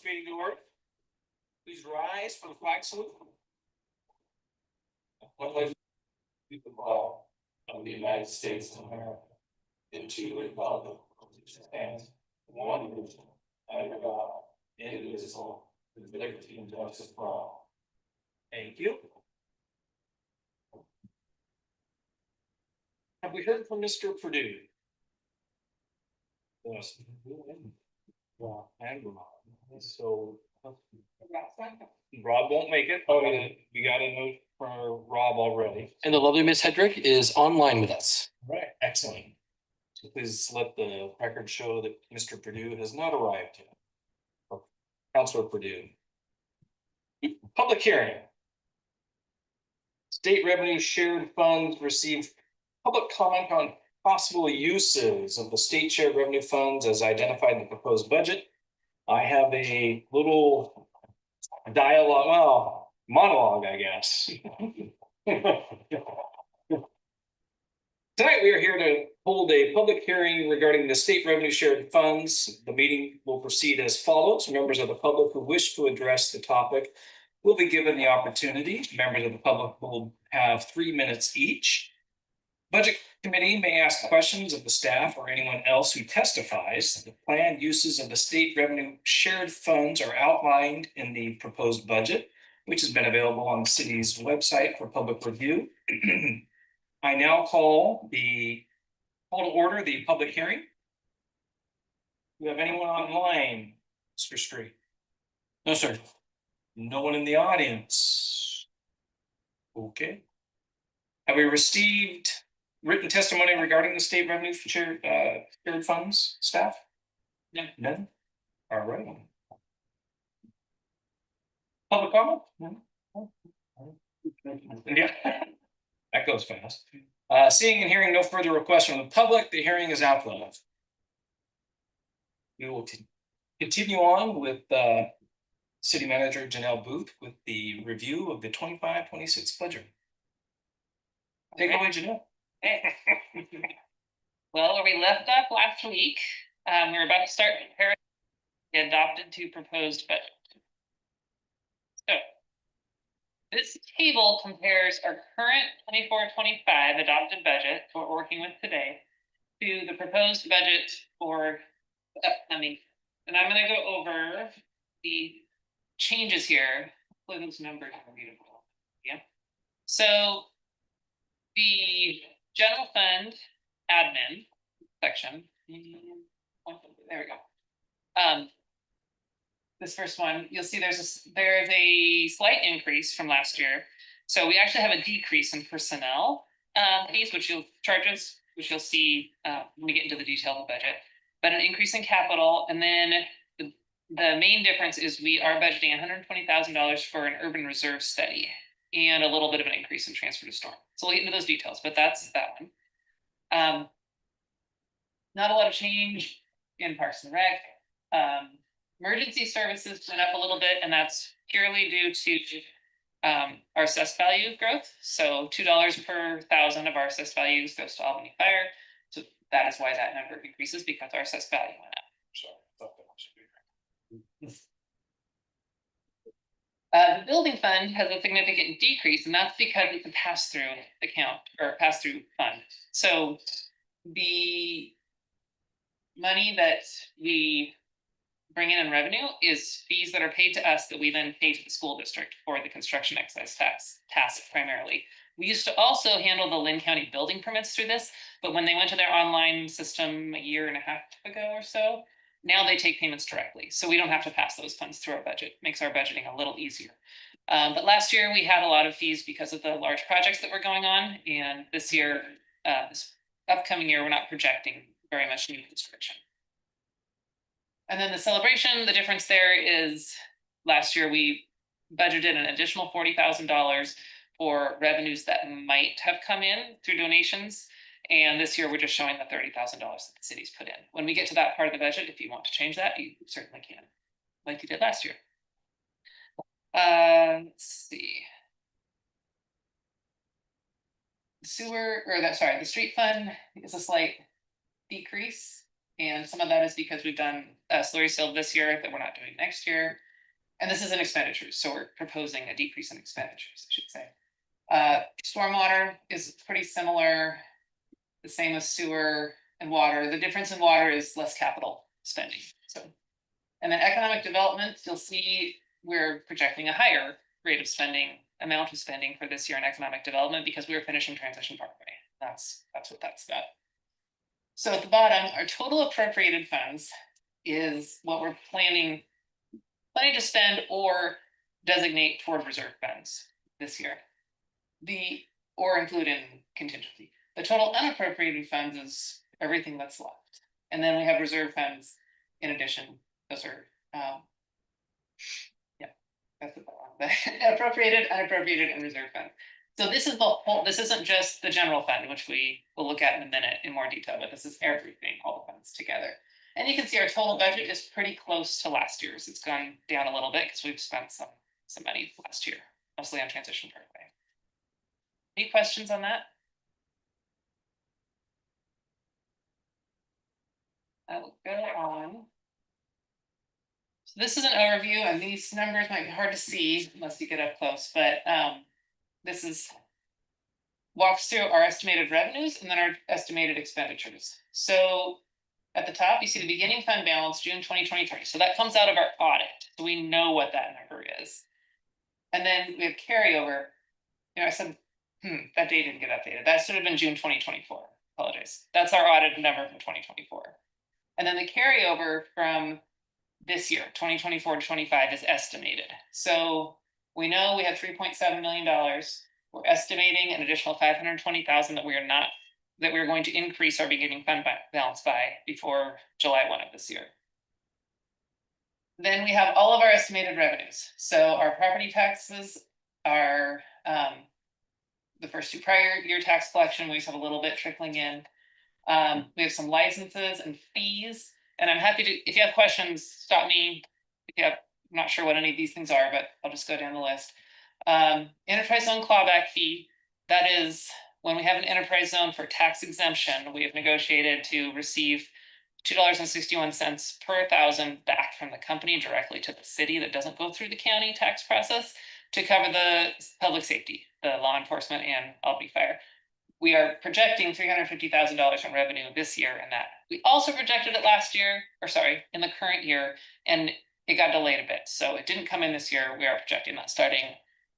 meeting to order. Please rise for the flag salute. I pledge to the flag of the United States of America and to the republic which stands one nation under God, indivisible, with liberty and justice for all. Thank you. Have we heard from Mr. Purdue? Yes. And Rob. So Rob won't make it. Oh, we got a note for Rob already. And the lovely Miss Hedrick is online with us. All right, excellent. So please let the record show that Mr. Purdue has not arrived yet. Councilor Purdue. Public hearing. State revenue shared funds received public comment on possible uses of the state shared revenue funds as identified in the proposed budget. I have a little dialogue, well, monologue, I guess. Tonight, we are here to hold a public hearing regarding the state revenue shared funds. The meeting will proceed as follows. Members of the public who wish to address the topic will be given the opportunity. Members of the public will have 3 minutes each. Budget committee may ask questions of the staff or anyone else who testifies. The planned uses of the state revenue shared funds are outlined in the proposed budget, which has been available on the city's website for public review. I now call to order the public hearing. Do you have anyone online, Mr. Street? No, sir. No one in the audience. Okay. Have we received written testimony regarding the state revenue shared funds, staff? No. None? All right. Public comment? No. Yeah. That goes fast. Seeing and hearing no further requests from the public, the hearing is now closed. We will continue on with City Manager Janelle Booth with the review of the 25-26 budget. Take it away, Janelle. Well, where we left off last week, we were about to start comparing the adopted to proposed budget. So this table compares our current 24-25 adopted budget, what we're working with today, to the proposed budget for the upcoming. And I'm going to go over the changes here. Hopefully those numbers are readable. Yeah. So the general fund admin section. There we go. This first one, you'll see there's a slight increase from last year. So we actually have a decrease in personnel fees, which you'll see when we get into the detail of the budget, but an increase in capital. And then the main difference is we are budgeting $120,000 for an urban reserve study and a little bit of an increase in transfer to storm. So we'll get into those details, but that's that one. Not a lot of change in Parks and Rec. Emergency services went up a little bit, and that's purely due to our assessed value growth. So $2 per thousand of our assessed values goes to Albany Fire. So that is why that number increases, because our assessed value went up. The building fund has a significant decrease, and that's because it's a pass-through account or pass-through fund. So the money that we bring in revenue is fees that are paid to us that we then pay to the school district for the construction excise tax primarily. We used to also handle the Lynn County building permits through this, but when they went to their online system a year and a half ago or so, now they take payments directly. So we don't have to pass those funds through our budget. Makes our budgeting a little easier. But last year we had a lot of fees because of the large projects that were going on. And this year, this upcoming year, we're not projecting very much new construction. And then the celebration, the difference there is last year we budgeted an additional $40,000 for revenues that might have come in through donations. And this year we're just showing the $30,000 that the city's put in. When we get to that part of the budget, if you want to change that, you certainly can, like you did last year. Let's see. The street fund is a slight decrease. And some of that is because we've done a slurry seal this year that we're not doing next year. And this is an expenditure, so we're proposing a decrease in expenditures, I should say. Stormwater is pretty similar, the same as sewer and water. The difference in water is less capital spending, so. And then economic development, you'll see we're projecting a higher rate of spending, amount of spending for this year in economic development because we are finishing Transition Parkway. That's what that's about. So at the bottom, our total appropriated funds is what we're planning to spend or designate toward reserve funds this year. Or include in contingency. The total unappropriated funds is everything that's left. And then we have reserve funds in addition. Those are, yeah, that's the one. Appropriated, unappropriated, and reserve fund. So this is the whole, this isn't just the general fund, which we will look at in a minute in more detail, but this is everything, all the funds together. And you can see our total budget is pretty close to last year's. It's gone down a little bit because we've spent some money last year, mostly on Transition Parkway. Any questions on that? I will go on. So this is an overview, and these numbers might be hard to see unless you get up close, but this is walks through our estimated revenues and then our estimated expenditures. So at the top, you see the beginning fund balance, June 2023. So that comes out of our audit. So we know what that number is. And then we have carryover. You know, I said, that date didn't get updated. That should have been June 2024. Apologize. That's our audited number from 2024. And then the carryover from this year, 2024 to 25, is estimated. So we know we have $3.7 million. We're estimating an additional $520,000 that we're going to increase our beginning fund balance by before July 1 of this year. Then we have all of our estimated revenues. So our property taxes are the first two prior year tax collection. We just have a little bit trickling in. We have some licenses and fees, and I'm happy to, if you have questions, stop me. I'm not sure what any of these things are, but I'll just go down the list. Enterprise zone clawback fee. That is when we have an enterprise zone for tax exemption, we have negotiated to receive $2.61 per 1,000 back from the company directly to the city that doesn't go through the county tax process to cover the public safety, the law enforcement and Albany Fire. We are projecting $350,000 in revenue this year in that. We also projected it last year, or sorry, in the current year, and it got delayed a bit. So it didn't come in this year. We are projecting that starting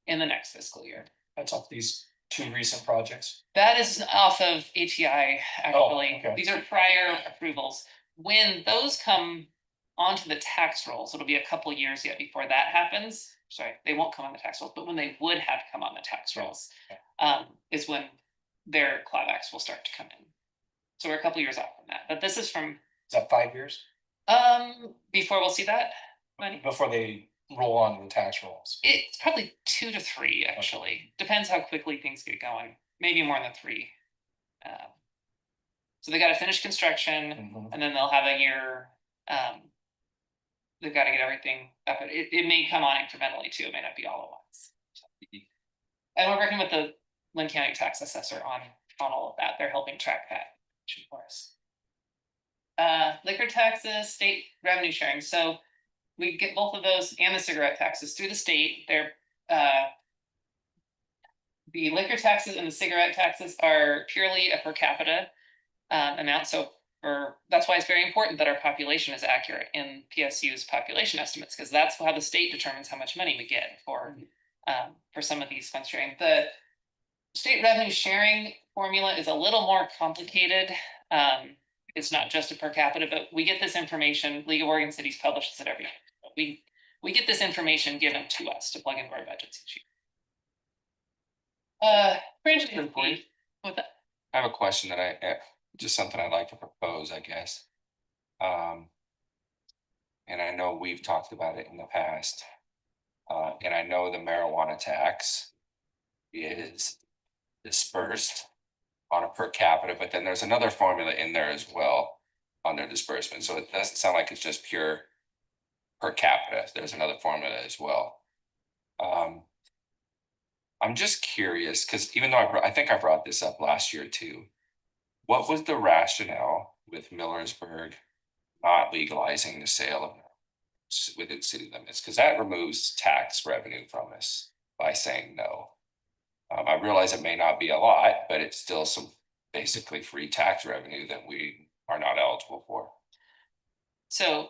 in the next fiscal year. That's off these two recent projects. That is off of ATI, actually. Oh, okay. These are prior approvals. When those come onto the tax rolls, it'll be a couple years yet before that happens. Sorry, they won't come on the tax rolls, but when they would have come on the tax rolls, is when their clawbacks will start to come in. So we're a couple years out from that, but this is from. Is that 5 years? Before we'll see that money. Before they roll on the tax rolls. It's probably 2 to 3, actually. Okay. Depends how quickly things get going. Maybe more than 3. So they got to finish construction, and then they'll have a year. They've got to get everything up. It may come on incrementally too. It may not be all at once. And we're working with the Lynn County tax assessor on all of that. They're helping track that for us. Liquor taxes, state revenue sharing. So we get both of those and the cigarette taxes through the state. They're the liquor taxes and the cigarette taxes are purely a per capita amount. So that's why it's very important that our population is accurate in PSU's population estimates, because that's how the state determines how much money we get for some of these fund sharing. The state revenue sharing formula is a little more complicated. It's not just a per capita, but we get this information. League of Oregon Cities publishes it every year. We get this information given to us to plug into our budgets each year. Franchise fee. What's that? I have a question that just something I'd like to propose, I guess. And I know we've talked about it in the past. And I know the marijuana tax is dispersed on a per capita, but then there's another formula in there as well on their disbursement. So it doesn't sound like it's just pure per capita. There's another formula as well. I'm just curious, because even though I think I brought this up last year too, what was the rationale with Millersburg not legalizing the sale of within city limits, because that removes tax revenue from us by saying no. I realize it may not be a lot, but it's still some basically free tax revenue that we are not eligible for. So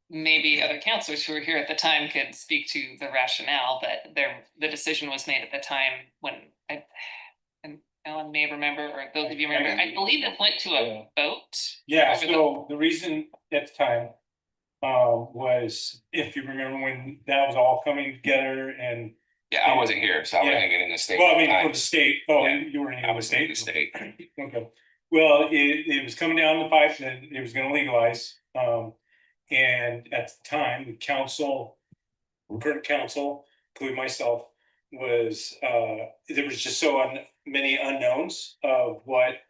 maybe other counselors who were here at the time could speak to the rationale, but the decision was made at the time when and Ellen may remember, or those of you remember, I believe it went to a vote. Yeah, Over the- so the reason at the time was, if you remember when that was all coming together and, Yeah, I wasn't here, so I Yeah. wasn't getting the state. well, I mean, for the state, oh, Yeah. you were in I the was in the state. state. Okay, well, it was coming down the pipe that it was gonna legalize, and at the time, the council, current council, including myself, was, there was just many unknowns of what,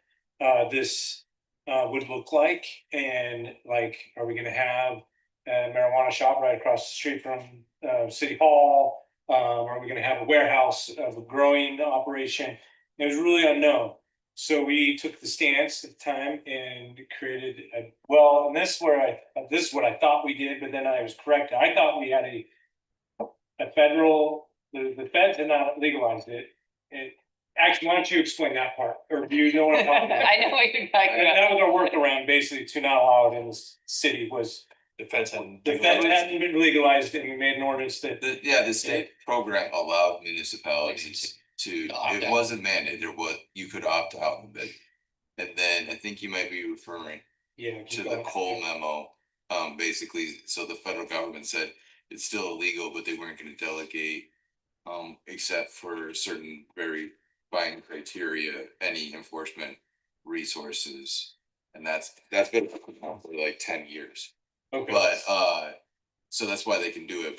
this, would look like, and like, are we gonna have a marijuana shop right across the street from, City Hall? Are we gonna have a warehouse of a growing operation? It was really unknown. So we took the stance at the time and created and this is what I thought we did, but then I was corrected. I thought we had a federal, the feds had not legalized it. Actually, why don't you explain that part, or do you know what I'm talking about? I know what you're talking And about. that was our workaround, basically, to not allow it in the city was, The feds hadn't. the feds hadn't been legalized, and we made an ordinance that. The state program allowed municipalities to, Opt it out. wasn't mandated, you could opt out of it. And then I think you might be referring Yeah. to the Cole memo. Basically, so the federal government said it's still illegal, but they weren't gonna delegate. Except for certain very fine criteria, any enforcement resources. And that's been for like 10 years. Okay. But so that's why they can do it,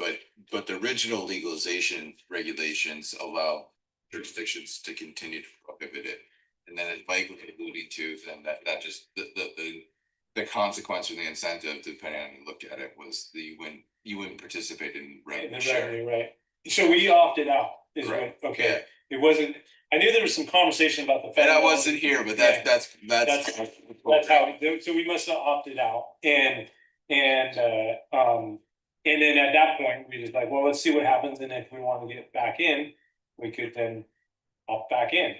but the original legalization regulations allow jurisdictions to continue to prohibit it. And then as Mike was alluding to, then that just the consequence or the incentive, depending on how you look at it, was that you wouldn't participate in revenue The share. revenue, right. So we opted out, is what, Correct. okay, it wasn't, I knew there was some conversation about the And federal. I wasn't here, but Yeah. that's. That's how, so we must have opted out, and then at that point, we just like, well, let's see what happens, and if we want to get back in, we could then opt back in,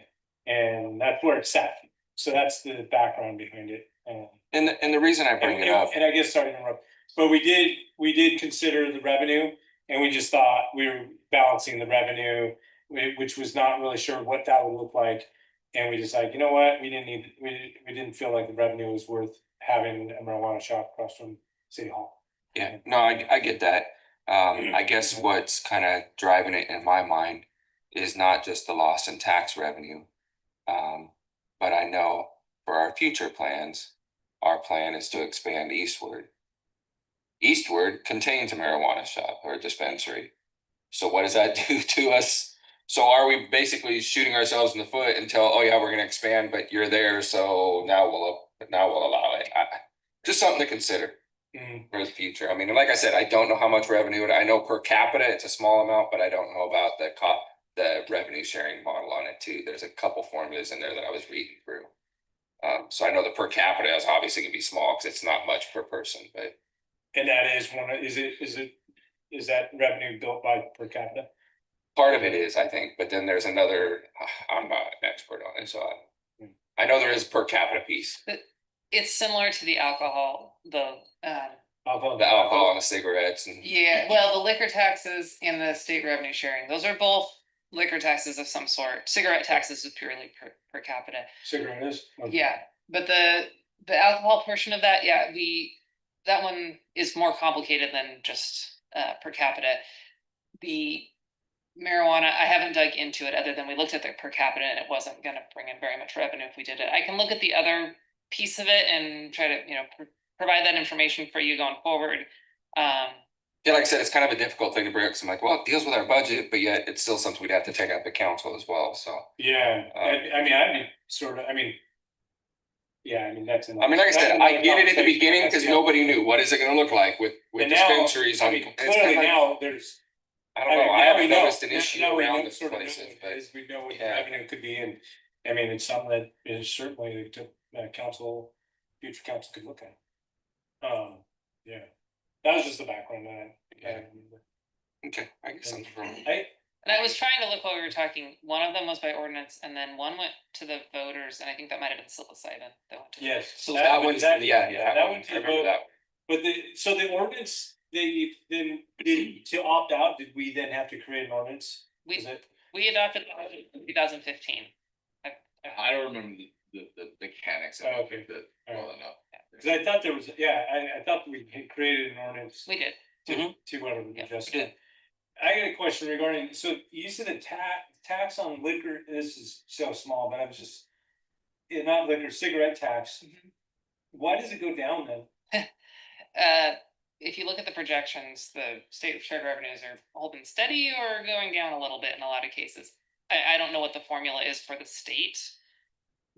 and that's where it's at. So that's the background behind it, And the reason I bring it up, and I guess, sorry to interrupt, but we did consider the revenue, and we just thought we were balancing the revenue, which was not really sure what that would look like. And we decided, you know what, we didn't feel like the revenue was worth having a marijuana shop across from City Hall. yeah, no, I get that. I guess what's kind of driving it in my mind is not just the loss in tax revenue. But I know for our future plans, our plan is to expand eastward. Eastward contains a marijuana shop or a dispensary. So what does that do to us? So are we basically shooting ourselves in the foot until, oh yeah, we're gonna expand, but you're there, so now we'll allow it? Just something to consider for the future. I mean, like I said, I don't know how much revenue, I know per capita, it's a small amount, but I don't know about the revenue sharing model on it too. There's a couple formulas in there that I was reading through. So I know the per capita is obviously gonna be small because it's not much per person, but. And that is is that revenue built by per capita? Part of it is, I think, but then there's another, I'm not an expert on it, so I know there is per capita piece, It's similar to the alcohol, the alcohol and the cigarettes and. yeah, well, the liquor taxes and the state revenue sharing, those are both liquor taxes of some sort. Cigarette taxes is purely per capita. Cigarette is? Okay. Yeah, but the alcohol portion of that, yeah, that one is more complicated than just per capita. The marijuana, I haven't dug into it other than we looked at the per capita and it wasn't gonna bring in very much revenue if we did it. I can look at the other piece of it and try to, provide that information for you going forward. Yeah, like I said, it's kind of a difficult thing to bring up, because I'm like, well, it deals with our budget, but yet it's still something we'd have to take up at council as well, so. Yeah, I mean, I'd be sort of, yeah, that's. I mean, like I said, I get it at the beginning, because nobody knew, what is it gonna look like with And now, dispensaries? I mean, it's clearly kinda like- now there's. I don't know, I now we haven't know. noticed an issue Now we around know this sort of places, know but. We know what the yeah. revenue could be, and it's something that is certainly to council, future council could look at. Yeah, that was just the background that Yeah. Okay, I get something from. And I was trying to look while we were talking, one of them was by ordinance, and then one went to the voters, and I think that might have been psilocybin. That went to the Yes. voters. So That one's, that- yeah, that one, went to I the remember vote. that. But so the ordinance, they then did to opt out, did we then have to create an ordinance? We, Is it? we adopted the budget in 2015. I don't remember the mechanics of Oh, it, okay. well enough. Cause I thought there was, I thought we had created an ordinance We did. to whatever. Yeah, just we did. I got a question regarding, so you said the tax on liquor, this is so small, but I'm just. Not liquor, cigarette tax. Mhm. Why does it go down then? If you look at the projections, the state shared revenues are holding steady or going down a little bit in a lot of cases. I don't know what the formula is for the state,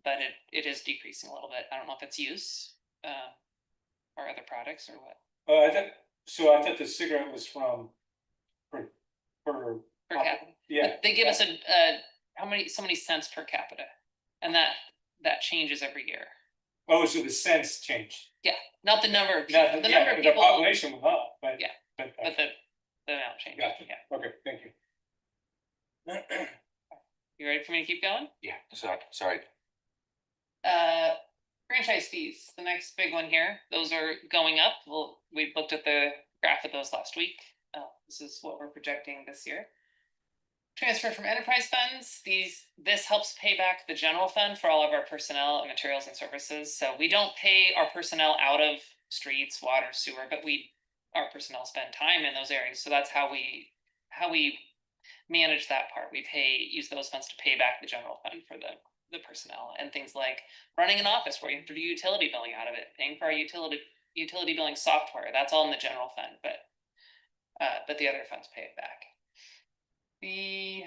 but it is decreasing a little bit. I don't know if it's use, or other products or what. I thought the cigarette was from. Per. Per capita. Yeah. But they give us so many cents per capita, and that changes every year. Oh, so the cents changed. Not the number of Not people, the, the number of the people, population went up, but. Yeah. But, but the amount changes. Gotcha. Yeah. okay, thank you. You ready for me to keep going? Yeah, sorry. Franchise fees, the next big one here, those are going up. Well, we looked at the graph of those last week. This is what we're projecting this year. Transfer from enterprise funds, this helps pay back the general fund for all of our personnel and materials and services. So we don't pay our personnel out of streets, water, sewer, but our personnel spend time in those areas. So that's how we manage that part. We use those funds to pay back the general fund for the personnel, and things like running an office where you have to do utility billing out of it, paying for our utility billing software. That's all in the general fund, but the other funds pay it back. The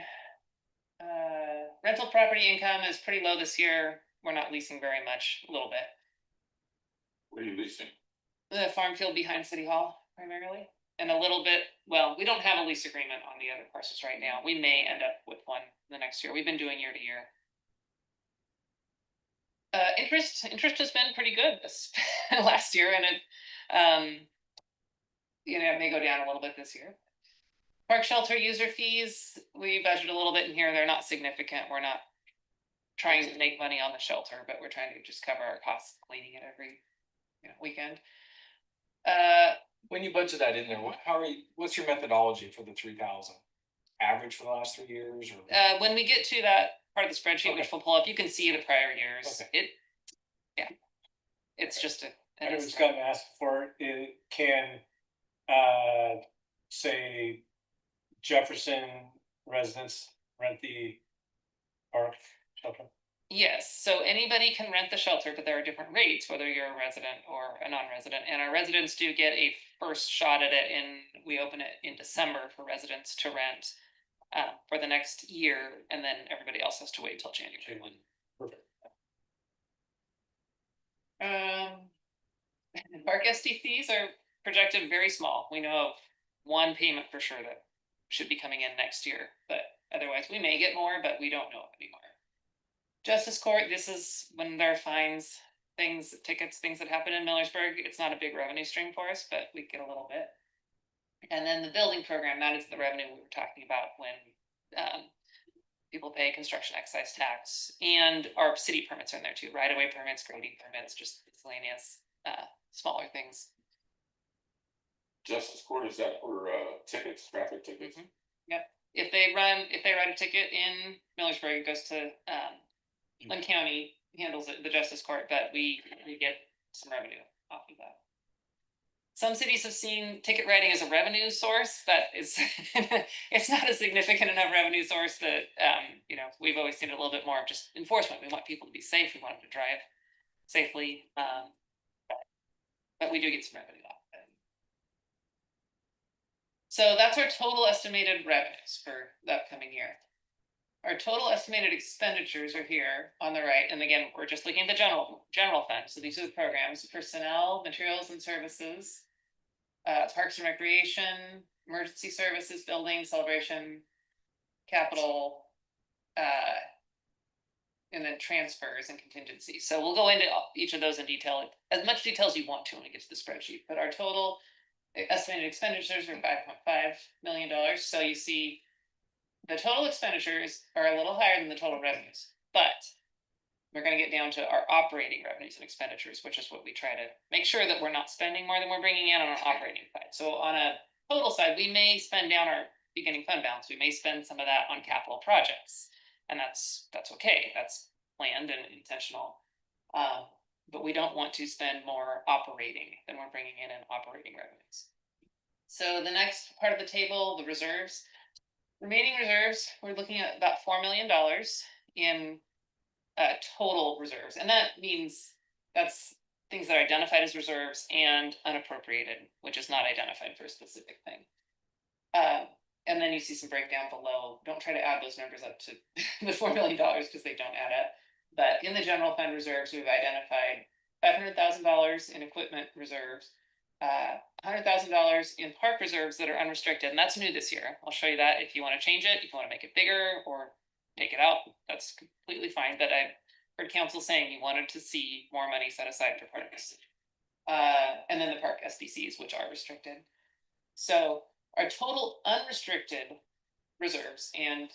rental property income is pretty low this year. We're not leasing very much, a little bit. What are you leasing? The farm field behind City Hall primarily, and a little bit, well, we don't have a lease agreement on the other parcels right now. We may end up with one the next year. We've been doing year to year. Interest has been pretty good this last year, and it may go down a little bit this year. Park shelter user fees, we budget a little bit in here. They're not significant. We're not trying to make money on the shelter, but we're trying to just cover our costs cleaning it every weekend. When you budget that in there, what's your methodology for the 3,000? Average for the last 3 years or? When we get to that part of the spreadsheet, Okay. which we'll pull up, you can see the prior years. Okay. It's just I an was gonna ask for it, can, say Jefferson residents rent the park shelter? Yes, so anybody can rent the shelter, but there are different rates, whether you're a resident or a non-resident, and our residents do get a first shot at it we open it in December for residents to rent for the next year, and then everybody else has to wait till January 1. Perfect. Park STCs are projected very small. We know of one payment for sure that should be coming in next year, but otherwise we may get more, but we don't know anymore. Justice Court, this is when there are fines, tickets, things that happen in Millersburg. It's not a big revenue stream for us, but we get a little bit. And then the building program, that is the revenue we were talking about when people pay construction excise tax, and our city permits are in there too, right-of-way permits, grading permits, just miscellaneous smaller things. Justice Court, is that for tickets, traffic tickets? Yep. If they write a ticket in Millersburg, it goes to Lynn County handles it, the Justice Court, but we get some revenue off of that. Some cities have seen ticket writing as a revenue source. That is, it's not a significant enough revenue source that, we've always seen it a little bit more of just enforcement. We want people to be safe. We want them to drive safely. But we do get some revenue off of it. So that's our total estimated revenues for the upcoming year. Our total estimated expenditures are here on the right. And again, we're just looking at the general fund. So these are the programs: personnel, materials and services, parks and recreation, emergency services, building, celebration, capital, and then transfers and contingencies. So we'll go into each of those in detail, as much detail as you want to when we get to the spreadsheet, but our total estimated expenditures are $5.5 million. So you see the total expenditures are a little higher than the total revenues, but we're gonna get down to our operating revenues and expenditures, which is what we try to make sure that we're not spending more than we're bringing in on our operating side. So on a total side, we may spend down our beginning fund balance. We may spend some of that on capital projects. And that's okay. That's planned and intentional. But we don't want to spend more operating than we're bringing in operating revenues. So the next part of the table, the reserves. Remaining reserves, we're looking at about $4 million in total reserves. And that means that's things that are identified as reserves and unappropriated, which is not identified for a specific thing. And then you see some breakdown below. Don't try to add those numbers up to the $4 million because they don't add up. But in the general fund reserves, we've identified $500,000 in equipment reserves, $100,000 in park reserves that are unrestricted, and that's new this year. I'll show you that if you want to change it, if you want to make it bigger or take it out, that's completely fine. But I heard council saying you wanted to see more money set aside for parks. And then the park SDCs, which are restricted. So our total unrestricted reserves and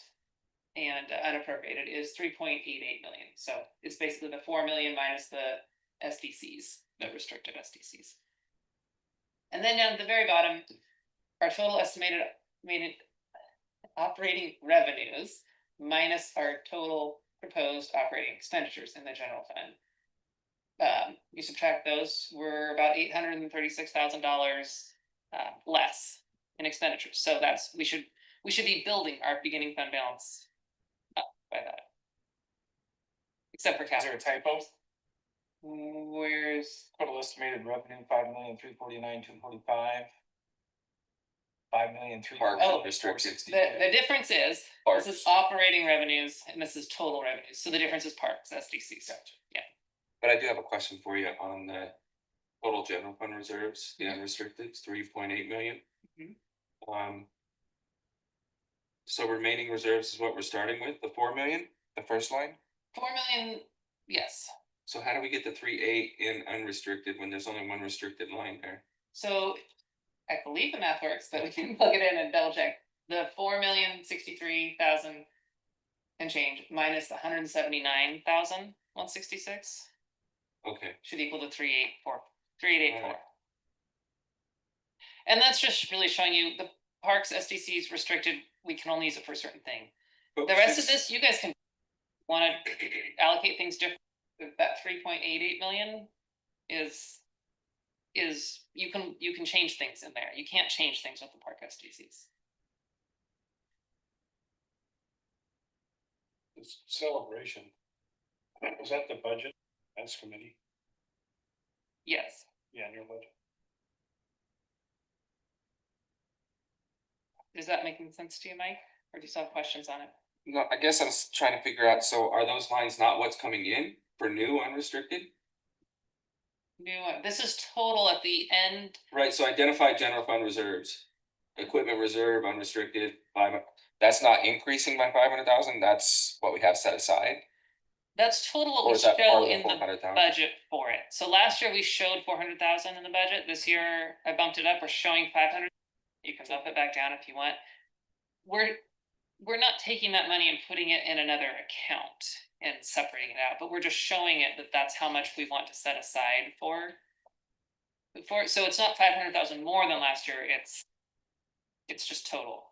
unappropriated is 3.88 million. So it's basically the 4 million minus the SDCs, the restricted SDCs. And then down at the very bottom, our total estimated operating revenues minus our total proposed operating expenditures in the general fund. You subtract those, we're about $836,000 less in expenditures. So that's we should be building our beginning fund balance up by that. Except for Is capital. there a typo? Where's Total estimated revenue, 5,349,245. 5,000,300. Park Oh, restricted. the difference is Parks. this is operating revenues and this is total revenues. So the difference is parks, SDCs. Gotcha. Yeah. But I do have a question for you on the total general fund reserves, the unrestricted, 3.8 million. Mhm. So remaining reserves is what we're starting with, the 4 million, the first line. 4 million, yes. So how do we get the 3.8 in unrestricted when there's only one restricted line there? So I believe the math works, but we can plug it in and double check. The 4,063,000 and change minus the 179,166 Okay, should equal to 3,884. Alright. And that's just really showing you the parks SDCs restricted. We can only use it for a certain thing. The rest of this, you guys can want to allocate things different. That 3.88 million is you can change things in there. You can't change things with the park SDCs. It's celebration. Was that the budget? That's committee. Yes. Yeah, in your budget. Is that making sense to you, Mike? Or do you still have questions on it? no, I guess I'm trying to figure out, so are those lines not what's coming in for new unrestricted? New one. This is total at the end. Right, so identify general fund reserves, equipment reserve, unrestricted, that's not increasing by 500,000, that's what we have set aside? That's total what Or we is that part show of the in the 400,000? budget for it. So last year we showed 400,000 in the budget. This year I bumped it up. We're showing 500. You can bump it back down if you want. We're not taking that money and putting it in another account and separating it out, but we're just showing it that that's how much we want to set aside for. So it's not 500,000 more than last year. It's just total.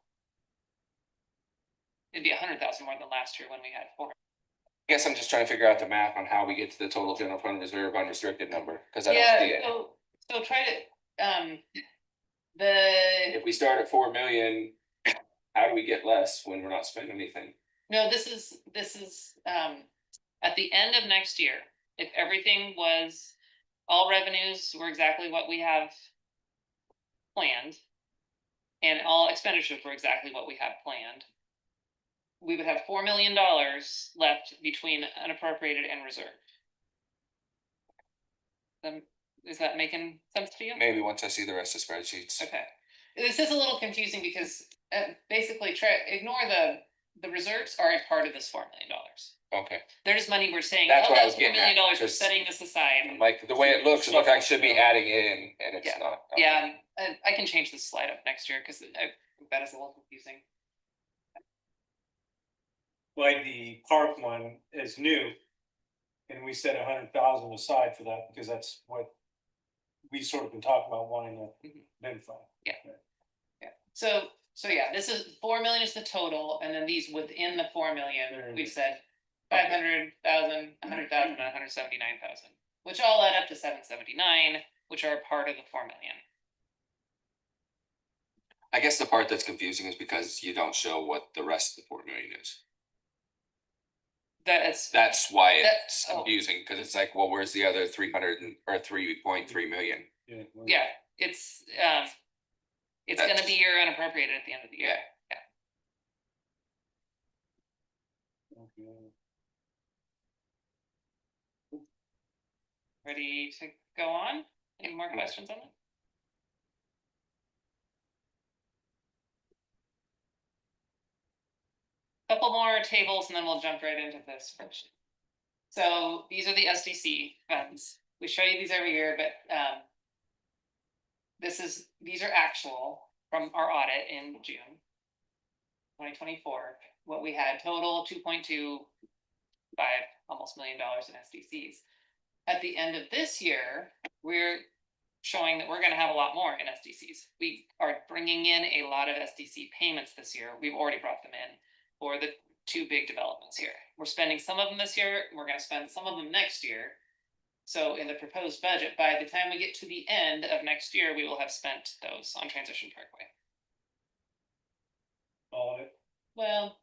It'd be 100,000 more than last year when we had 400. I guess I'm just trying to figure out the math on how we get to the total general fund reserve unrestricted number, cause I don't see Yeah, it. so try to, If we start at 4 million, how do we get less when we're not spending anything? no, this is, at the end of next year, if everything was, all revenues were exactly what we have planned, and all expenditures were exactly what we have planned, we would have $4 million left between unappropriated and reserve. Is that making sense to you? Maybe once I see the rest of the spreadsheets. Okay, this is a little confusing because basically ignore the reserves are a part of this $4 million. Okay, There's money we're saying, That's oh, what I that's was $4 getting million, at, we're just- setting this aside. like the way it looks like I should be adding in and it's Yeah. not. Yeah, I can change this slide up next year, cause that is a little confusing. Like the park one is new. And we set 100,000 aside for that because that's what. We sort of been talking about wanting to Mhm. then fund. Yeah, so yeah, this is 4 million is the total, and then these within the 4 million, we've said 500,000, 100,000, 179,000, which all add up to 779, which are a part of the 4 million. I guess the part that's confusing is because you don't show what the rest of the 4 million is. That's That's why it's That's- oh. confusing, because it's like, well, where's the other 3.3 million? Yeah. yeah, it's gonna be your unappropriated at the end of the year. Okay. Ready to go on? Any more questions on it? Couple more tables and then we'll jump right into this spreadsheet. So these are the SDC funds. We show you these every year, but these are actual from our audit in June 2024. What we had total $2.25 almost $1 million in SDCs. At the end of this year, we're showing that we're going to have a lot more in SDCs. We are bringing in a lot of SDC payments this year. We've already brought them in for the two big developments here. We're spending some of them this year. We're going to spend some of them next year. So in the proposed budget, by the time we get to the end of next year, we will have spent those on Transition Parkway. All of it. Well,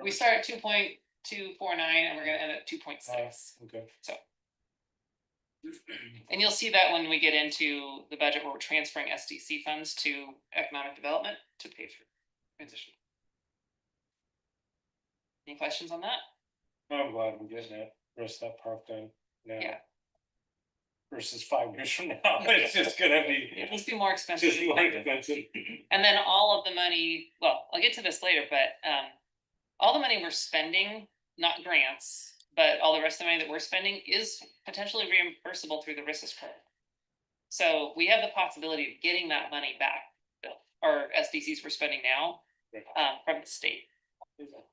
we start at 2.249 and we're going to end at 2.6. Okay. And you'll see that when we get into the budget where we're transferring SDC funds to economic development to pay for transition. Any questions on that? I'm glad we're getting that rest of that park done now. Yeah. Versus 5 years from now, it's just gonna be. It must be more expensive. Just more expensive. And then all of the money, well, I'll get to this later, but all the money we're spending, not grants, but all the rest of the money that we're spending is potentially reimbursable through the RISIS program. So we have the possibility of getting that money back, or SDCs we're spending now, from the state.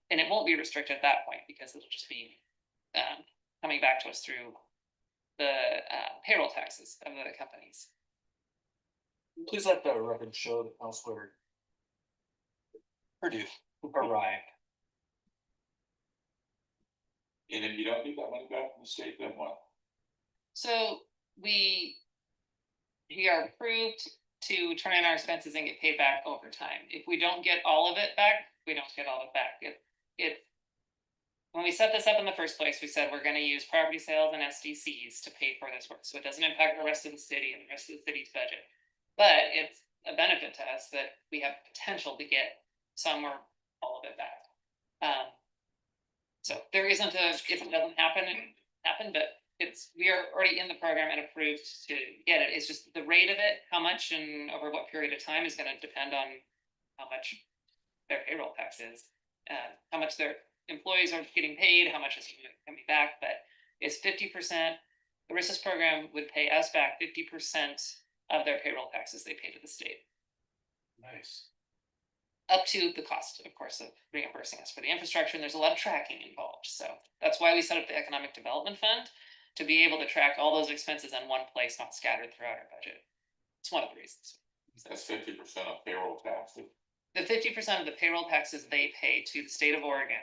And it won't be restricted at that point because it'll just be coming back to us through the payroll taxes of the companies. Please let the record show that Counselor Purdue arrived. And if you don't need that money back from the state, then what? So we are approved to turn in our expenses and get paid back over time. If we don't get all of it back, we don't get all of it back. When we set this up in the first place, we said we're gonna use property sales and SDCs to pay for this work, so it doesn't impact the rest of the city and the rest of the city's budget. But it's a benefit to us that we have potential to get some or all of it back. So there isn't if it doesn't happen, but we are already in the program and approved to get it. It's just the rate of it, how much and over what period of time is gonna depend on how much their payroll tax is, how much their employees are getting paid, how much is coming back, but it's 50%. The RISIS program would pay us back 50% of their payroll taxes they pay to the state. Nice. Up to the cost, of course, of reimbursing us for the infrastructure, and there's a lot of tracking involved. So that's why we set up the Economic Development Fund, to be able to track all those expenses in one place, not scattered throughout our budget. It's one of the reasons. That's 50% of payroll taxes. The 50% of the payroll taxes they pay to the state of Oregon.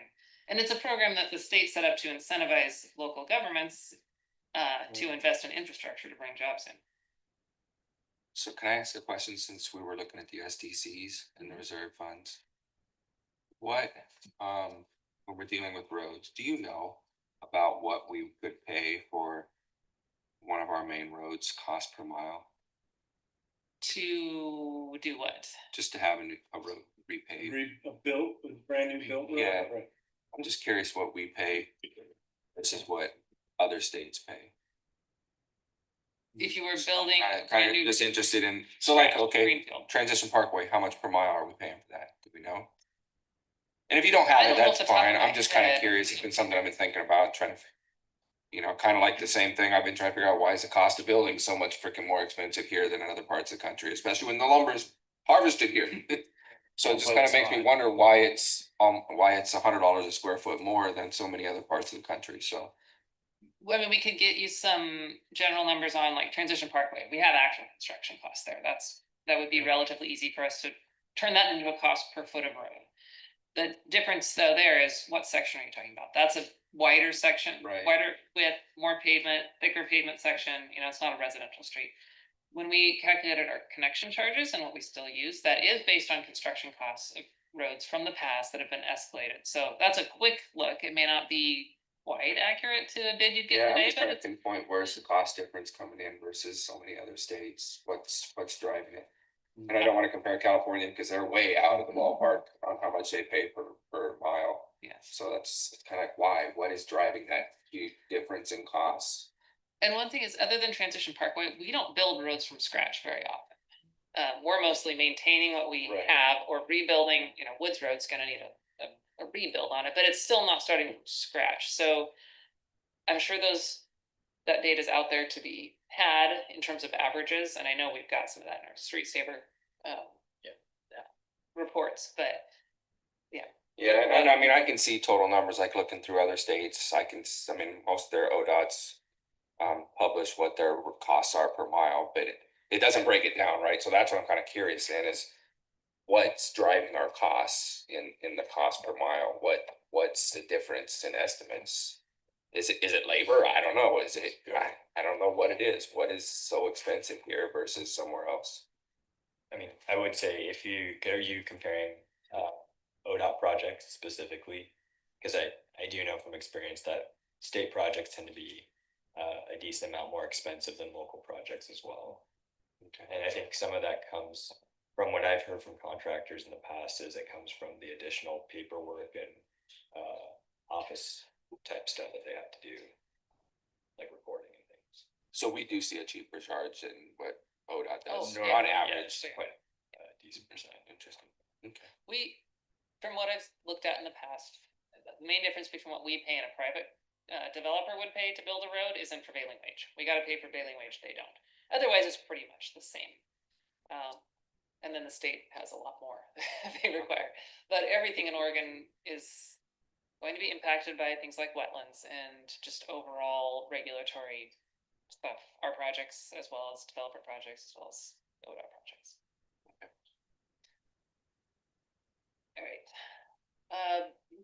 And it's a program that the state set up to incentivize local governments to invest in infrastructure to bring jobs in. So can I ask a question, since we were looking at the SDCs and the reserve funds? What, when we're dealing with roads, do you know about what we could pay for one of our main roads cost per mile? To do what? Just to have a road repaved? A brand new built road. Yeah. Right. I'm just curious what we pay. This is what other states pay. If you were building. Kind of just interested in, so like, okay, Greenfield. Transition Parkway, how much per mile are we paying for that? Do we know? And if you don't I have don't it, know that's off the top of fine. my I'm just kind of head. curious. It's been something I've been thinking about, trying to. You know, kind of like the same thing. I've been trying to figure out why is the cost of building so much freaking more expensive here than in other parts of the country, especially when the lumber's harvested here. So it just kind of makes me wonder why it's $100 a square foot more than so many other parts of the country. So. I mean, we could get you some general numbers on like Transition Parkway. We have actual construction costs there. That would be relatively easy for us to turn that into a cost per foot of road. The difference though there is what section are you talking about? That's a wider section, Right. wider width, more pavement, thicker pavement section, you know, it's not a residential street. When we calculated our connection charges and what we still use, that is based on construction costs of roads from the past that have been escalated. So that's a quick look. It may not be quite accurate to a bid you'd get Yeah, I'm today, just but trying to it's pinpoint where's the cost difference coming in versus so many other states, what's driving it. And I don't wanna compare California, because they're way out of the ballpark on how much they pay per mile. yes. So that's kind of why, what is driving that huge difference in costs? And one thing is, other than Transition Parkway, we don't build roads from scratch very often. We're mostly maintaining what we Right. have or rebuilding, you know, Woods Road's gonna need a rebuild on it, but it's still not starting from scratch. So I'm sure that data is out there to be had in terms of averages, and I know we've got some of that in our Street Saver reports, but Yeah, and I mean, I can see total numbers, like looking through other states, I mean, most of their ODOTs. Publish what their costs are per mile, but it doesn't break it down, right? So that's what I'm kind of curious in is. What's driving our costs in the cost per mile? What's the difference in estimates? Is it labor? I don't know. Is it, I don't know what it is. What is so expensive here versus somewhere else? I mean, I would say are you comparing ODOT projects specifically? Because I do know from experience that state projects tend to be a decent amount more expensive than local projects as well. Okay. And I think some of that comes from what I've heard from contractors in the past is it comes from the additional paperwork and office type stuff that they have to do, like reporting and things. So we do see a cheaper charge than what ODOT does Oh, yeah. on average. Yeah, quite a decent percent. Interesting. Okay. from what I've looked at in the past, the main difference between what we pay and a private developer would pay to build a road isn't prevailing wage. We gotta pay prevailing wage, they don't. Otherwise, it's pretty much the same. And then the state has a lot more they require. But everything in Oregon is going to be impacted by things like wetlands and just overall regulatory stuff. Our projects as well as developer projects as well as ODOT projects. All right.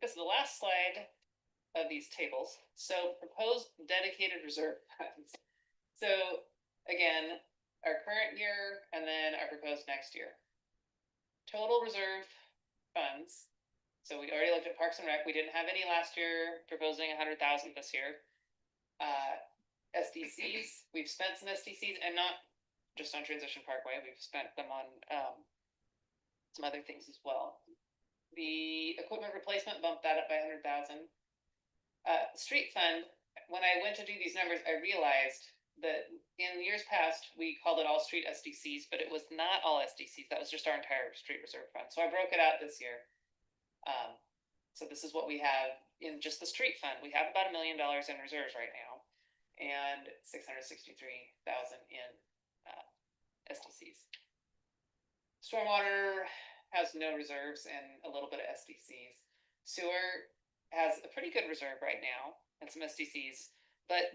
This is the last slide of these tables. So proposed dedicated reserve funds. So again, our current year and then our proposed next year. Total reserve funds. So we already looked at Parks and Rec. We didn't have any last year, proposing 100,000 this year. SDCs, we've spent some SDCs and not just on Transition Parkway. We've spent them on some other things as well. The equipment replacement bumped that up by 100,000. Street fund, when I went to do these numbers, I realized that in years past, we called it all street SDCs, but it was not all SDCs. That was just our entire street reserve fund. So I broke it out this year. So this is what we have in just the street fund. We have about $1 million in reserves right now and 663,000 in SDCs. Stormwater has no reserves and a little bit of SDCs. Sewer has a pretty good reserve right now and some SDCs, but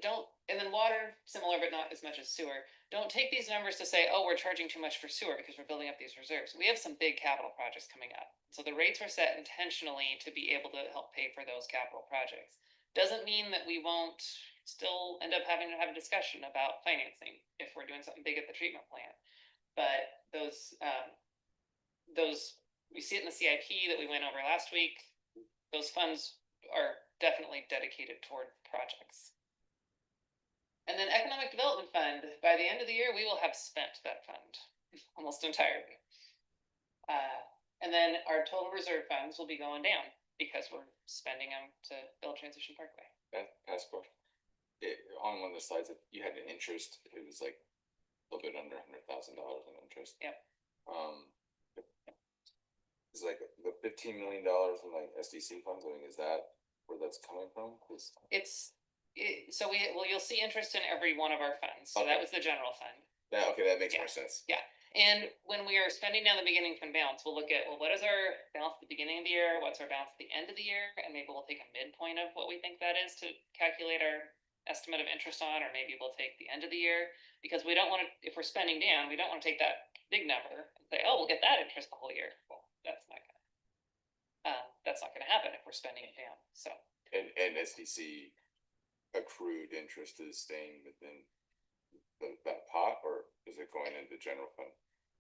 and then water, similar, but not as much as sewer. Don't take these numbers to say, oh, we're charging too much for sewer because we're building up these reserves. We have some big capital projects coming up. So the rates were set intentionally to be able to help pay for those capital projects. Doesn't mean that we won't still end up having to have a discussion about financing if we're doing something big at the treatment plant. But those, we see it in the CIP that we went over last week. Those funds are definitely dedicated toward projects. And then Economic Development Fund, by the end of the year, we will have spent that fund almost entirely. And then our total reserve funds will be going down because we're spending them to build Transition Parkway. Passport. On one of the slides that you had an interest, it was like a little bit under $100,000 in interest. Yep. Is like the $15 million in like SDC funds, I mean, is that where that's coming from? 'Cause- So you'll see interest in every one of our funds. So that Okay. was the general fund. Yeah, okay, that makes Yeah. more sense. And when we are spending down the beginning fund balance, we'll look at, well, what is our balance at the beginning of the year? What's our balance at the end of the year? And maybe we'll take a midpoint of what we think that is to calculate our estimate of interest on, or maybe we'll take the end of the year. Because we don't want to, if we're spending down, we don't want to take that big number and say, oh, we'll get that interest the whole year. Well, that's not gonna happen if we're spending it down, so. And SDC accrued interest is staying within that pot, or is it going into general fund?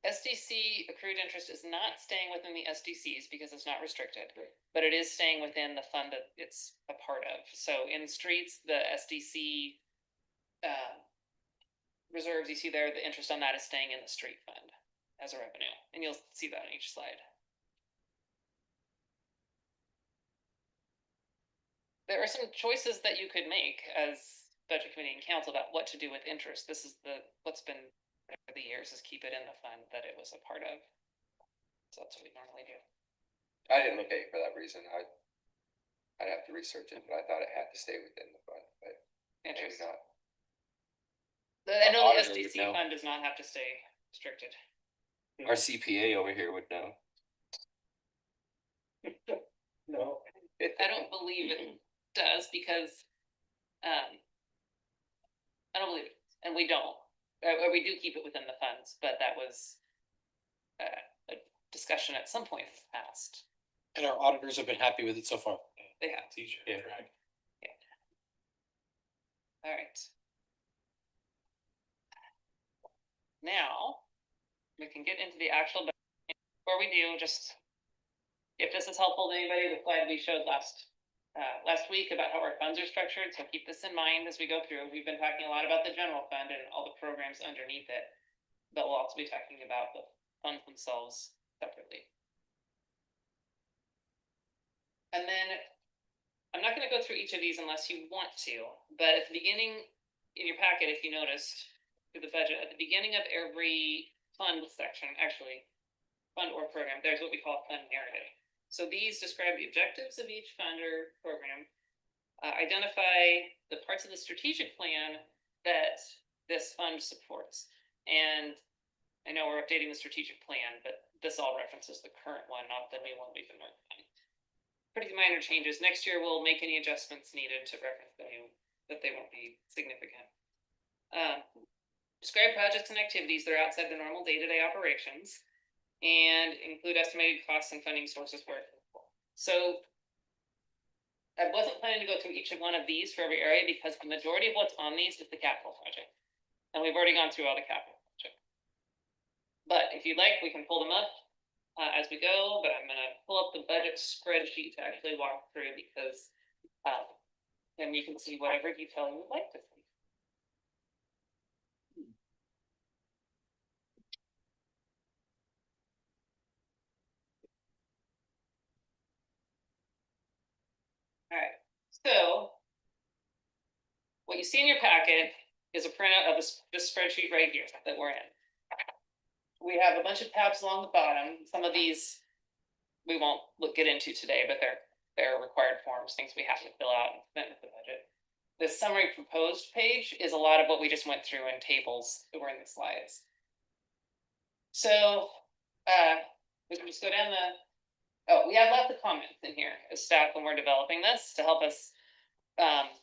SDC accrued interest is not staying within the SDCs because it's not restricted, but it is staying within the fund that it's a part of. So in streets, the SDC reserves, you see there, the interest on that is staying in the street fund as a revenue, and you'll see that on each slide. There are some choices that you could make as budget committee and council about what to do with interest. This is what's been over the years, is keep it in the fund that it was a part of. So that's what we normally do. I didn't look at it for that reason. I'd have to research it, but I thought it had to stay within the fund, but maybe Interest. not. I know the Auditor would SDC know. fund does not have to stay restricted. Our CPA over here would know. No, I don't believe it does because, I don't believe it, and we don't. Or we do keep it within the funds, but that was a discussion at some point in the past. And our auditors have been happy with it so far. They have. Yeah. All right. Now, we can get into the actual, before we do, just, if this is helpful to anybody, the slide we showed last week about how our funds are structured, so keep this in mind as we go through. We've been talking a lot about the general fund and all the programs underneath it, but we'll also be talking about the funds themselves separately. And then, I'm not gonna go through each of these unless you want to, but at the beginning, in your packet, if you noticed, through the budget, at the beginning of every fund section, actually, fund or program, there's what we call fund narrative. So these describe the objectives of each fund or program, identify the parts of the strategic plan that this fund supports. And I know we're updating the strategic plan, but this all references the current one, not the new one we've been working on. Pretty minor changes. Next year, we'll make any adjustments needed to reference the new, but they won't be significant. Describe projects and activities that are outside the normal day-to-day operations and include estimated costs and funding sources where applicable. So I wasn't planning to go through each of one of these for every area because the majority of what's on these is the capital project. And we've already gone through all the capital project. But if you'd like, we can pull them up as we go, but I'm gonna pull up the budget spreadsheet to actually walk through because then you can see whatever detail you would like to see. All right, so what you see in your packet is a printout of this spreadsheet right here that we're in. We have a bunch of tabs along the bottom. Some of these we won't get into today, but they're required forms, things we have to fill out and submit with the budget. The summary proposed page is a lot of what we just went through in tables that were in the slides. So we can just go down we have lots of comments in here as staff when we're developing this to help us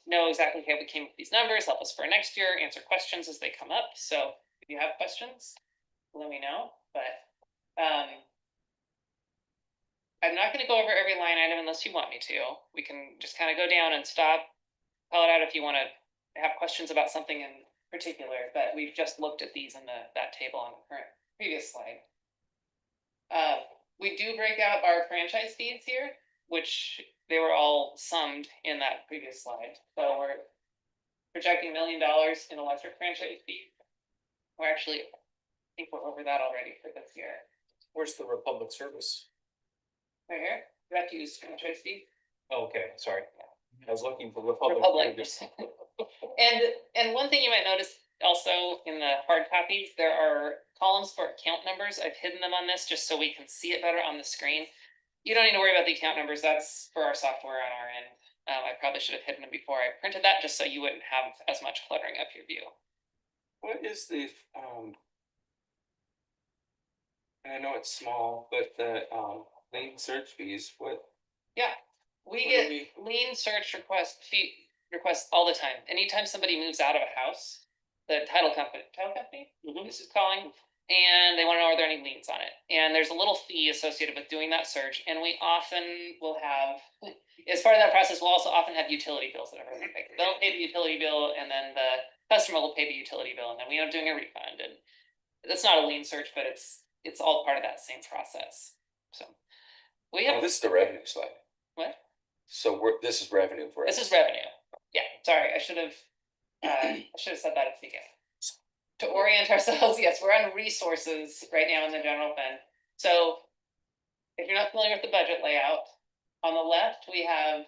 know exactly how we came up with these numbers, help us for next year, answer questions as they come up. So if you have questions, let me know, but I'm not going to go over every line item unless you want me to. We can just kind of go down and stop, call it out if you want to have questions about something in particular, but we've just looked at these in that table on the previous slide. We do break out our franchise fees here, which they were all summed in that previous slide. So we're projecting $1 million in electric franchise fee. We're actually, I think we're over that already for this year. Where's the Republic Service? Right here, refuse franchise fee. Oh, okay, sorry. I was looking for Republic. And one thing you might notice also in the hard copies, there are columns for account numbers. I've hidden them on this just so we can see it better on the screen. You don't need to worry about the account numbers. That's for our software on our end. I probably should have hidden them before I printed that, just so you wouldn't have as much cluttering up your view. What is the, and I know it's small, but the, lane search fees, what? Yeah, we What get do lien search requests all the time. Anytime somebody moves out of a house, the title company, this is calling, and they want to know are there any liens on it. And there's a little fee associated with doing that search, and we often will have, as part of that process, we'll also often have utility bills that are really big. They'll pay the utility bill, and then the customer will pay the utility bill, and then we end up doing a refund. And that's not a lien search, but it's all part of that same process. So we Oh, have, this is the revenue slide. what? So this is revenue for us. This is revenue. Yeah, sorry, I should have said that at the beginning. To orient ourselves, yes, we're on resources right now in the general fund. So if you're not familiar with the budget layout, on the left, we have,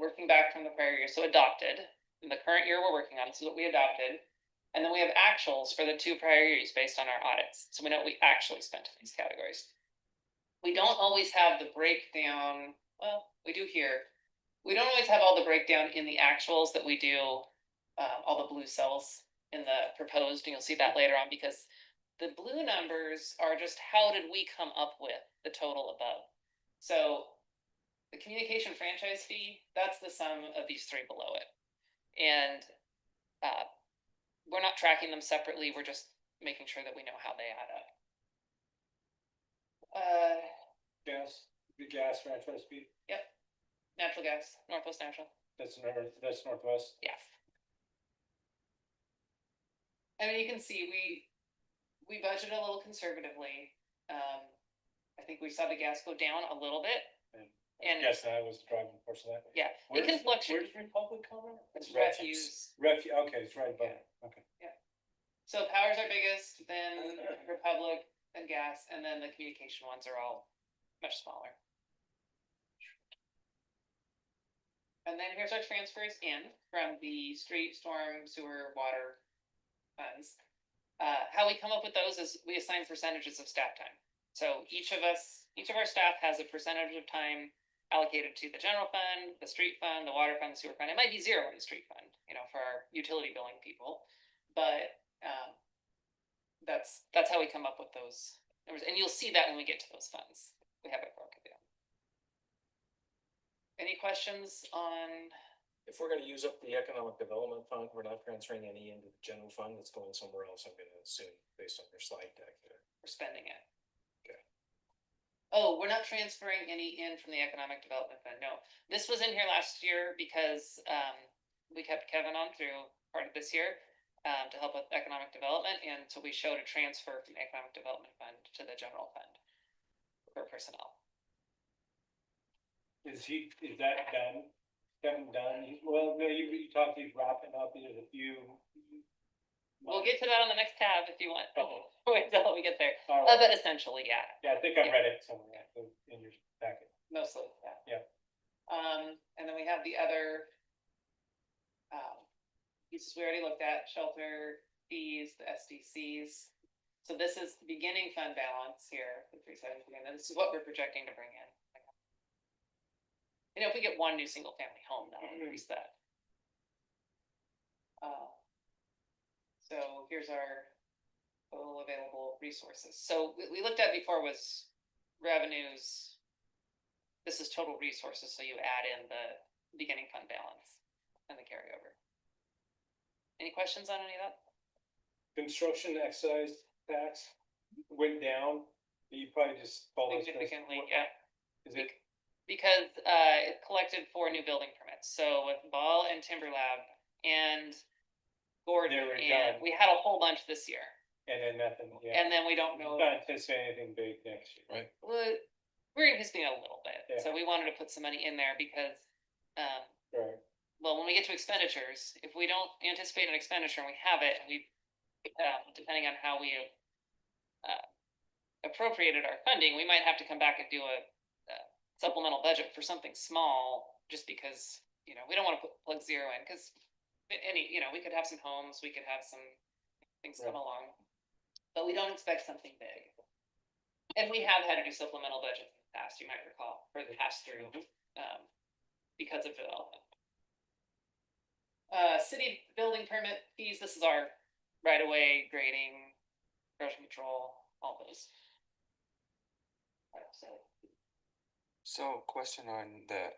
working back from the prior year, so adopted. In the current year we're working on, this is what we adopted. And then we have actuals for the 2 prior years based on our audits. So we know what we actually spent in these categories. We don't always have the breakdown, well, we do here. We don't always have all the breakdown in the actuals that we do, all the blue cells in the proposed, and you'll see that later on, because the blue numbers are just how did we come up with the total above. So the communication franchise fee, that's the sum of these 3 below it. And we're not tracking them separately, we're just making sure that we know how they add up. The gas franchise fee, Natural gas, Northwest Natural, that's Northwest. yeah. I mean, you can see we budgeted a little conservatively. I think we saw the gas go down a little bit. And Yes, that was the driving force of that. yeah, it can fluctuate. Where's Republic coming? It's refuse. Okay, it's right above, it. Okay. So power's our biggest, then Republic, then gas, and then the communication ones are all much smaller. And then here's our transfers in from the street, storm, sewer, water funds. How we come up with those is we assign percentages of staff time. So each of our staff has a percentage of time allocated to the general fund, the street fund, the water fund, the sewer fund. It might be 0 in the street fund, for our utility billing people, but that's how we come up with those numbers, and you'll see that when we get to those funds. We have it broken down. Any questions on? If we're gonna use up the economic development fund, we're not transferring any into the general fund, it's going somewhere else, I'm gonna assume, based on your slide deck there. We're spending it. Okay. Oh, we're not transferring any in from the economic development fund, no. This was in here last year because we kept Kevin on through part of this year to help with economic development, and so we showed a transfer from the economic development fund to the general fund for personnel. Is that done? Kevin done? Well, no, you talked, he's wrapping up, there's a few. We'll get to that on the next tab if you want. Oh. Wait till we get there, All right. but essentially, yeah. Yeah, I think I read it somewhere in your packet. Mostly, yeah. Yeah. And then we have the other pieces we already looked at, shelter fees, the SDCs. So this is the beginning fund balance here, the 370, and this is what we're projecting to bring in. If we get 1 new single family home, that'll increase that. So here's our total available resources. So we looked at before was revenues. This is total resources, so you add in the beginning fund balance and the carryover. Any questions on any of that? Construction excise tax went down, you probably just followed. Significantly, yeah. Is it, Because it collected 4 new building permits. So with Ball and Timber Lab and Gordon, They were and done. we had a whole bunch this year. and then nothing, yeah. And then we don't know. Not anticipating anything big next year. Right. Well, we're anticipating a little bit. Yeah. So we wanted to put some money in there because, Right. well, when we get to expenditures, if we don't anticipate an expenditure and we have it, we, depending on how we appropriated our funding, we might have to come back and do a supplemental budget for something small, just because, we don't want to plug 0 in, because we could have some homes, we could have some things come Right. along. but we don't expect something big. And we have had to do supplemental budgets in the past, you might recall, for the pass through, because of development. City building permit fees, this is our right of way grading, erosion control, all those. So, So question on the,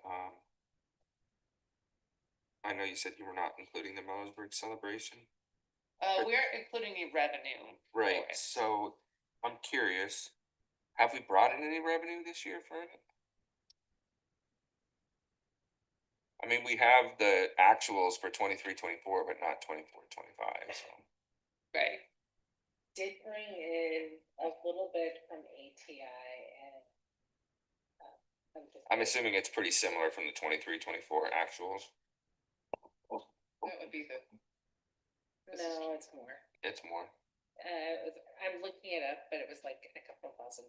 I know you said you were not including the Millersburg celebration. we're including the revenue. for Right, it. so I'm curious, have we brought in any revenue this year for it? I mean, we have the actuals for 23-24, but not 24-25. So Right, Did bring in a little bit from ATI and. I'm assuming it's pretty similar from the 23-24 actuals. that would be the. No, it's more. It's more. I'm looking it up, but it was like a couple $1,000.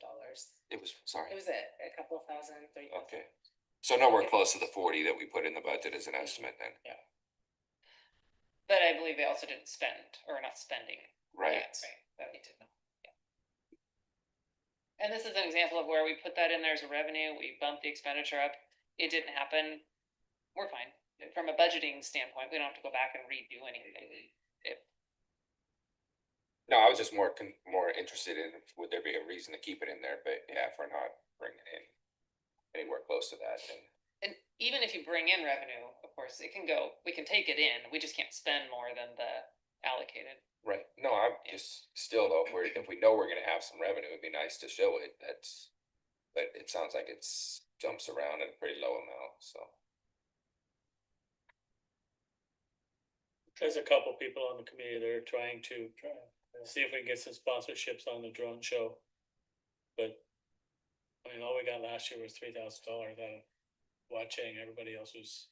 It was, sorry. It was a couple thousand, 3,000. Okay. So nowhere close to the 40 that we put in the budget as an estimate then. But I believe they also didn't spend, or not spending. Right. yet, Right, that we did not, yeah. And this is an example of where we put that in there as a revenue, we bumped the expenditure up, it didn't happen, we're fine. From a budgeting standpoint, we don't have to go back and redo anything. No, I was just more interested in, would there be a reason to keep it in there, but yeah, if we're not bringing in anywhere close to that, then. And even if you bring in revenue, of course, it can go, we can take it in, we just can't spend more than the allocated. Right, no, I'm just, still though, if we know we're gonna have some revenue, it'd be nice to show it, but it sounds like it's jumps around at a pretty low amount, so. There's a couple people on the committee that are trying to see if we can get some sponsorships on the drone show. But, I mean, all we got last year was $3,000 out of watching, everybody else was,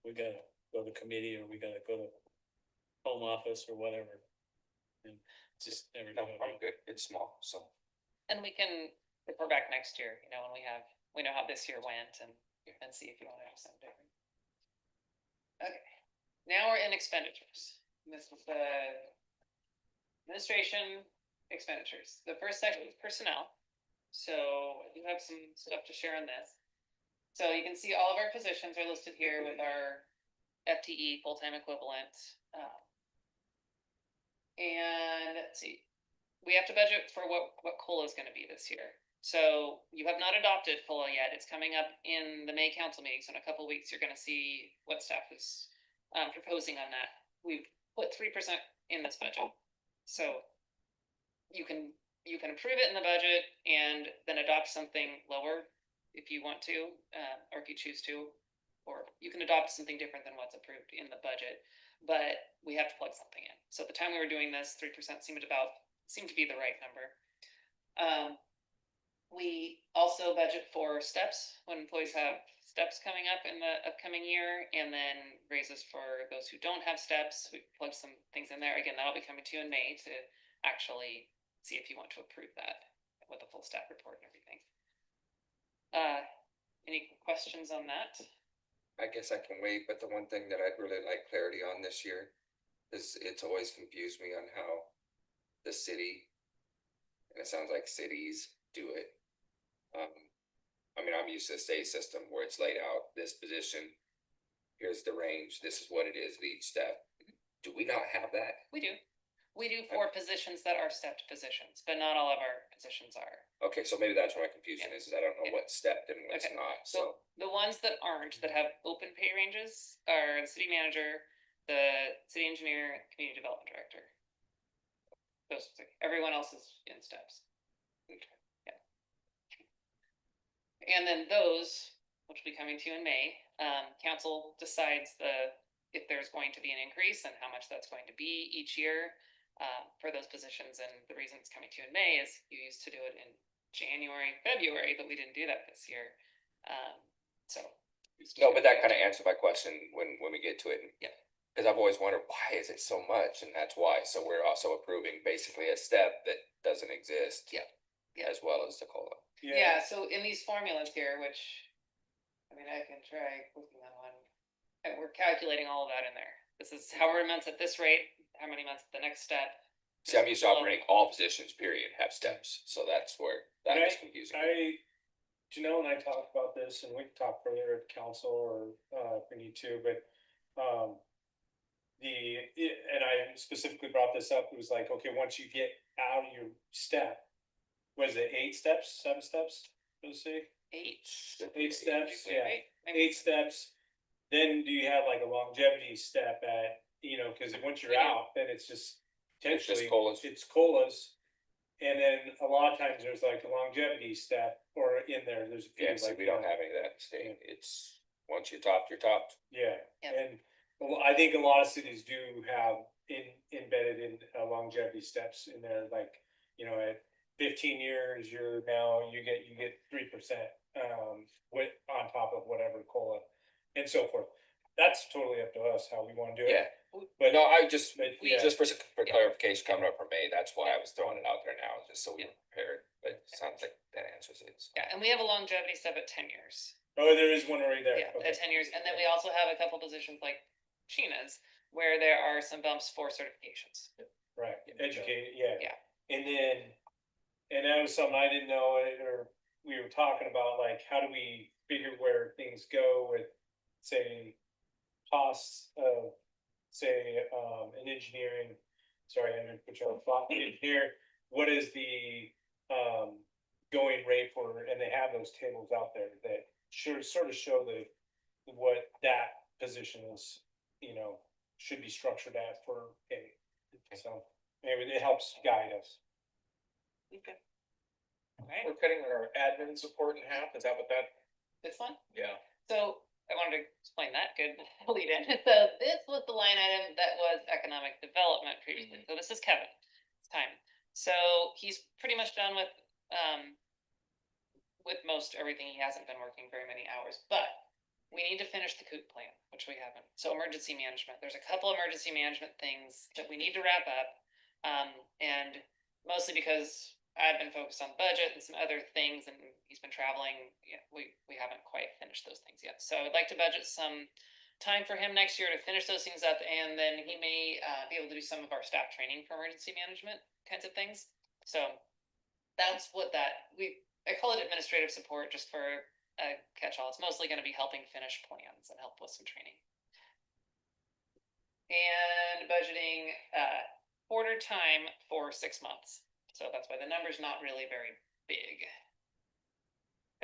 we gotta go to committee or we gotta go to home office or whatever. And just never. No, I'm good, it's small, so. And we can report back next year, you know, when we know how this year went and see if you wanna have something different. Okay, now we're in expenditures. This is the administration expenditures. The first section is personnel. So I do have some stuff to share on this. So you can see all of our positions are listed here with our FTE, full-time equivalent. And let's see, we have to budget for what COLA is gonna be this year. So you have not adopted COLA yet. It's coming up in the May council meeting. So in a couple of weeks, you're gonna see what staff is proposing on that. We've put 3% in this budget. So you can approve it in the budget and then adopt something lower if you want to, or if you choose to, or you can adopt something different than what's approved in the budget, but we have to plug something in. So at the time we were doing this, 3% seemed to be the right number. We also budget for steps when employees have steps coming up in the upcoming year, and then raises for those who don't have steps. We plug some things in there. Again, that'll be coming to you in May to actually see if you want to approve that with a full staff report and everything. Any questions on that? I guess I can wait, but the one thing that I'd really like clarity on this year is it's always confused me on how the city, and it sounds like cities do it. I mean, I'm used to the state system where it's laid out, this position, here's the range, this is what it is at each step. Do we not have that? We do. We do for positions that are stepped positions, but not all of our positions are. Okay, so maybe that's where my confusion is I don't know Yeah. what's stepped and what's Okay. not, So so. the ones that aren't, that have open pay ranges are the city manager, the city engineer, community development director. Those three. Everyone else is in steps. Okay. Yeah. And then those, which will be coming to you in May, council decides if there's going to be an increase and how much that's going to be each year. For those positions, and the reason it's coming to you in May is you used to do it in January, February, but we didn't do that this year. So. No, but that kind of answered my question when we get to it. Yeah. Cause I've always wondered, why is it so much? And that's why. So we're also approving basically a step that doesn't exist. Yeah. Yeah. As well as the COLA. Yeah, so in these formulas here, which, I mean, I can try clicking on one, and we're calculating all of that in there. This is how many months at this rate, how many months at the next step, See, I'm used to operating all positions, period, have steps, so that's where that is confusing. Janelle and I talked about this, and we can talk further at council or, if we need to, but, and I specifically brought this up, it was like, okay, once you get out of your step, was it 8 steps, 7 steps, let's see? 8. 8 steps, yeah. Right? 8 steps, then do you have like a longevity step at, cause once you're We do. out, then it's just It's just potentially, COLAs. it's COLAs. And then a lot of times there's like a longevity step or in there, there's. a few, Yeah, see, like, we don't have any of that state, it's, once you're topped, you're topped. Yeah, Yep. and I think a lot of cities do have embedded in longevity steps in there, like, at 15 years, you get 3%, with, on top of whatever COLA and so forth. That's totally up to us how we wanna do it. Yeah, But no, I just, But, yeah. just for clarification coming up for May, that's why I was throwing it out there now, just so we're prepared, but it sounds like that answers it. So. Yeah, and we have a longevity step at 10 years. Oh, there is one right there. Yeah, Okay. at 10 years. And then we also have a couple positions like Sheena's where there are some bumps for certifications. Right, educated, yeah. Yeah. And then, and that was something I didn't know, or we were talking about, like, how do we figure where things go with, say, costs of, say, an engineering, sorry, I didn't put you on the spot, engineer, what is the, going rate for, and they have those tables out there that sort of show what that position is, should be structured at for pay. So maybe it helps guide us. Okay. Alright, We're cutting our admin support in half, is that what that? this one? Yeah. So I wanted to explain that, good lead in. So this was the line item that was economic development previously. So this is Kevin's time. So he's pretty much done with most everything. He hasn't been working very many hours, but we need to finish the COOP plan, which we haven't. So emergency management, there's a couple emergency management things that we need to wrap up. And mostly because I've been focused on budget and some other things, and he's been traveling. Yeah, we haven't quite finished those things yet. So I'd like to budget some time for him next year to finish those things up, and then he may be able to do some of our staff training for emergency management kinds of things. So that's what I call it administrative support just for a catch-all. It's mostly going to be helping finish plans and help with some training. And budgeting quarter time for 6 months. So that's why the number's not really very big.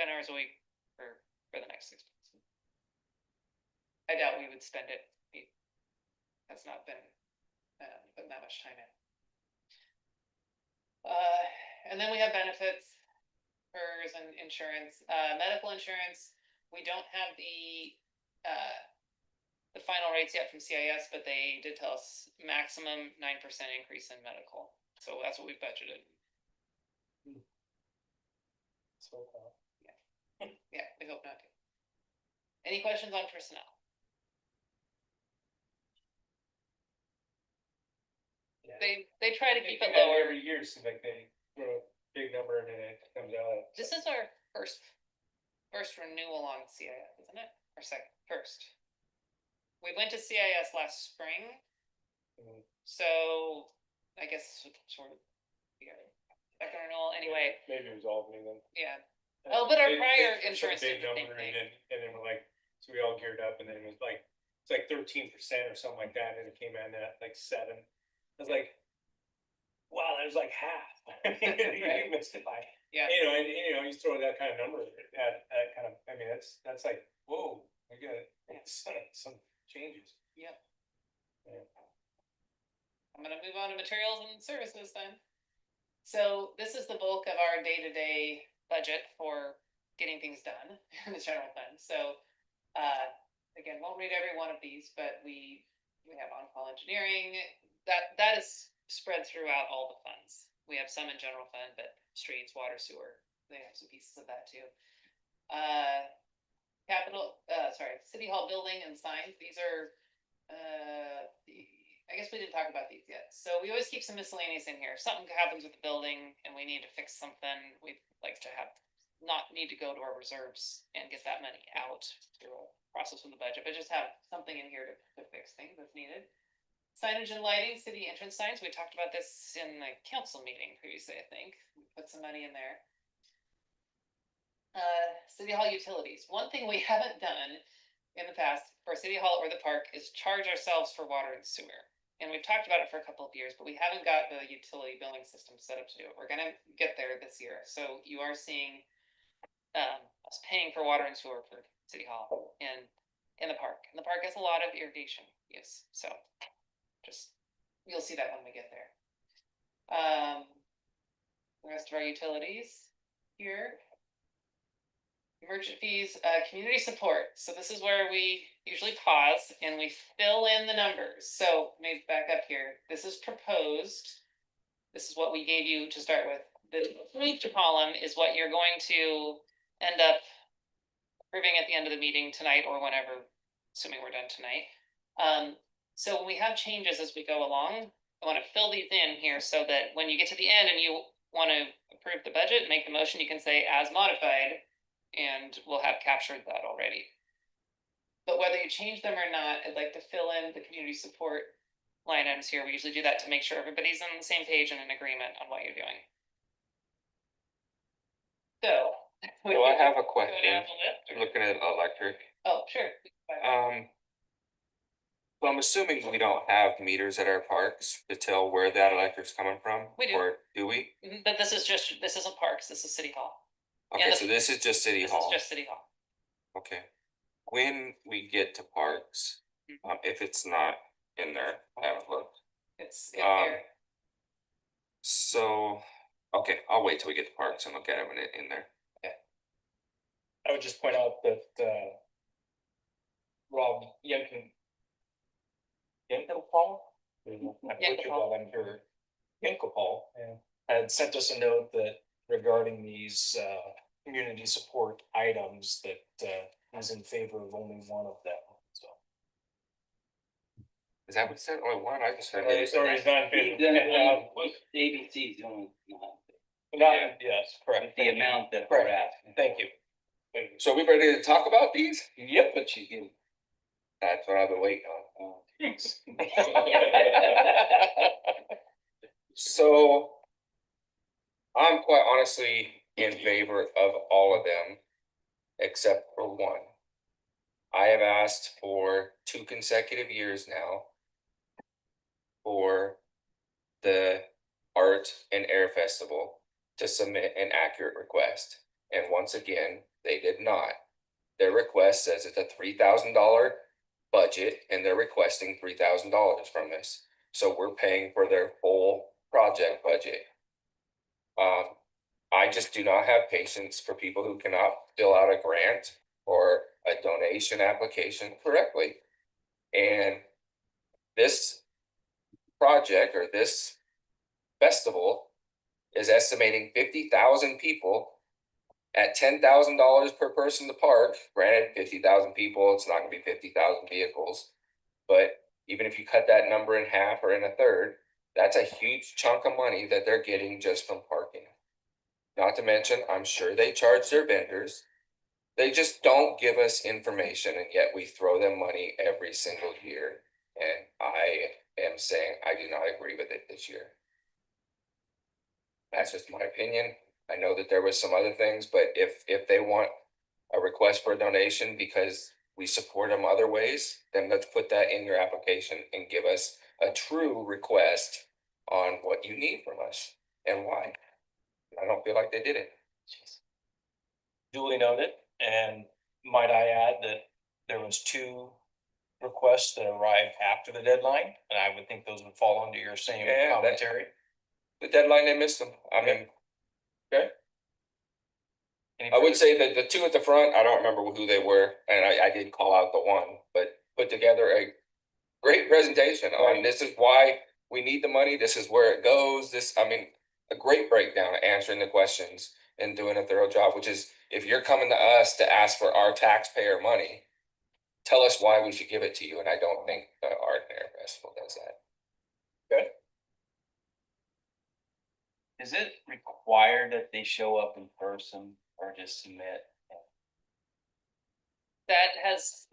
10 hours a week for the next 6 months. I doubt we would spend it. That's not been putting that much time in. And then we have benefits, PERS and insurance, medical insurance. We don't have the final rates yet from CIS, but they did tell us maximum 9% increase in medical. So that's what we budgeted. So, Yeah, we hope not to. Any questions on personnel? yeah. They try to keep it They do that lower. every year, seems like they throw a big number and then it comes out. This is our first renewal on CIS, isn't it? Or first. We went to CIS last spring, Mhm. so I guess sort of, yeah, second renewal anyway, Maybe it was Albany then. yeah. Oh, but our They- prior they put insurance a big did the same number thing. and then we're like, so we all geared up and then it was like, it's like 13% or something like that, and it came in at like 7. I was like, wow, that was like half. You missed it by. Yeah. And you throw that kind of number at kind of, I mean, that's like, whoa, I got some changes. Yep. Yeah. I'm gonna move on to materials and services then. So this is the bulk of our day-to-day budget for getting things done in the general fund. So, again, won't read every one of these, but we have on-call engineering, that is spread throughout all the funds. We have some in general fund, but streets, water, sewer, they have some pieces of that too. City Hall building and signs, these are, I guess we didn't talk about these yet. So we always keep some miscellaneous in here. If something happens with the building and we need to fix something, we'd like to not need to go to our reserves and get that money out through a process with the budget, but just have something in here to fix things if needed. Signage and lighting, city entrance signs, we talked about this in the council meeting previously, I think, we put some money in there. City hall utilities, one thing we haven't done in the past for city hall or the park is charge ourselves for water and sewer. And we've talked about it for a couple of years, but we haven't got the utility billing system set up to do it, we're gonna get there this year, so you are seeing. Us paying for water and sewer for city hall and in the park, and the park has a lot of irrigation use, so. Just, you'll see that when we get there. The rest of our utilities here. Merchant fees, community support, so this is where we usually pause and we fill in the numbers, so maybe back up here, this is proposed. This is what we gave you to start with, the first column is what you're going to end up. Approving at the end of the meeting tonight or whenever, assuming we're done tonight. So when we have changes as we go along, I wanna fill these in here so that when you get to the end and you wanna approve the budget, make the motion, you can say as modified. And we'll have captured that already. But whether you change them or not, I'd like to fill in the community support line items here. We usually do that to make sure everybody's on the same page and in agreement on what you're doing. So. So I have a Go question, down the list, or- looking at electric. Oh, sure. So I'm assuming we don't have meters at our parks to tell where that electric's coming from? We do. Or do we? But this isn't parks, this is city hall. Okay, the- so this is just city This is hall, just city hall. okay. When we get to parks, if it's not in there, I haven't looked. It's Um, there. So, okay, I'll wait till we get to parks and look at it when it in there. I would just point out that, Rob Yenkin. Yenkopal? Yenkopal had sent us a note that regarding these, community support items that, he's in favor of only one of them, so. Is that what it said? Only one? I just heard. Sorry, it's not in favor. ABC's only Yes, correct. the amount that we're asking. Thank you. So we ready to talk about these? Yep. But you give. That's what I've been waiting on. So. I'm quite honestly in favor of all of them, except for one. I have asked for 2 consecutive years now. For the Art and Air Festival to submit an accurate request. And once again, they did not. Their request says it's a $3,000 budget and they're requesting $3,000 from us. So we're paying for their full project budget. I just do not have patience for people who cannot fill out a grant or a donation application correctly. And this project or this festival is estimating 50,000 people at $10,000 per person to park. Granted, 50,000 people, it's not gonna be 50,000 vehicles. But even if you cut that number in half or in a third, that's a huge chunk of money that they're getting just from parking. Not to mention, I'm sure they charge their vendors. They just don't give us information and yet we throw them money every single year. And I am saying I do not agree with it this year. That's just my opinion. I know that there was some other things, but if they want a request for a donation because we support them other ways, then let's put that in your application and give us a true request on what you need from us and why. I don't feel like they did it. Duly noted, and might I add that there was 2 requests that arrived after the deadline, and I would think those would fall under your same Yeah, that- commentary. The deadline, they missed them. I mean, Any I would further- say that the 2 at the front, I don't remember who they were, and I did call out the one, but put together a great presentation on this is why we need the money, this is where it goes, a great breakdown, answering the questions and doing a thorough job, which is, if you're coming to us to ask for our taxpayer money, tell us why we should give it to you, and I don't think the Art and Air Festival does that. Is it required that they show up in person or just submit? That is,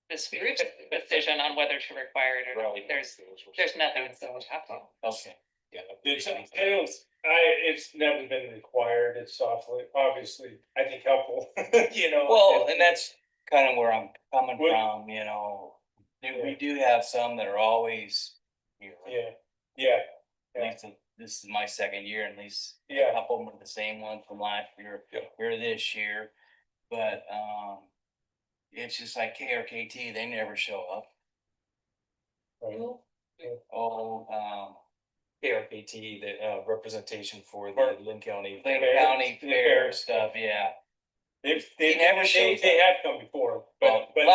this group's decision on whether to require it or not. There's nothing that's happening. Okay. It's, it's never been required, it's softly, obviously, I think helpful, you know. Well, and that's kind of where I'm coming Well- from, you know, we do have some that are always here. Yeah, yeah, At least this is my second year, at least a Yeah. couple of them are the same one from last year, or this year. But, it's just like KRKT, they never show up. right. Oh, KRPT, the representation for For- the Lynn County. Lynn Fair. County Fair Fair. stuff, yeah. They never shows they up. have come before, Well, but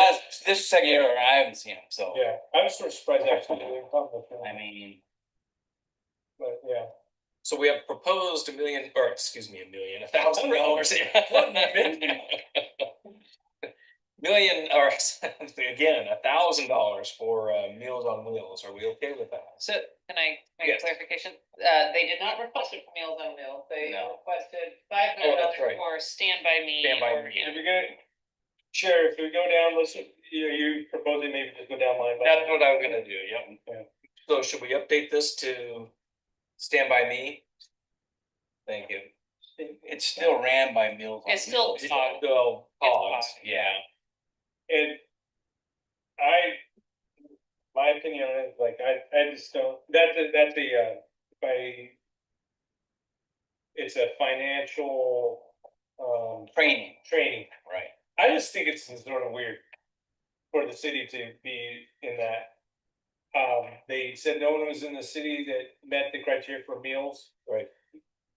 this second year, I haven't seen them, so, yeah, I was sort of surprised actually they didn't come with them, I mean, but yeah. So we have proposed $1,000,000, or excuse me, $1,000. Million, or again, $1,000 for Meals on Wheels. Are we okay with that? So can I make Yes. a clarification? They did not request it for Meals on Wheels. They No. requested Oh, that's $500 right. for Stand By Me. Stand By or- Me. If you're gonna, Sheriff, if we go down, listen, you proposing maybe just go down line by That's line? what I was gonna do, yep. Yeah. So should we update this to Stand By Me? Thank you. it's still ran by Meals on It's still Wheels. Hog. Well, It's hogs, hog, yeah. And my opinion on it is like, I just don't, it's a financial, Training, training. right. I just think it's sort of weird for the city to be in that. They said no one was in the city that met the criteria for meals. Right.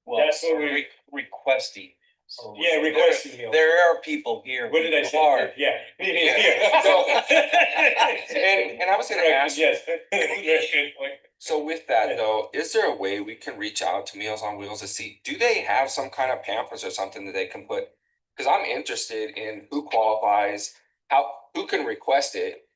Well, That's what we- requesting. Yeah, requesting meals. There are people here. What did I who say? are- Yeah. And I was gonna ask, Yes. Good point. so with that though, is there a way we can reach out to Meals on Wheels to see, do they have some kind of pamphlets or something that they can put? Cause I'm interested in who qualifies, who can request it,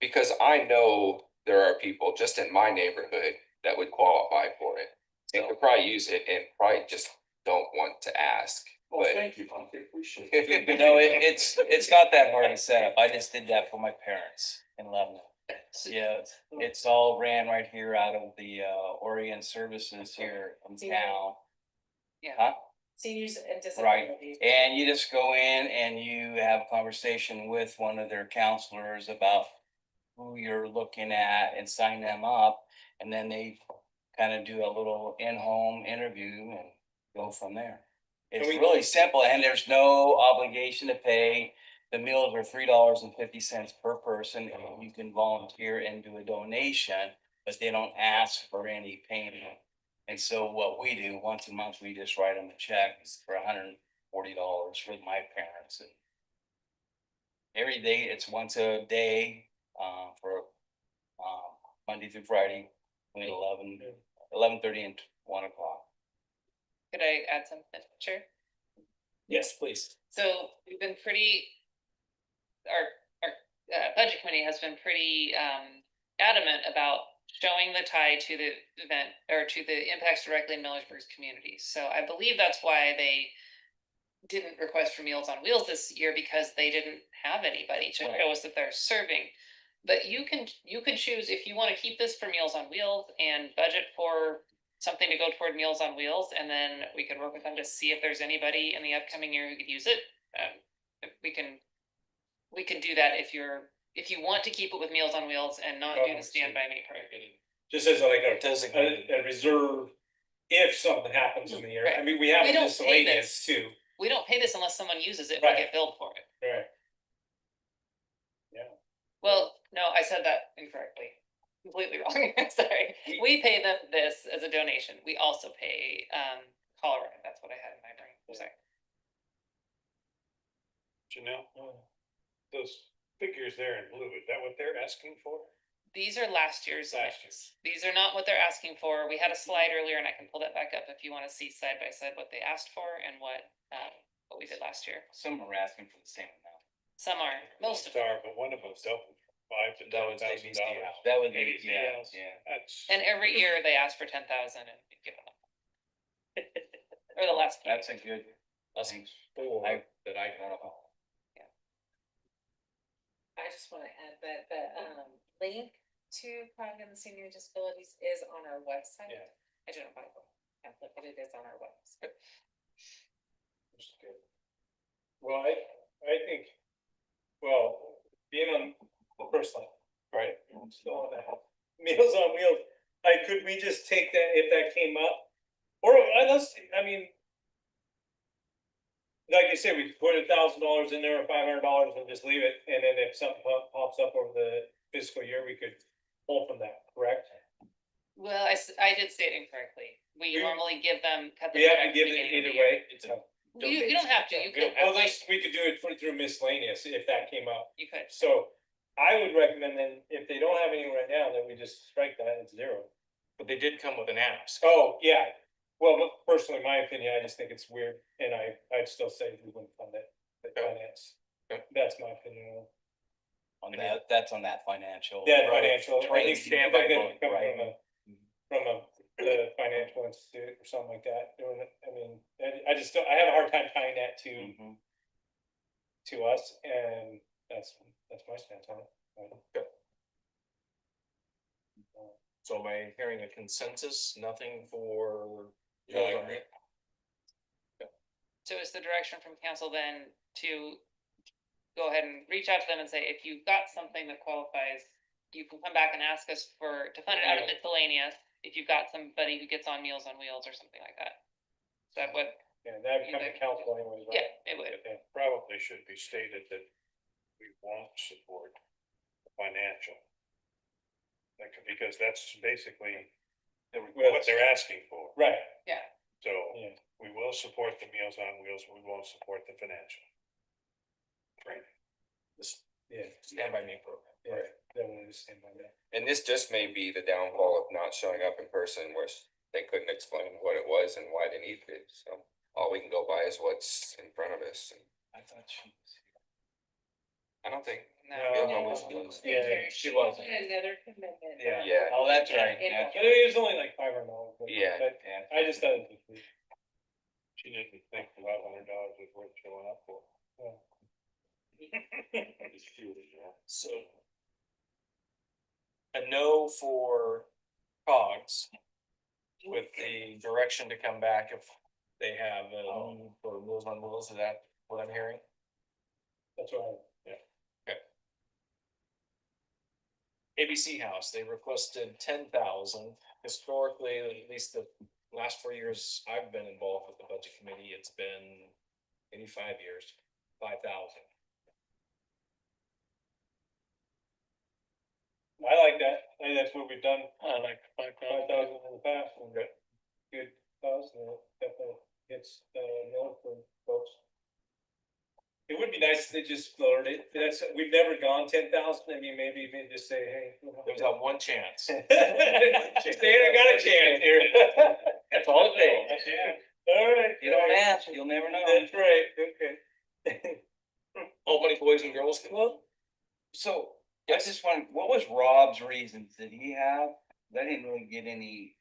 because I know there are people just in my neighborhood that would qualify for it. And could probably use it and probably just don't want to ask, Well, but. thank you, Monty, appreciate You know, it's not that hard to set up. I just did that for my parents in Lebanon. Yeah, it's all ran right here out of the Orient Services here in town. Yeah. Huh? Seniors and Right, disabilities. and you just go in and you have a conversation with one of their counselors about who you're looking at and sign them up. And then they kind of do a little in-home interview and go from there. It's really simple and there's no obligation to pay. The meals are $3.50 per person. And you can volunteer and do a donation, but they don't ask for any payment. And so what we do, once a month, we just write them a check for $140 for my parents. And every day, it's once a day, for, Monday through Friday, between 11:30 and 1 o'clock. Could I add something, Chair? Yes, please. So we've been pretty, our budget committee has been pretty adamant about showing the tie to the event or to the impacts directly in Millersburg's community. So I believe that's why they didn't request for Meals on Wheels this year, because they didn't have anybody to show us that they're serving. But you could choose if you want to keep this for Meals on Wheels and budget for something to go toward Meals on Wheels, and then we could work with them to see if there's anybody in the upcoming year who could use it. We can do that if you want to keep it with Meals on Wheels and not do the Stand By Me program. Just as like Designated. a reserve, if something happens in the area, I mean, we have We don't pay miscellaneous this. too, We don't pay this unless someone uses it, Right. we get billed for it. right? Well, no, I said that incorrectly. Completely wrong. Sorry. We pay them this as a donation. We also pay Colorado. That's what I had in my brain. I'm sorry. Janelle, those figures there in blue, is that what they're asking for? These are last year's. Last events. These are not what they're asking for. We had a slide earlier and I can pull that back up if you want to see side by side what they asked for and what we did last year. Some are asking for the same amount. Some are, most of them. Are, but one of them's double, $5,000 to That was $10,000. ABCS. That would be, ABCS. yeah. That's. And every year they ask for 10,000 and we give them. Or the last. That's a good, That's thanks. four I- that I know of. I just wanna add that the, link to Cog and the Senior Disabilities is on our website. Yeah. I don't know if I have, but it is on our website. Well, I think, well, being on the first line, right, still on that, Meals on Wheels, could we just take that if that came up? Or, I mean. Like you said, we could put $1,000 in there or $500 and just leave it, and then if something pops up over the fiscal year, we could pull from that, correct? Well, I did say it incorrectly. We You- normally give them, cut the We have check to at the give it beginning of either the year. way. It's a You don't have to, you could, Well, this, we could do it through miscellaneous if that came up. you could. So I would recommend then, if they don't have any right now, then we just strike that at 0. But they did come with an ask. Oh, yeah. Well, but personally, my opinion, I just think it's weird, and I'd still say we wouldn't fund it, the finance. That's my opinion. On that, that's on that financial. Yeah, financial, I think Stand by that vote, come right. from the financial institute or something like that, doing it, I mean, I just don't, I have a hard time tying that Mhm. to us, and that's my stance on it. So am I hearing a consensus, nothing for? So is the direction from council then to go ahead and reach out to them and say, if you've got something that qualifies, you can come back and ask us to fund it out of miscellaneous, if you've got somebody who gets on Meals on Wheels or something like that. Is that what, Yeah, that'd come to council anyways, right? yeah, it would. Okay. Probably should be stated that we won't support the financial. Because that's basically what they're asking for. Right, So yeah. we will support the Meals on Wheels, we won't support the financial. Training. Yeah, Stand by me program. yeah, that one is stand by that. And this just may be the downfall of not showing up in person, where they couldn't explain what it was and why they needed it, so. All we can go by is what's in front of us, and I thought she was. I don't think. No. Yeah, she wasn't. Another commitment. Yeah. Yeah. Oh, that's right, Yeah. yeah. And it was only like $500. but Yeah. I just thought. it was- She didn't think $500 was worth showing up for. So. A no for COGS. With the direction to come back if they have a need for Meals on Wheels, is that what I'm hearing? That's right. ABC House, they requested 10,000. Historically, at least the last 4 years I've been involved with the budget committee, it's been maybe 5 years, 5,000. I like that, I think that's what we've done, I like 5,000 in the past, and good cause, and it definitely hits, mill for folks. It would be nice if they just lowered it, we've never gone 10,000, I mean, maybe just say, hey. There's that one chance. Say, I got a chance here. That's all it takes. Yeah, all right. You don't ask, you'll never know. That's right, okay. Albany Boys and Girls Club? So, I just want, what was Rob's reasons? Did he have, I didn't really get any,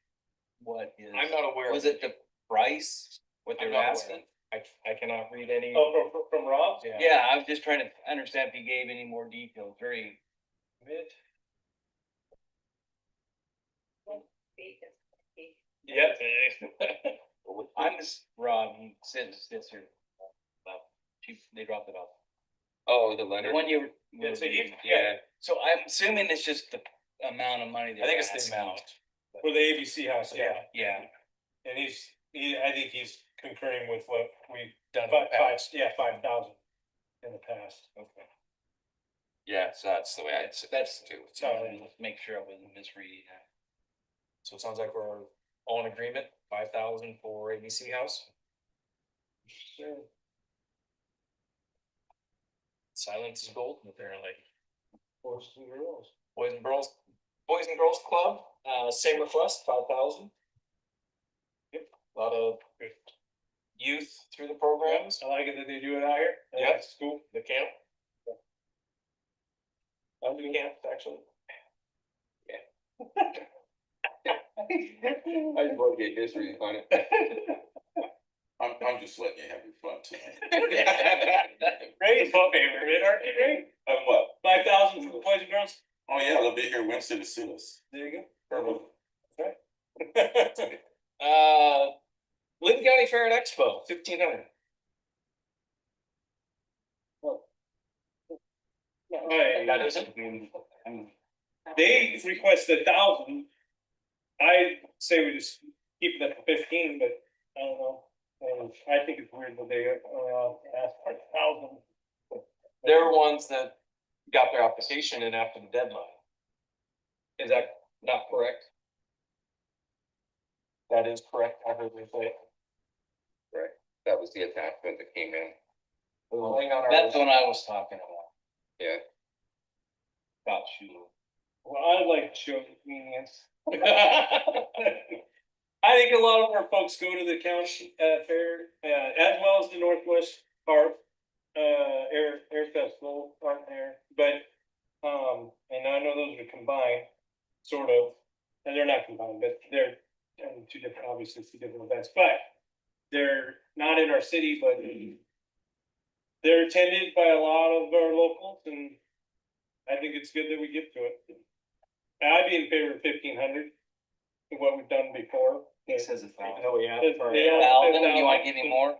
what is? I'm not aware. Was it the price, what I'm they're not aware. asking? I cannot read any. Oh, from Rob? Yeah, I was just trying to understand if he gave any more details, very. Mid. Yep. I'm just, Rob, he sits here. They dropped it off. Oh, the letter. The one you were. That's a gift. Yeah, So I'm assuming it's just the amount of money. I think it's the amount. For the ABC house, yeah. Yeah, And I think he's concurring with what we've Done done, in the past. 5,000 in the past. Okay. yeah, so that's the way I'd say that's, too. so let's make sure I wasn't misreading that. So it sounds like we're all in agreement, 5,000 for ABC House. Sure. Silence is gold, apparently. Boys and girls. Boys and Girls Club, same request, 5,000. Yep, a lot of youth through the programs, I like it that they do it out here. Yeah. That's cool. the camp. Under camp, actually. I just want to get history on it. I'm just letting you have your fun tonight. Ray is my favorite, aren't you, Ray? What? 5,000 fairgrounds? Oh, yeah, they'll be here Wednesday to see us. There you go. Perfect. Okay. Lincoln County Fair and Expo, 1,500. That isn't. They requested 1,000. I say we just keep it at 15, but I don't know. I think it's weird that they asked for 1,000. They're ones that got their application in after the deadline. Is that not correct? That is correct, I heard you say. That was the attachment that came in. That's what I was talking about. Yeah. Got you. Well, I'd like to show convenience. I think a lot of our folks go to the county fair, as well as the Northwest Park, air festival aren't there, but, and I know those are combined, sort of, and they're not combined, but they're two different, obviously, two different events, but they're not in our city, but they're attended by a lot of our locals, and I think it's good that we get to it. I'd be in favor of 1,500, what we've done before. He says 1,000. No, we have. Yeah. 1,000, you wanna give me more?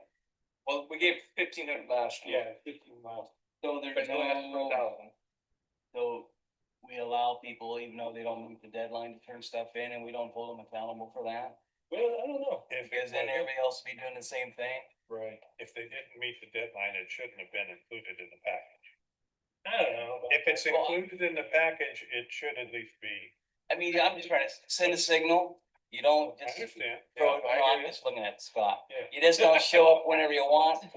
Well, we gave 1,500 last year. Yeah, 15 miles. So there's But no, that's no, 1,000. so we allow people, even though they don't meet the deadline to turn stuff in, and we don't hold them accountable for that? Well, I don't know. Because then everybody else will be doing the same thing. Right. If they didn't meet the deadline, it shouldn't have been included in the package. I don't know. If it's included in the package, it should at least be. I mean, I'm just trying to send a signal, you don't I just. understand. throw it- Yeah, I no, I'm hear you. just looking at Scott. Yeah. You just don't show up whenever you want and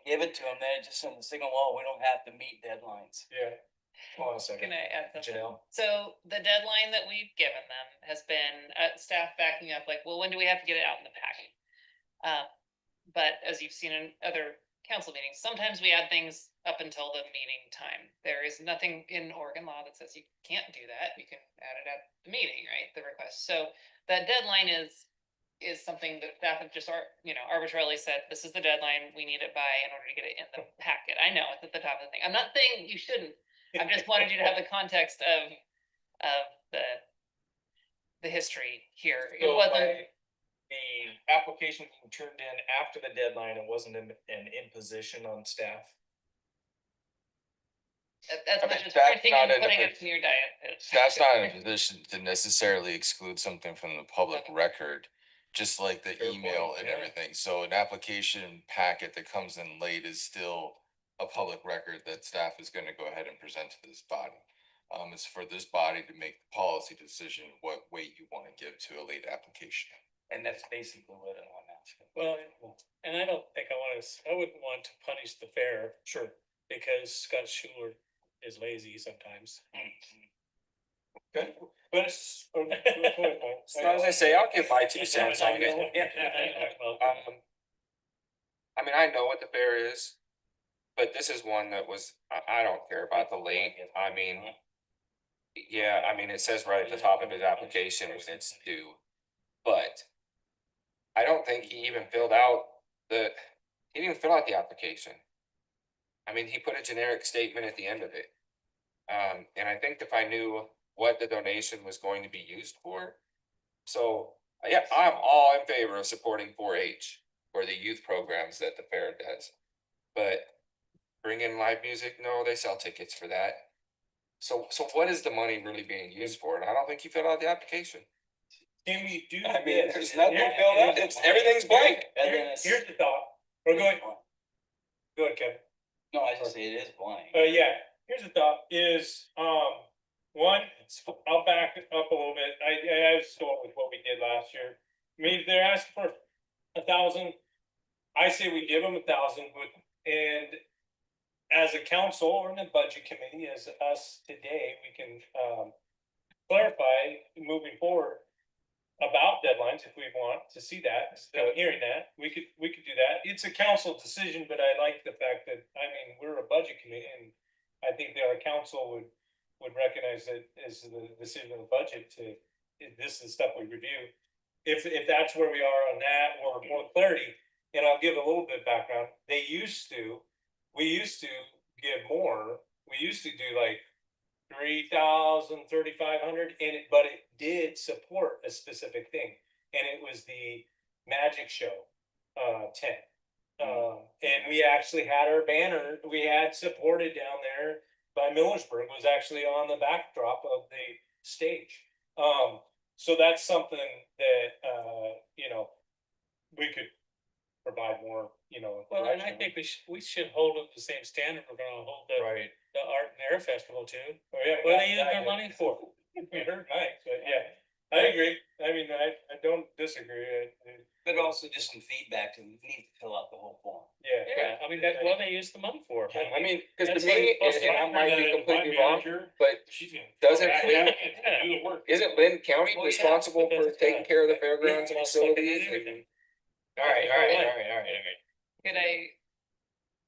give it to them, then it just sends a signal, oh, we don't have to meet deadlines. Yeah. Hold on a second. Can I add something? Janelle? So the deadline that we've given them has been staff backing up, like, well, when do we have to get it out in the packet? But as you've seen in other council meetings, sometimes we add things up until the meeting time. There is nothing in Oregon law that says you can't do that. You can add it at the meeting, right? The request. So that deadline is something that staff have just arbitrarily said, this is the deadline we need it by in order to get it in the packet. I know it's at the top of the thing. I'm not saying you shouldn't. I just wanted you to have the context of the history here. It So wasn't. the application being turned in after the deadline, it wasn't an imposition on staff. That's I much mean, as that's printing not and in the putting it picture. in your diet. Staff's not in a position to necessarily exclude something from the public Okay. record, just like the Fair email point, and yeah. everything. So an application packet that comes in late is still a public record that staff is gonna go ahead and present to this body. It's for this body to make the policy decision what weight you wanna give to a late application. And that's basically what I want to ask. Well, and I don't think I wouldn't want to punish the fair. Sure. Because Scott Schuler is lazy sometimes. Good. But it's. So as I say, I'll give my 2 cents on it. I mean, I know what the fair is, but this is one that was, I don't care about the late, I mean. Yeah, I mean, it says right at the top of his application when it's due, but. I don't think he even filled out he didn't even fill out the application. I mean, he put a generic statement at the end of it. And I think if I knew what the donation was going to be used for. So, yeah, I'm all in favor of supporting 4-H or the youth programs that the fair does. But bring in live music, no, they sell tickets for that. So what is the money really being used for? And I don't think he filled out the application. Can we do? I mean, this? there's nothing Here- filled out. Everything's blank. And then it's, Here's the thought. We're going. Go ahead, Kevin. no, I just say it is blank. Yeah, here's the thought is, one, I'll back it up a little bit. I was going with what we did last year. I mean, if they're asking for 1,000. I say we give them 1,000, and as a council or in the budget committee, as us today, we can, clarify moving forward about deadlines if we want to see that, hearing that, we could do that. It's a council decision, but I like the fact that, I mean, we're a budget committee, and I think that our council would recognize that as the decision of the budget this is stuff we review. If that's where we are on that, or more clarity, and I'll give a little bit of background, we used to give more. we used to do like 3,000, 3,500, but it did support a specific thing. And it was the magic show, tent. And we actually had our banner, we had supported down there by Millersburg, was actually on the backdrop of the stage. So that's something that, you know, we could provide more, you know. Well, and I think we should hold up the same standard. We're gonna hold the Art and Air Festival too. Oh, yeah. What are they using their money for? We heard nice, but yeah, I agree. I mean, I don't disagree. But also just some feedback, and we need to fill out the whole form. Yeah. Yeah, I mean, that's what they use the money for. I mean, cause That's to me, like- and I might be completely wrong, but She's gonna. doesn't Yeah, Lynn, yeah, do the work. isn't Lynn County Well, yeah, responsible but for that's taking not- care of the fairgrounds and Yeah, it's like they facilities? did everything.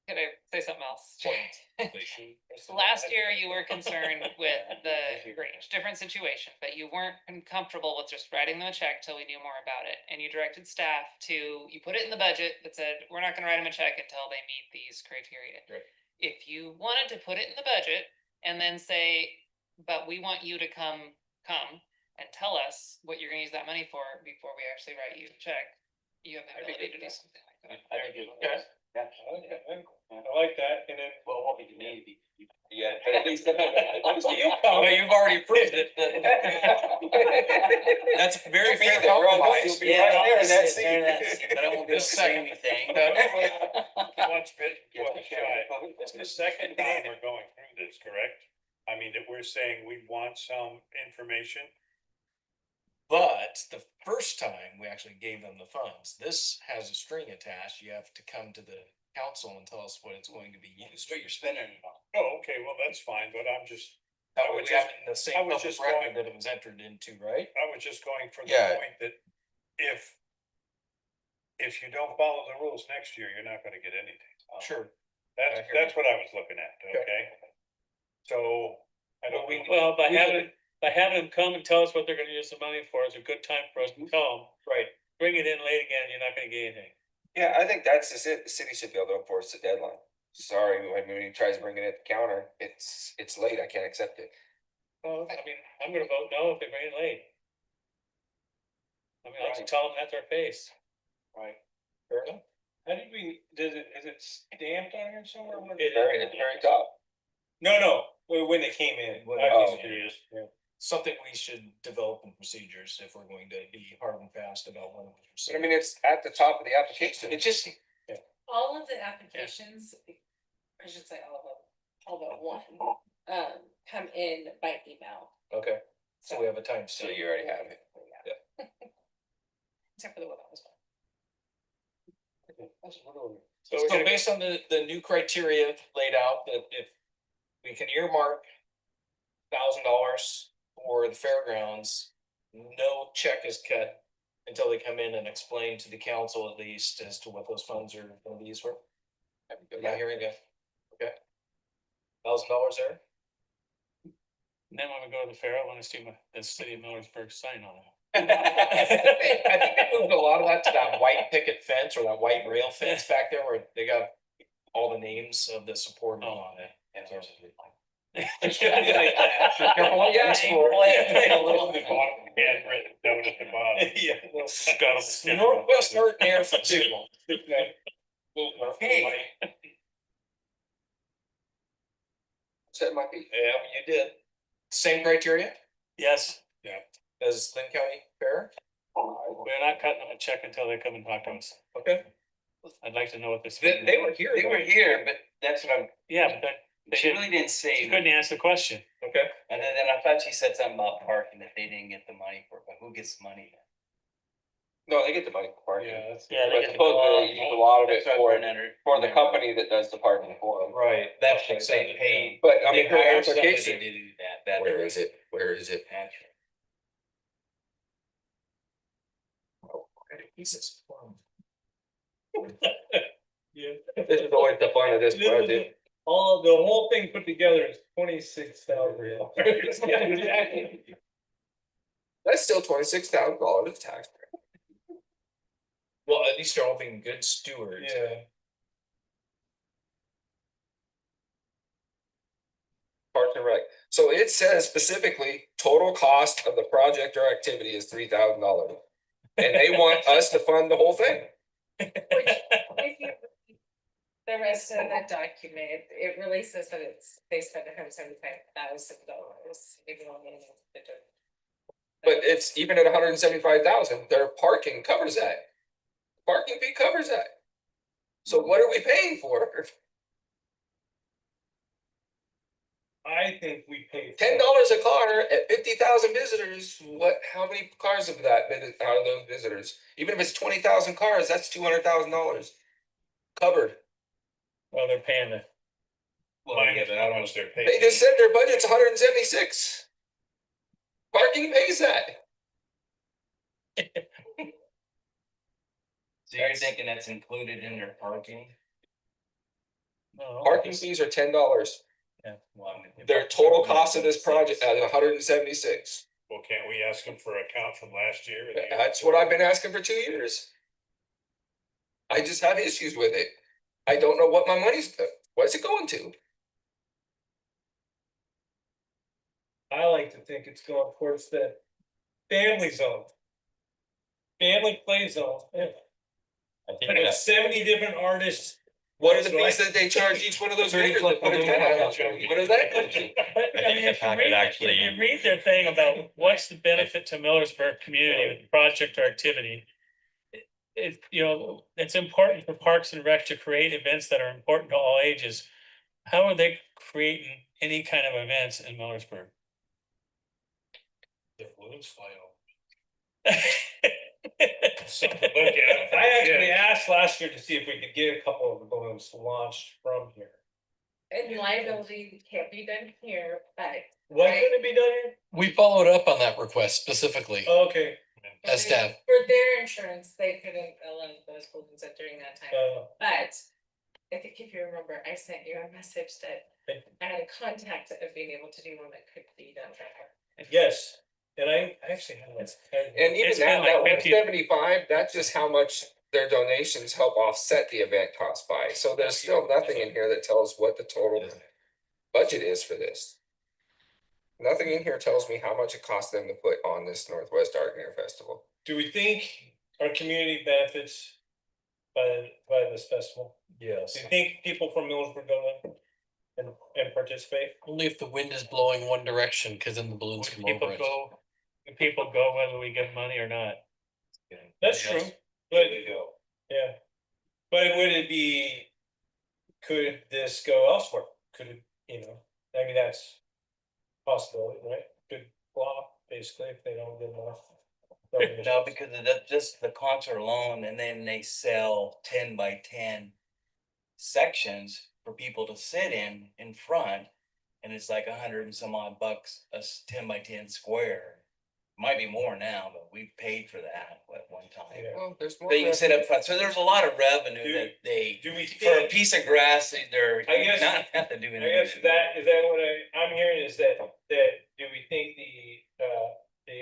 Could I say something else? Last year, you were concerned with the range, different situation, but you weren't comfortable with just writing them a check till we knew more about it. And you directed staff to, you put it in the budget that said, we're not gonna write them a check until they meet these criteria. Right. If you wanted to put it in the budget and then say, but we want you to come and tell us what you're gonna use that money for before we actually write you a check, you have the ability to do something like that. I like that, and then. Well, what we need. Yeah, but at least, honestly, you Well, you've already approved it. That's very fair compromise. You'll be right there in that seat. But I won't be able to say anything. Watch it, watch it. It's the second time we're going through this, correct? I mean, that we're saying we want some information. But the first time we actually gave them the funds, this has a string attached. You have to come to the council and tell us what it's going to be used. What you're spending it on. Oh, okay, well, that's fine, but I'm just, That I would was have just- the I same was public just record going- that it was entered into, right? I was just going for the Yeah. point that if you don't follow the rules next year, you're not gonna get anything. Sure. That's, I hear that's what I was looking at, Okay. okay? So, I don't. Well, by having them come and tell us what they're gonna use the money for, is a good time for us to tell them. Right. Bring it in late again, you're not gonna get anything. Yeah, I think that's just it. The city should be able to enforce the deadline. Sorry, when he tries bringing it at the counter, it's late. I can't accept it. Well, I mean, I'm gonna vote no if they bring it late. I mean, I'll just tell them that's our face. Right. Fair enough. How did we, is it stamped on here somewhere? It's very top. No, when they came in. When I they was came curious, yeah. Something we should develop in procedures if we're going to be hard and fast about one of those. But I mean, it's at the top of the application. It just, All of the applications, I should say all but one, come in by email. okay, so we have a time. So you already have it. Except for the one that was. So So based on the new criteria laid out, that if we can earmark $1,000 for the fairgrounds, no check is cut until they come in and explain to the council at least as to what those funds are gonna be used for. Am I hearing that? Okay. $1,000 there? And then when we go to the fair, I wanna see the city of Millersburg sign on it. I think they moved a lot of that to that white picket fence or that white rail fence back there where they got all the names of the supporters on it. Careful what you ask for. A little bit bottom, handwritten down at the bottom. Yeah. Northwest Art and Air for two. Hey. So it might be. Yeah, you did. Same criteria Yes, as Lynn County Fair? we're not cutting them a check until they come and talk to us. Okay. I'd like to know what this. They were here. They were here, but that's what I'm, Yeah, but they she didn't, really didn't she say. couldn't answer the question. Okay. And then I thought she said something about parking, that they didn't get the money for it, but who gets the money? No, they get the money for parking. that's. Yeah, But supposedly they use a lot of it That's for, what I wondered. for the company that does the parking for them. Right. That's what they paid. But I They mean, her hired somebody application. to do that. Where is it? Where is it? That's Jesus. Yeah. This is always the fun of this project. All of the whole thing put together is $26,000. That's still $26,000 tax. Well, at least they're all being good stewards. Yeah. Parks and Rec. So it says specifically, total cost of the project or activity is $3,000. And they want us to fund the whole thing. If you read the rest of the document, it really says that they spent $175,000. But it's even at 175,000, their parking covers that. Parking fee covers that. So what are we paying for? I think we paid. $10 a car at 50,000 visitors, how many cars of that out of those visitors? Even if it's 20,000 cars, that's $200,000 covered. Well, they're paying the. Minus how much they're paying. They just said their budget's 176. Parking pays that. So you're thinking that's included in their parking? Parking fees are $10. Yeah, well, Their total cost of this project at 176. Well, can't we ask them for a count from last year? or the year That's what I've been asking for 2 years. I just have issues with it. I don't know what my money's, what's it going to? I like to think it's going towards the family zone. Family play zone, yeah. I think But that's it's 70 different artists. What are the fees that they charge each one of those vendors? What is that? I mean, if you packet read, actually- if you read their thing about what's the benefit to Millersburg community with the project or activity. It, you know, it's important for Parks and Rec to create events that are important to all ages. How are they creating any kind of events in Millersburg? The balloons fly over. Something to look at. I actually asked last year to see if we could get a couple of the balloons launched from here. And liability can't be done here, but. Why couldn't it be done here? We followed up on that request specifically Okay, as staff. For their insurance, they couldn't allow those balloons up during that time, but. I think if you remember, I sent you a message that I had a contact of being able to do one that could be done for her. yes, and I actually have that. And even It's that, been like that 50 175, that's just how much their donations help offset the event cost by. So there's still nothing in here that tells what the total budget is for this. Nothing in here tells me how much it costs them to put on this Northwest Art and Air Festival. Do we think our community benefits by this festival? Yes. Do you think people from Millersburg go there and participate? Only if the wind is blowing one direction, because then the balloons come over it. Would people go whether we give money or not? That's true, but, yeah. But would it be, could this go elsewhere? Could it, you know, I mean, that's possibility, right? Could flop, basically, if they don't get enough. No, because of that, just the concert alone, and then they sell 10 by 10 sections for people to sit in front, and it's like $100 and some odd bucks, a 10 by 10 square. Might be more now, but we paid for that at one time. Yeah. Well, there's more. But you can sit up front, so there's a lot of revenue that they, Do we for a think, piece of grass, they're I guess- not have to do I anything. guess that, is that what I'm hearing is that, do we think the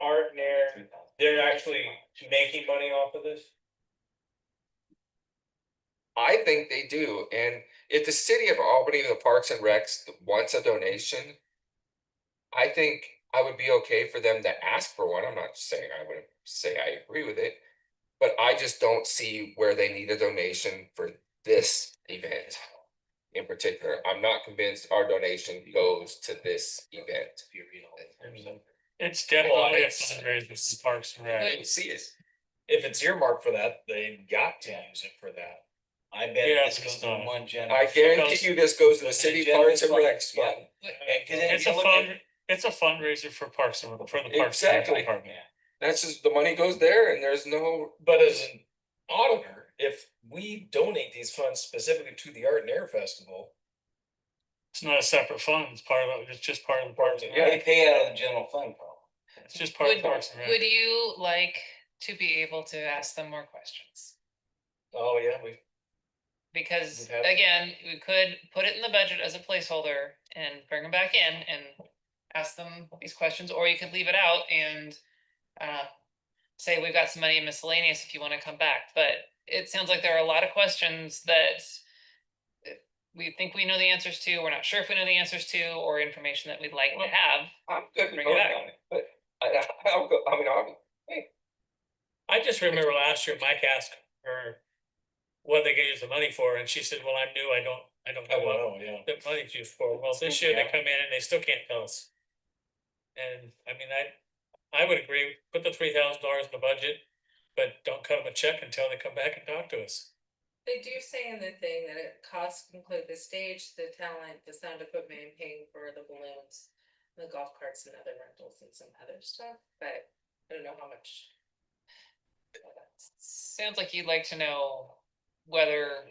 art and air, they're actually making money off of this? I think they do, and if the city of Albany, the Parks and Recs wants a donation, I think I would be okay for them to ask for one. I'm not saying I would say I agree with it, but I just don't see where they need a donation for this event. In particular, I'm not convinced our donation goes to this event. It's Well, definitely a it's- fundraiser for Parks and Rec. I didn't see it. If it's earmarked for that, they got to use it for that. I bet Yeah, this it's goes not. in one general. I guarantee you this goes to the city Parks and Recs Yeah. fund. It's a fund, it's a fundraiser for Parks and, for the Parks and Rec Exactly. Department. That's just, the money goes there and there's no, But as an auditor, if we donate these funds specifically to the Art and Air Festival. It's not a separate fund, it's part of, it's just part of the Parks and Yeah, Rec. they pay out of the general fund, probably. It's just part of Would, Parks and Rec. would you like to be able to ask them more questions? Oh, yeah, we. Because We've had- again, we could put it in the budget as a placeholder and bring them back in and ask them these questions, or you could leave it out and say, we've got some money in miscellaneous if you want to come back. But it sounds like there are a lot of questions that we think we know the answers to, we're not sure if we know the answers to, or information that we'd like to have. I'm good with Bring it voting back. on it, but I'll go, I mean, I just remember last year Mike asked her what they gave us the money for, and she said, well, I'm new, I don't know what the money's used for. Well, this year they come in and they still can't tell us. And I mean, I would agree, put the $3,000 in the budget, but don't cut them a check until they come back and talk to us. They do say in the thing that it costs include the stage, the talent, the sound equipment, and paying for the balloons, the golf carts and other rentals and some other stuff, but I don't know how much. Sounds like you'd like to know whether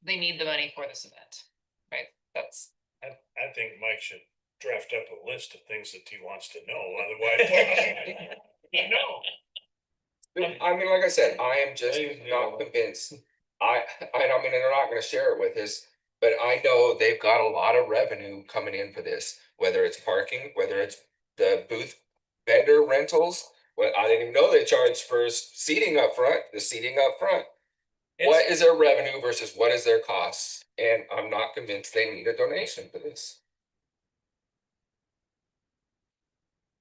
they need the money for this event, right? That's, I think Mike should draft up a list of things that he wants to know, otherwise. No. I mean, like I said, I am just not convinced. I mean, they're not gonna share it with us, but I know they've got a lot of revenue coming in for this, whether it's parking, whether it's the booth vendor rentals. Well, I didn't even know they charged for seating up front, the seating up front. What is their revenue versus what is their costs? And I'm not convinced they need a donation for this.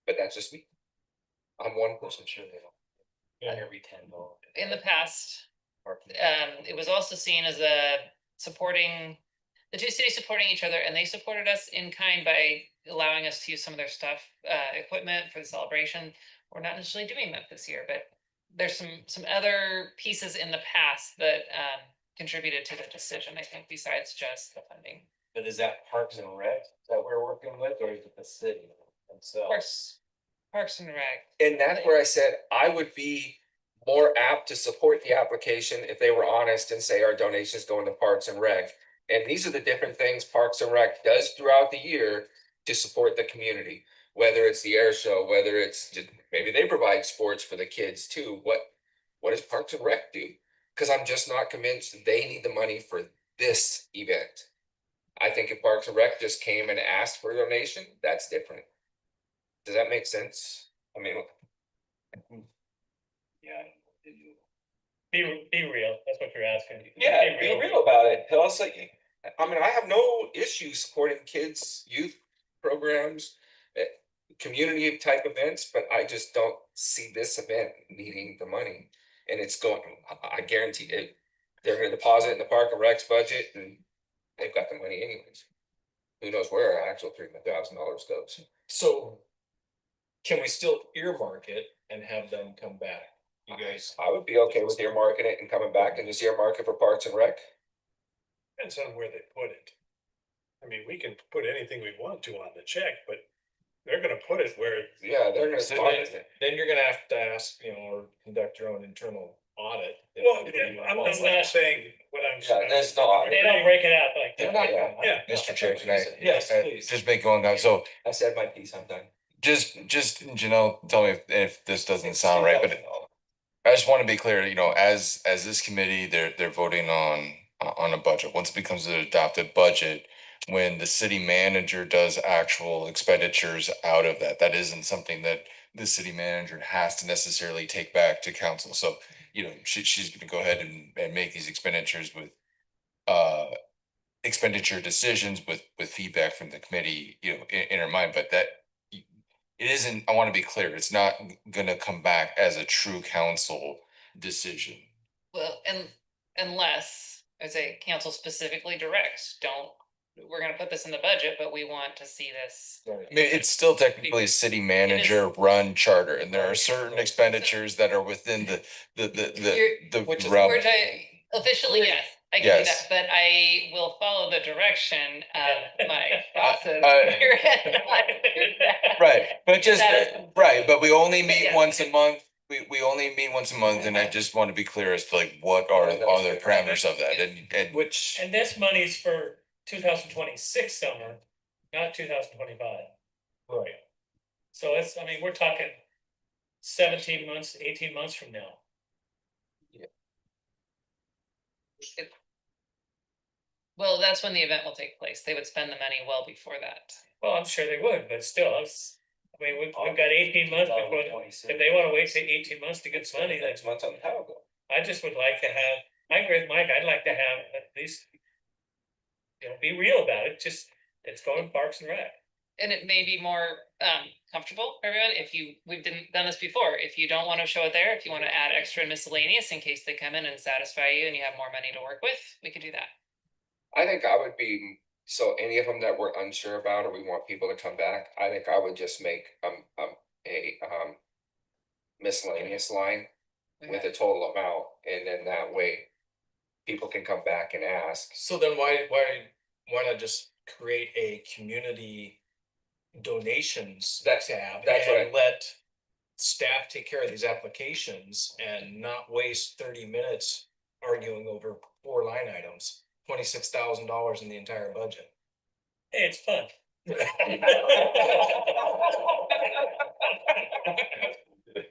But that's just me. I'm one person. Sure they don't. Every $10. in the past, Parking. it was also seen as a supporting, the two cities supporting each other, and they supported us in kind by allowing us to use some of their stuff, equipment for the celebration. We're not necessarily doing that this year, but there's some other pieces in the past that contributed to the decision, I think, besides just the funding. But is that Parks and Rec that we're working with, or is it the city Of themselves? course, Parks and Rec. And that's where I said I would be more apt to support the application if they were honest and say our donations going to Parks and Rec. And these are the different things Parks and Rec does throughout the year to support the community. Whether it's the air show, whether it's maybe they provide sports for the kids too. What does Parks and Rec do? Because I'm just not convinced they need the money for this event. I think if Parks and Rec just came and asked for a donation, that's different. Does that make sense? I mean, Yeah. Be real, that's what you're asking. yeah, be real about it. Tell us, like, I mean, I have no issue supporting kids, youth programs, community type events, but I just don't see this event needing the money. And it's going, I guarantee it, they're gonna deposit in the Park and Rec's budget and they've got the money anyways. Who knows where our actual $3,000 goes? So can we still earmark it and have them come back? You guys, I would be okay with earmarking it and coming back and just earmark it for Parks and Rec. Depends on where they put it. I mean, we can put anything we want to on the check, but they're gonna put it where. Yeah, they're gonna so start then, it. then you're gonna have to ask, or conduct your own internal audit. Well, I'm not saying what I'm. Yeah, that's not. They don't break it out like They're that. not, Yeah. Mr. Chair, can I? Yes, please. Just make going down, so I said my piece, I'm done. just Janelle, tell me if this doesn't sound right, but I just want to be clear, as this committee, they're voting on a budget. Once it becomes an adopted budget, when the city manager does actual expenditures out of that, that isn't something that the city manager has to necessarily take back to council. So, she's gonna go ahead and make these expenditures with expenditure decisions with feedback from the committee, in her mind, but that it isn't, I want to be clear, it's not gonna come back as a true council decision. Well, and unless, as a council specifically directs, we're gonna put this in the budget, but we want to see this. I mean, it's still technically a city manager run charter, and there are certain expenditures that are within the Which is realm. Officially, yes, I can do Yes. that, but I will follow the direction of my bosses. Right, but just, That is- right, but we only meet Yeah. once a month. We only meet once a month, and I just want to be clear as to like, what are the parameters of that, and Which, And this money's for 2026 summer, not 2025. right, So we're talking 17 months, 18 months from now. Well, that's when the event will take place. They would spend the money well before that. Well, I'm sure they would, but still, we've got 18 months before, if they wanna wait say 18 months to get money, then Next month's on the power bill. I just would like to have, I agree with Mike, I'd like to have at least be real about it, just, it's going Parks and Rec. And it may be more comfortable for everyone if we've done this before. If you don't want to show it there, if you want to add extra miscellaneous in case they come in and satisfy you and you have more money to work with, we could do that. I think I would be, so any of them that we're unsure about, or we want people to come back, I think I would just make a miscellaneous line with a total amount, and then that way people can come back and ask. So then why not just create a community donations That's tab what and let staff take care of these applications and not waste 30 minutes arguing over 4 line items, $26,000 in the entire budget. Hey, it's fun.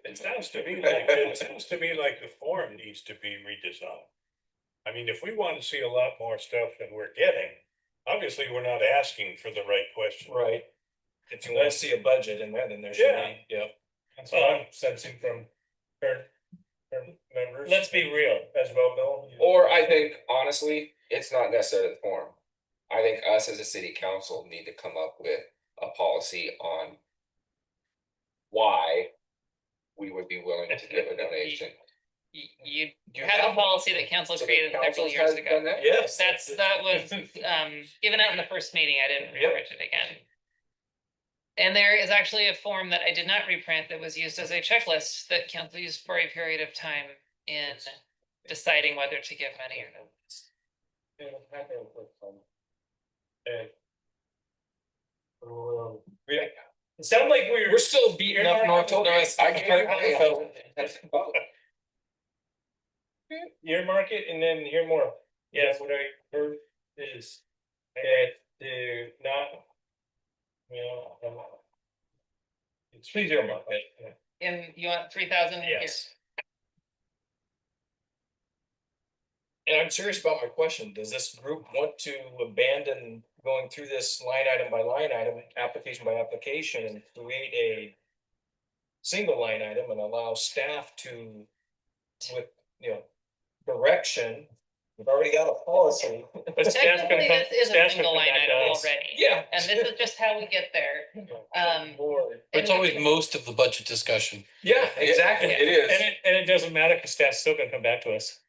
It sounds to me like the form needs to be redesigned. I mean, if we want to see a lot more stuff than we're getting, obviously, we're not asking for the right question. Right. If you want to see a budget in there, then there should be, yeah. That's what I'm sensing from current members. Let's be real. As well, Bill. Or I think honestly, it's not necessarily the form. I think us as a city council need to come up with a policy on why we would be willing to give a donation. You have a policy that council created several years ago. Yes. That was given out in the first meeting. I didn't reprint it again. And there is actually a form that I did not reprint that was used as a checklist that council used for a period of time in deciding whether to give money or not. It sounded like we're still beating up North Wilderness. Earmark it and then hear more. Yes, what I heard is that do not, please earmark it. And you want 3,000 here? Yes. And I'm serious about my question. Does this group want to abandon going through this line item by line item, application by application, and create a single line item and allow staff to, with, direction? We've already got a policy. Technically, this is a single line item already. Yeah. And this is just how we get there. It's always most of the budget discussion. Yeah, exactly. It is. And it doesn't matter because staff's still gonna come back to us.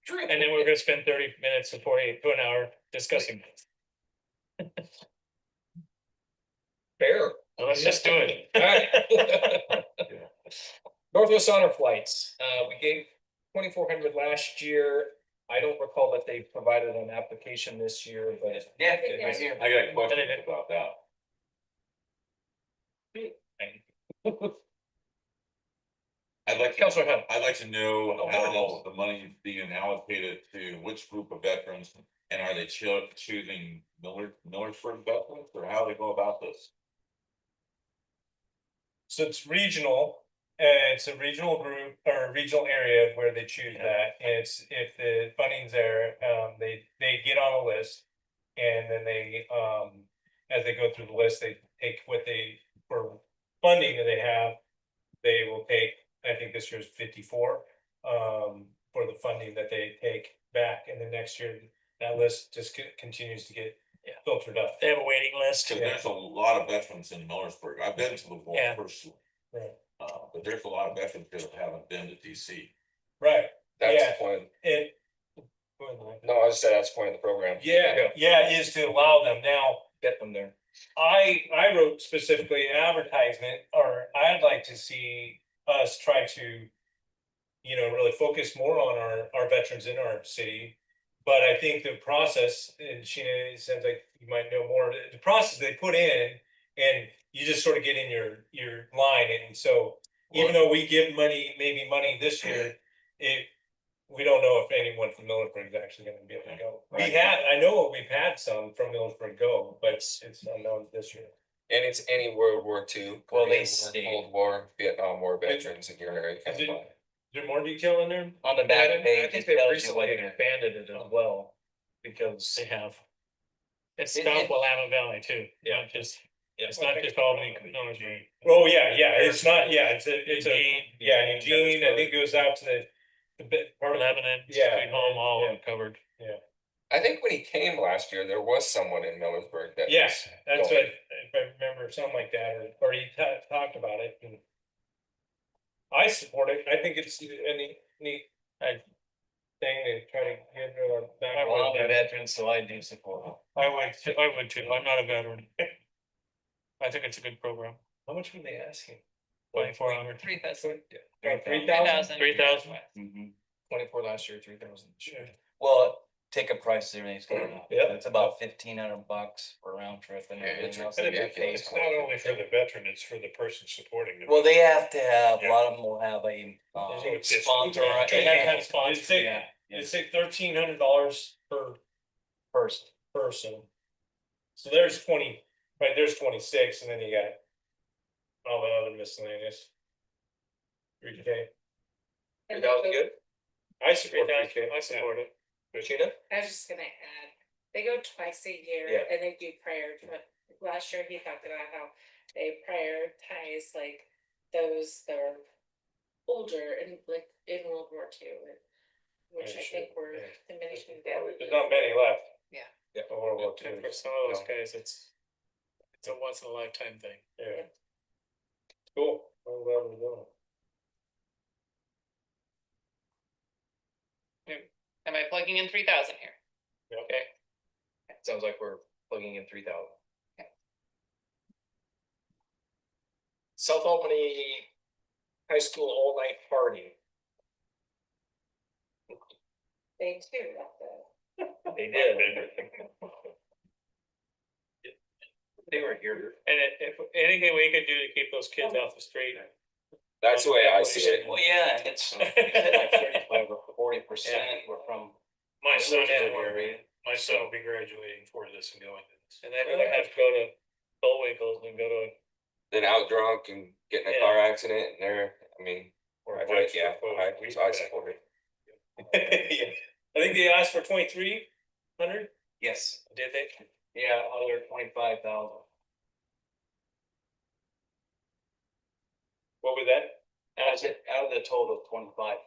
True. And then we're gonna spend 30 minutes to 48 to an hour discussing it. Fair. Let's just do it. All right. Northwest Honor Flights, we gave 2,400 last year. I don't recall that they provided an application this year, but. Yeah, I got a question about that. Councilor Hunt. I'd like to know how the money is being allocated to which group of veterans, and are they choosing Millersburg veterans, or how they go about this? So it's regional, it's a regional group or regional area where they choose that. And it's, if the funding's there, they get on a list. And then they, as they go through the list, they take what they, for funding that they have, they will take, I think this year's 54, for the funding that they take back. And the next year, that list just continues to get filtered up. They have a waiting list. Cause there's a lot of veterans in Millersburg. I've been to the war personally. Right. But there's a lot of veterans that haven't been to DC. Right. That's Yeah. the point. And No, I just said that's the point of the program. yeah, is to allow them. Now, Get them there. I wrote specifically an advertisement, or I'd like to see us try to, really focus more on our veterans in our city. But I think the process, and Sheena, it sounds like you might know more, the process they put in, and you just sort of get in your line. And so even though we give maybe money this year, we don't know if anyone from Millersburg is actually gonna be able to go. I know we've had some from Millersburg go, but it's unknown this year. And it's any World War II, Well, Korean they War, Cold War, Vietnam War veterans in your area. Is there more detail in there? On the back I page, think it they've tells you recently what you're. expanded it as well, because. They have. It's It- Willamette Valley too. Yeah, it's not just Albany. Oh, yeah, it's not, it's in Eugene, I think it goes out to the bit part of Lebanon. Yeah. Home, all Yeah. covered. Yeah. I think when he came last year, there was someone in Millersburg that. Yes, that's what, if I remember, something like that, or he talked about it, and. I support it, I think it's a neat thing to try to give our back. Well, I'm a veteran, so I do support it. I would too, I'm not a veteran. I think it's a good program. How much were they asking? 2,400. 3,000. 3,000? 3,000? Mhm. 24 last year, 3,000 this year. Well, ticket prices, everything's going up. Yeah. It's about $1,500 for round trip and everything else. And that they pay it's for. not only for the veteran, it's for the person supporting them. Well, they have to have, a lot of them will have a sponsor. They have to have sponsors. Yeah, They say $1,300 per first. person. So there's 20, right, there's 26, and then you got all the other miscellaneous. 3K. And that was good. I support 3K. I support it. Regina? I was just gonna add, they go twice a year Yeah. and they do last year he talked about how they prioritize like those that are older and like in World War II. Which I think were diminishing down. There's not many left. Yeah. Yeah. World War II. And For some of those guys, it's a once in a lifetime thing. Yeah. Cool. I'm glad we're doing it. Am I plugging in 3,000 here? Okay. Sounds like we're plugging in 3,000. Okay. South Albany High School all-night party. They too, like They did. They were here. And if anything we could do to keep those kids off the street. That's the way I see it. Well, yeah, it's like 35 or 40% were from. My son, area. my son will be graduating for this and going to this. And I'd rather have to go to Bullwinkle's than go to. Then out drunk and get in a car accident and they're, I mean, I support it. Yeah. I think they asked for 2,300, Yes, did they? yeah, other 25,000. What was that? Out of the total of 25,000.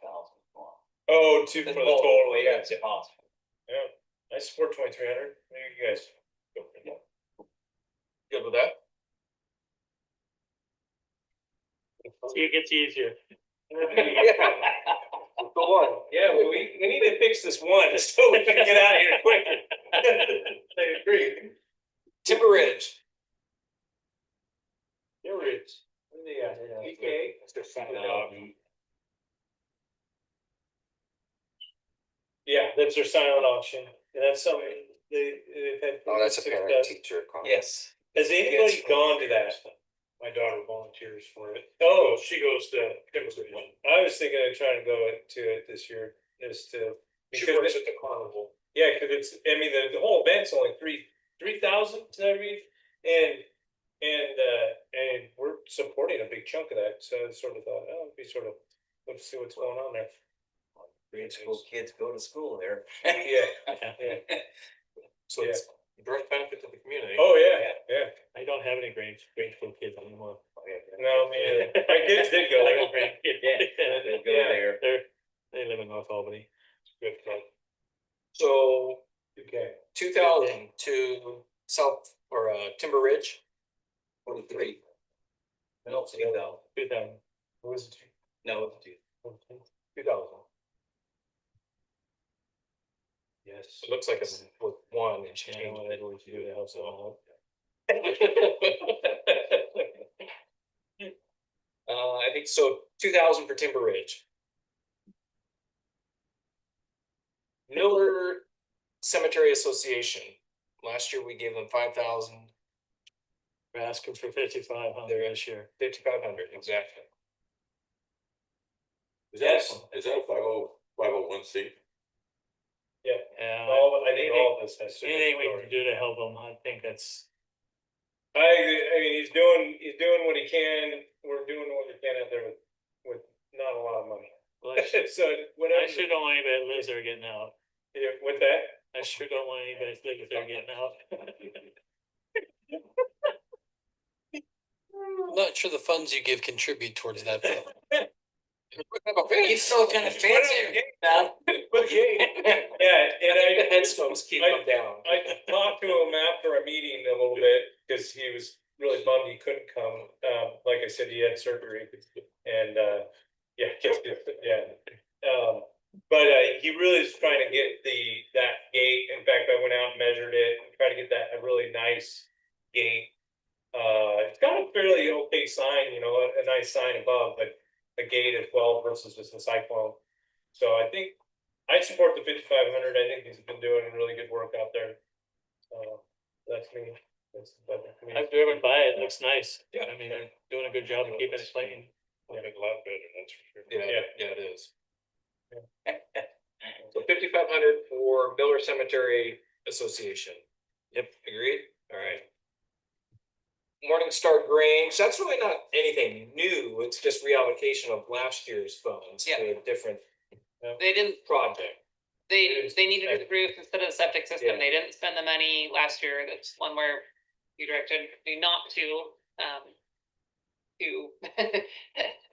Oh, two for the total, yeah. It's possible. Yeah, I support 2,300, maybe you guys. Good with that? It gets easier. Go on. Yeah, well, we need to fix this one so we can get out of here quicker. I agree. Timber Ridge. You're rich. What do you got? PK. Yeah, that's their silent auction, and that's something they've had. Oh, that's a success. parent teacher. Yes. Has anybody gone to that? My daughter volunteers for it. Oh, She goes to Timber. I was thinking of trying to go to it this year, just to. She Because works at the carnival. yeah, cause it's, I mean, the whole event's only 3,000, I mean, and we're supporting a big chunk of that, so I sort of thought, oh, it'd be sort of, let's see what's going on there. Grade school kids go to school there. Yeah, yeah. So it's direct benefit to the community. Oh, yeah. I don't have any grade school kids anymore. No, my kids did go. They go there. They live in North Albany. Good club. So Okay. 2,000 to South or Timber Ridge. 23. No, 2,000. 2000. What was it? No, 2,000. Yes. It looks like it's with one and she Yeah, changed well, it. they do the house all I think so, 2,000 for Timber Ridge. Miller Cemetery Association, last year we gave them 5,000. We're asking for 5,500 this year. 5,500, exactly. Is that a 501c? Yeah, Yeah. I think all of us has. Anything we can do to help them, I think that's. I mean, he's doing what he can, we're doing what we can out there with not a lot of money. Well, I So whatever. sure don't want anybody that lives there getting out. Yeah, with that, I sure don't want anybody that lives there getting out. I'm not sure the funds you give contribute towards that. It's so kind of fancy now. But and The headstones keep I- them down. I talked to him after a meeting a little bit, cause he was really bummed he couldn't come. Like I said, he had surgery and, yeah, but, he really is trying to get that gate. In fact, I went out and measured it, and tried to get that a really nice gate. It's got a fairly okay sign, you know, a nice sign above, but a gate as well versus just a cyclone. So I think I support the 5,500. I think he's been doing really good work out there. That's me. That's the budget for me. I've driven by it, it looks nice. I mean, they're doing a good job of keeping it clean. It'll be a lot better, that's for sure. Yeah, it is. So 5,500 for Miller Cemetery Association. Yep, agreed, all right. Morningstar Grange, that's really not anything new, it's just reallocation of last year's funds to a different They didn't, project. they needed to do the roof instead of the septic Yeah. system. They didn't spend the money last year. That's one where you directed me not to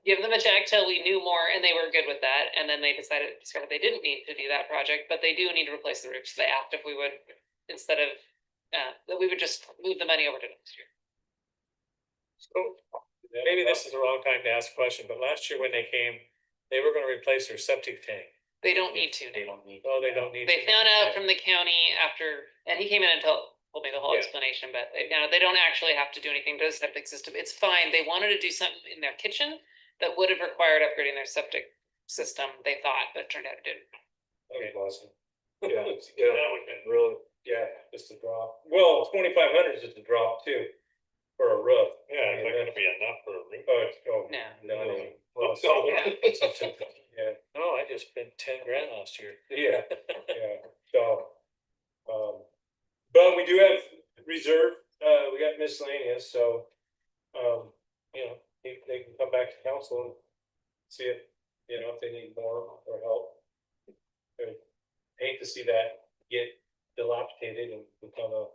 give them a check till we knew more, and they were good with that. And then they discovered they didn't need to do that project, but they do need to replace the roof. So they asked if we would, instead of, that we would just move the money over to next year. So maybe this is the wrong time to ask a question, but last year when they came, they were gonna replace their septic tank. They don't need to. They don't need. Oh, they don't need. They to. found out from the county after, and he came in and told me the whole Yeah. explanation, but they don't actually have to do anything to the septic system. It's fine. They wanted to do something in their kitchen that would have required upgrading their septic system, they thought, but it turned out it didn't. Okay, awesome. Yeah, really, yeah, just a drop. Well, 2,500 is just a drop too, for a roof. Yeah, is that gonna be enough for a roof? No. Well, Oh, yeah. No, I just spent 10 grand last year. Yeah, yeah, so, but we do have reserve, we got miscellaneous, so, you know, they can come back to council and see if, you know, if they need more or help. I hate to see that get dilapidated and become a,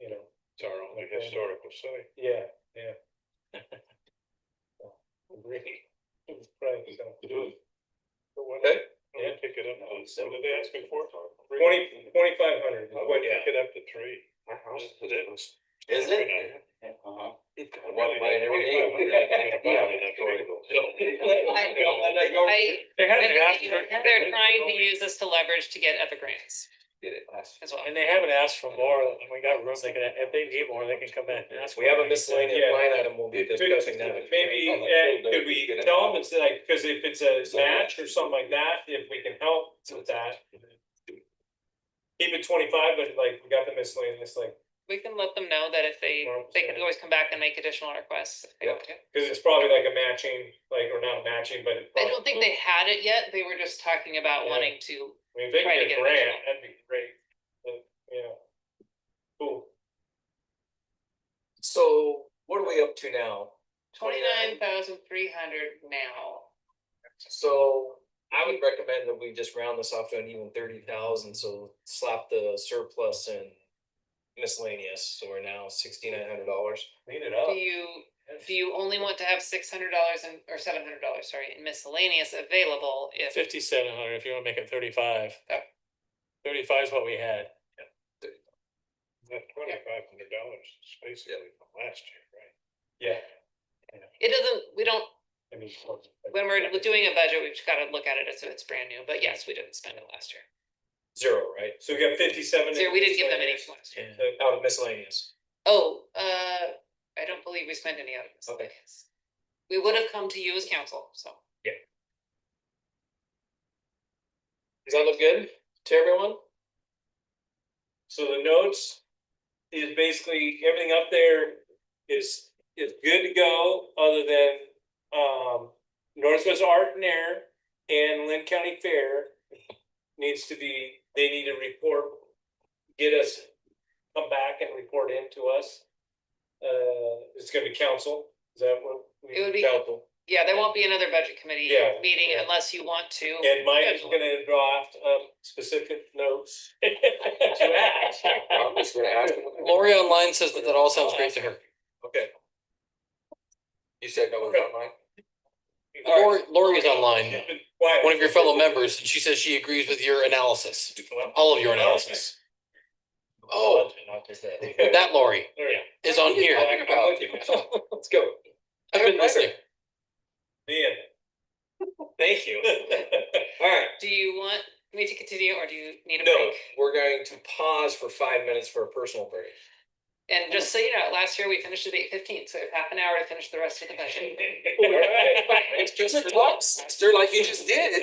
you know. It's our only historical site. Yeah, yeah. Agree. Right, so. Okay. Yeah, pick it up, what did they ask me for? 2,500. What, pick it up to 3. Is it? Uh-huh. Walk by it every day. They're trying to use this to leverage to get other grants Did it last. as well. And they haven't asked for more, and we got room, they can, if they need more, they can come back and ask. We have a miscellaneous line item, we'll be discussing that. Maybe, could we tell them, it's like, cause if it's a match or something like that, if we can help with that. Keep it 25, but like, we got the miscellaneous, like, We can let them know that if they can always come back and make additional requests. if they want to. cause it's probably like a matching, like, or not a matching, but. I don't think they had it yet. They were just talking about Yeah. wanting to. I mean, if they Try to can get get a grant, additional. that'd be great, but, yeah. Cool. So what are we up to now? 29,300 now. So I would recommend that we just round this off to an even 30,000, so slap the surplus and miscellaneous, so we're now $6,900. Clean it up. Do you only want to have $600 or $700, sorry, in miscellaneous available if? 5,700 if you wanna make it 35. 35 is what we had. That $2,500 is basically from last year, right? Yeah. It doesn't, we don't, I mean. when we're doing a budget, we've got to look at it as if it's brand new, but yes, we didn't spend it last year. Zero, right? So we got 57. So we didn't give them any last year. Out of miscellaneous. Oh, I don't believe we spent any out of this. Okay. We would have come to you as council, so. Does that look good to everyone? So the notes is basically everything up there is good to go, other than Northwest Art and Air and Lynn County Fair needs to be, they need to report, come back and report in to us. It's gonna be council, is that what? It would be- Council. Yeah, there won't be another budget committee Yeah. meeting unless you want to. And Mike is schedule it. gonna draft specific notes. To ask. I'm just gonna ask. Lori online says that all sounds great to her. Okay. You said no one's online? Lori is online, Why? one of your fellow members, and she says she agrees with your analysis, all of your analysis. Oh, that Lori is on here. Let's go. I've been listening. Thank you. All right, Do you want me to continue or do you need a no, break? we're going to pause for 5 minutes for a personal break. And just so you know, last year we finished at 8:15, so we have half an hour to finish the rest of the budget. It's just for talks, like you just did.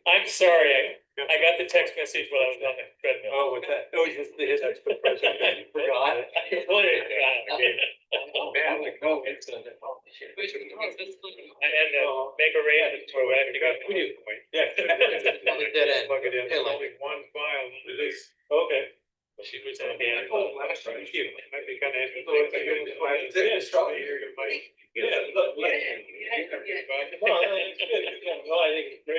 I'm sorry, I got the text message while I was on the treadmill. Oh, with that, oh, his president, you forgot. Man, like, no, it's I had to make arrangements for it, I got to you. Yeah. Dead end. Plug it in, Yeah, like- only one file, this, okay. She was on hand. Oh, last time, you might be kind of interesting. Yeah. Well, that's good. Well, I think it's great.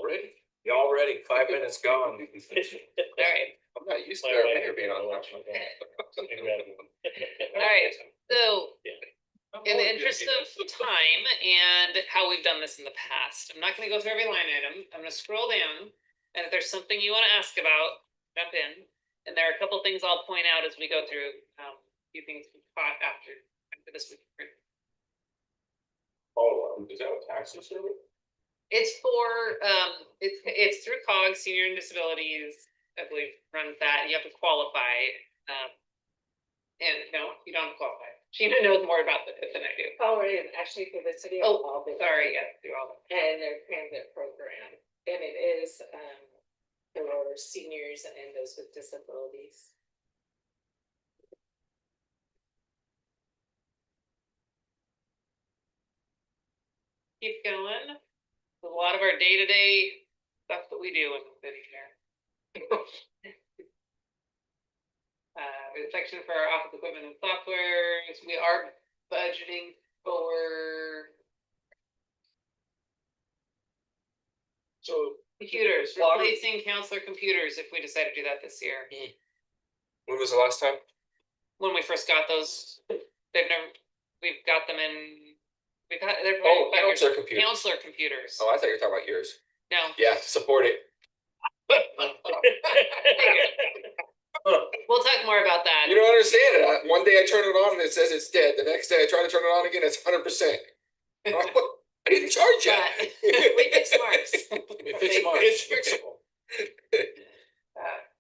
Already? Already 5 minutes gone. Alright, I'm not used to our mayor being on lunch. alright, so in the interest of time and how we've done this in the past, I'm not gonna go through every line item. I'm gonna scroll down. And if there's something you wanna ask about, jump in. And there are a couple things I'll point out as we go through, a few things we caught after this week. Oh, is that a tax service? It's for, it's through COG, Senior and Disabilities, I believe, runs that. You have to qualify. And no, you don't qualify. Sheena knows more about it than I do. Colorado, actually for the city of Oh, Albany. sorry, yeah, do all that. And their transit program, and it is, for seniors and those with disabilities. Keep going. A lot of our day-to-day stuff that we do in the city here. There's a section for our office equipment and softwares. We are budgeting for computers, replacing counselor computers if we decide to do that this year. When was the last time? When we first got those, we've got them in, they're. Counselor computers. Counselor computers. Oh, I thought you were talking about yours. No. Yeah, support it. We'll talk more about that. You don't understand it. One day I turn it on and it says it's dead. The next day I try to turn it on again, it's 100%. I didn't charge you. But we fix marks. It's fixable.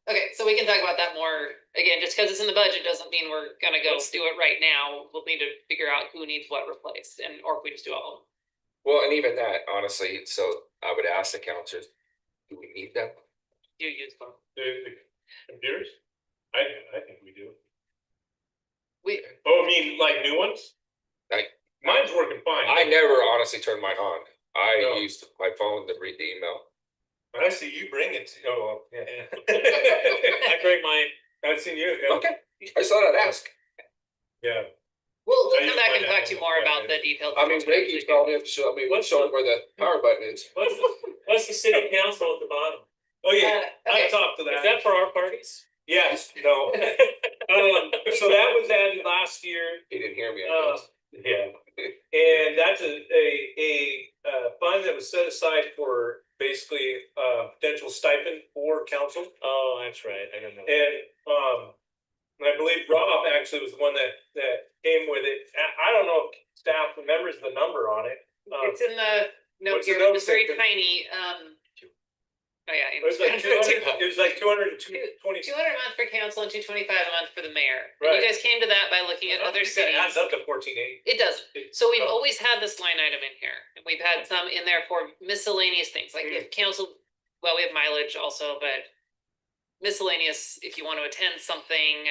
Okay, so we can talk about that more. Again, just because it's in the budget doesn't mean we're gonna go do it right now. We'll need to figure out who needs what replaced, and or if we just do all of them. Well, and even that, honestly, so I would ask the counselors, do we need them? You use them. The computers? I think we do. We, Oh, I mean, like new ones? Mine's working fine. I never honestly turned mine on. I No. used my phone to read the email. When I see you bring it, yeah. I bring mine. I've seen you. Yeah. Okay, I just thought I'd ask. Yeah. we'll I come use back mine and at talk to you home, more yeah. about the details. I mean, Ray keeps calling him, so I mean, let's show him where the power button is. What's the city council at the bottom? Oh, yeah, okay. I talked to that. Is that for our parties? Yes, no. So that was added last year. He didn't hear me. I guess. Yeah. And that's a fund that was set aside for basically potential stipend for council. Oh, that's right. I don't know. And I believe Rob actually was the one that came with it. I don't know if staff remembers the number on it. It's in the note what's the here, note it's very section? tiny, oh yeah. It was like 200, it was like 220. 200 a month for council and $225 a month for the mayor. And Right. you guys came to that by looking at other cities. It adds up to 14.8. It doesn't. So we've Oh. always had this line item in here, and we've had some in there for miscellaneous things, like if council, well, we have mileage also, but miscellaneous, if you want to attend something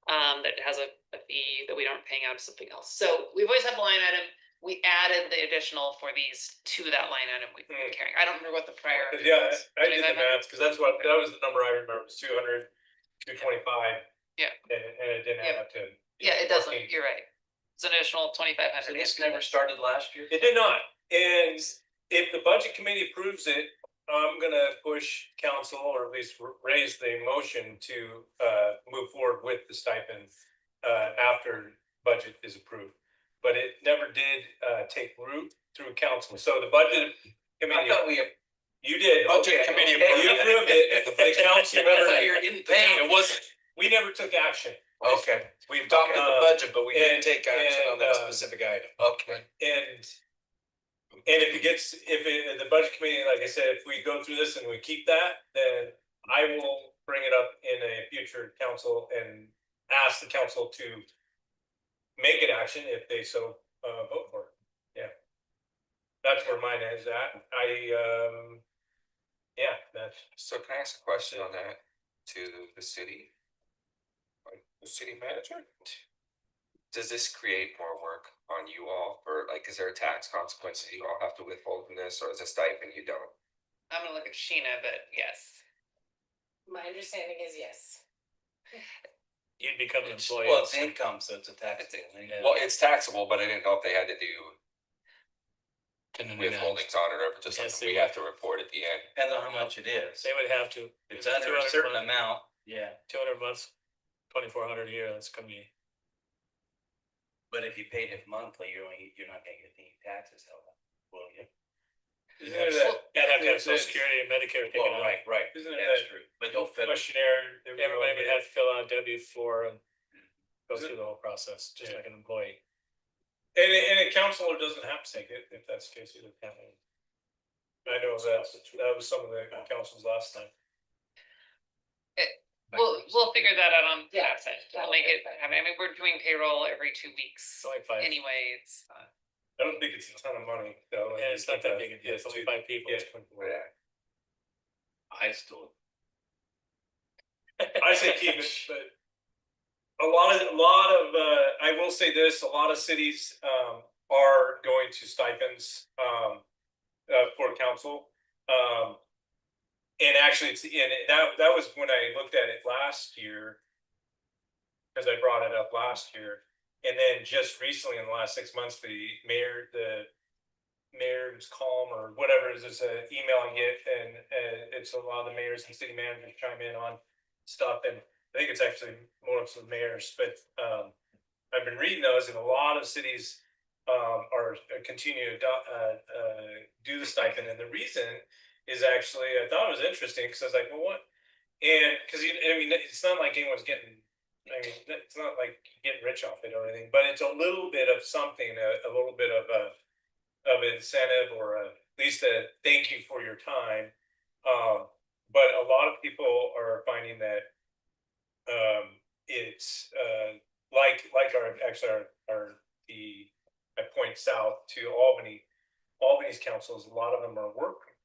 that has a fee that we aren't paying out of something else. So we've always had a line item. We added the additional for these to that line item we've been carrying. I don't remember what the prior. Yeah, I did the 2500? math, because that was the number I remember, was 200, 225. Yeah. And it didn't add up to. Yeah, it doesn't. 14. You're right. It's an additional 2,500. started last year? It did not, and if the budget committee approves it, I'm gonna push council, or at least raise the motion to move forward with the stipend after budget is approved. But it never did take root through council, so the budget committee. You did. Budget okay. committee You approved it, the council member. You're getting paid. It wasn't, we never took action. Okay. We Adopted the budget, but we didn't and- take action on that and, specific item. Okay. And if it gets, the budget committee, like I said, if we go through this and we keep that, then I will bring it up in a future council and ask the council to make an action if they so vote for it. Yeah. That's where mine is at. Yeah, that's. So can I ask a question on that to the city? Like, the city manager? Does this create more work on you all, or like, is there a tax consequence that you all have to withhold from this, or is a stipend you don't? I'm gonna look at Sheena, but yes. My understanding is yes. You'd become an employee. Well, it's income, so it's a tax. Well, it's taxable, but I didn't know if they had to do withholdings on it, or if it's just Yes, something we they have to report at the end. Depends on how much it is. They would have to. If it's under a certain amount, yeah, 200 months, 2,400 a year, that's gonna be. but if you paid it monthly, you're not gonna get any taxes held up, will you? Gotta have to have social security and Medicare taken Well, out. right, Isn't it that's that true, but no federal. Questionnaire, everybody would have to fill out W-4 and go through the whole process, just like an employee. And a counselor doesn't have to take it, if that's the case either. I know that was some of the councils last time. We'll figure that out on tax side. We'll make it happen. I mean, we're doing payroll every 2 weeks. It's only 5. Anyway, it's I don't think it's a ton of money, though. Yeah, it's not that big. Yeah, it's only 5 people. Yeah. I still. I say keep it, but a lot of, I will say this, a lot of cities, are going to stipends, for council. And actually, that was when I looked at it last year. Cause I brought it up last year. And then just recently in the last 6 months, the mayor's column or whatever it is, it's an email I get, and it's a lot of the mayors and city managers chime in on stuff, and I think it's actually more of some mayors, but I've been reading those, and a lot of cities are continue to do the stipend, and the reason is actually, I thought it was interesting because I was like, well, what? And because I mean, it's not like anyone's getting. I mean, it's not like getting rich off it or anything, but it's a little bit of something, a little bit of incentive, or at least a thank you for your time. But a lot of people are finding that it's like I point south to Albany's councils. A lot of them are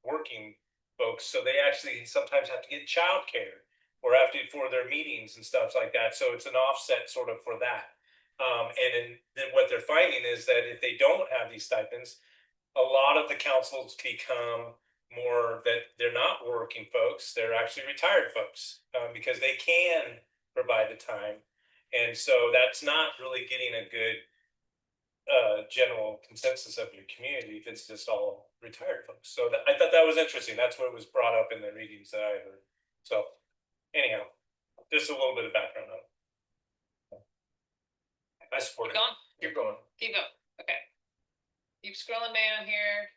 working folks, so they actually sometimes have to get childcare or have to for their meetings and stuff like that. So it's an offset sort of for that. And then what they're finding is that if they don't have these stipends, a lot of the councils become more that they're not working folks, they're actually retired folks, because they can provide the time. And so that's not really getting a good general consensus of your community if it's just all retired folks. So I thought that was interesting. That's what was brought up in the readings that I heard. So anyhow, just a little bit of background on it. I support it. Keep going. keep going. Okay. Keep scrolling down here.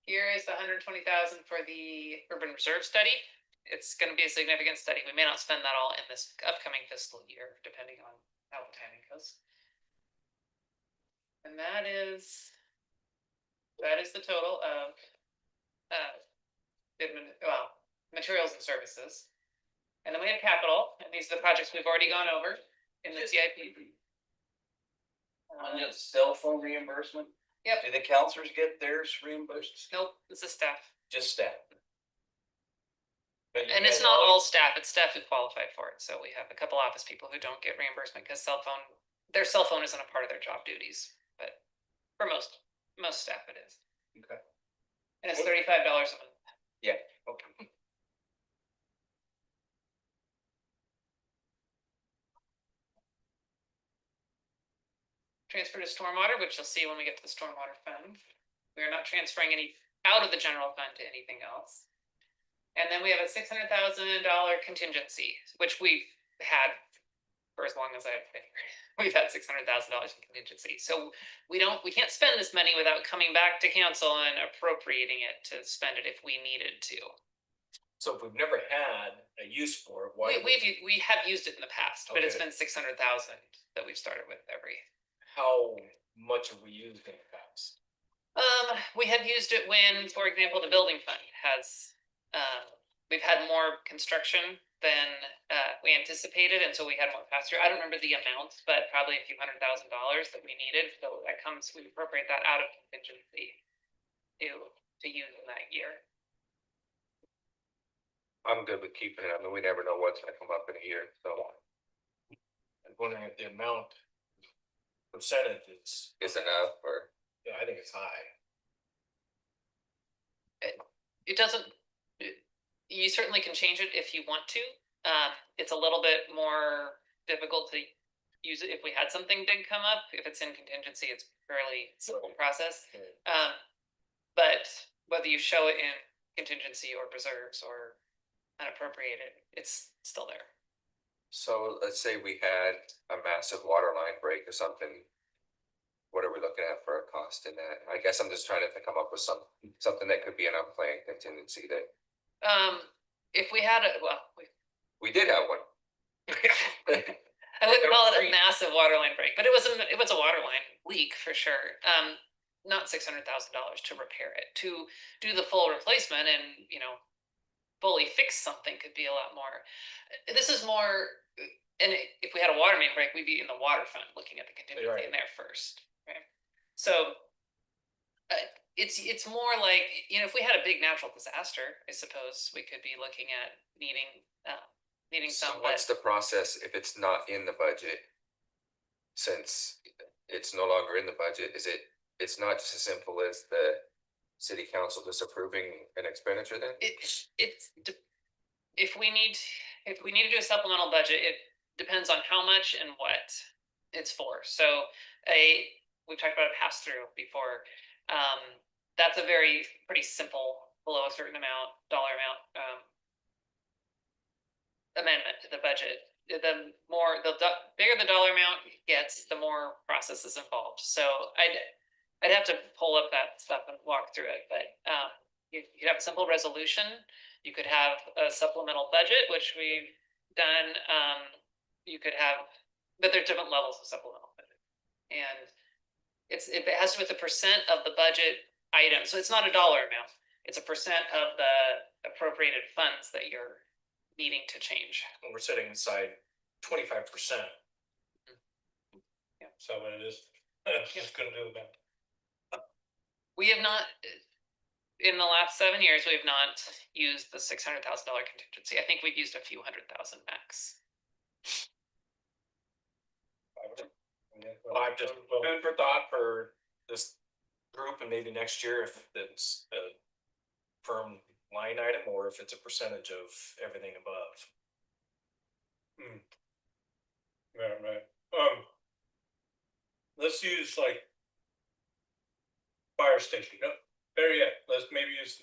Here is the 120,000 for the urban reserve study. It's going to be a significant study. We may not spend that all in this upcoming fiscal year, depending on how the timing goes. And that is the total of materials and services. And then we have capital, and these are the projects we've already gone over in the CIP. On the cell phone reimbursement, Yep. do the counselors get theirs reimbursed? Nope, this is staff. Just staff. But you And it's guys not all- all staff, it's staff who qualify for it. So we have a couple office people who don't get reimbursement because their cell phone isn't a part of their job duties, but for most staff it is. Okay. And it's $35 a month. Yeah, okay. Transfer to stormwater, which you'll see when we get to the stormwater fund. We are not transferring any out of the general fund to anything else. And then we have a $600,000 contingency, which we've had for as long as I've been here. We've had $600,000 in contingency. So we can't spend this money without coming back to council and appropriating it to spend it if we needed to. So if we've never had a use for it, why? We have used it in the past, but it's Okay. been 600,000 that we've started with every. How much have we used in the past? We have used it when, for example, the building fund has, we've had more construction than we anticipated, and so we had more faster. I don't remember the amounts, but probably a few $100,000 that we needed. So that comes, we appropriate that out of contingency to use in that year. I'm good with keeping it. I mean, we never know what's gonna come up in a year, so I'm wondering if the amount percentage is, is enough or. yeah, I think it's high. It doesn't, you certainly can change it if you want to. It's a little bit more difficult to use it if we had something big come up. If it's in contingency, it's fairly simple process. But whether you show it in contingency or reserves or unappropriated, it's still there. So let's say we had a massive water line break or something. What are we looking at for a cost in that? I guess I'm just trying to come up with something that could be an unplanned contingency that If we had a, well, we did have one. I wouldn't call it a massive water line break, but it was a water line leak for sure. Not $600,000 to repair it. To do the full replacement and, you know, fully fix something could be a lot more. This is more, and if we had a water main break, we'd be in the water fund looking at the contingency in there first, right? So it's more like, you know, if we had a big natural disaster, I suppose we could be looking at needing So some. what's the process if it's not in the budget? Since it's no longer in the budget, it's not just as simple as the city council disapproving an expenditure then? If we need to do a supplemental budget, it depends on how much and what it's for. So we've talked about a pass through before. That's a pretty simple, below a certain dollar amount amendment to the budget. The bigger the dollar amount gets, the more process is involved. So I'd have to pull up that stuff and walk through it, but you have a simple resolution. You could have a supplemental budget, which we've done. You could have, but there's different levels of supplemental budget, and it has to do with the percent of the budget item. So it's not a dollar amount; it's a percent of the appropriated funds that you're needing to change. When we're setting aside 25%. Yeah. So what it is, just gonna do that. We have not, in the last 7 years, we have not used the $600,000 contingency. I think we've used a few $100,000 max. Well, I'm just food for thought for this group and maybe next year if it's a firm line item or if it's a percentage of everything above. Right. Let's use like fire station, no, better yet, let's maybe use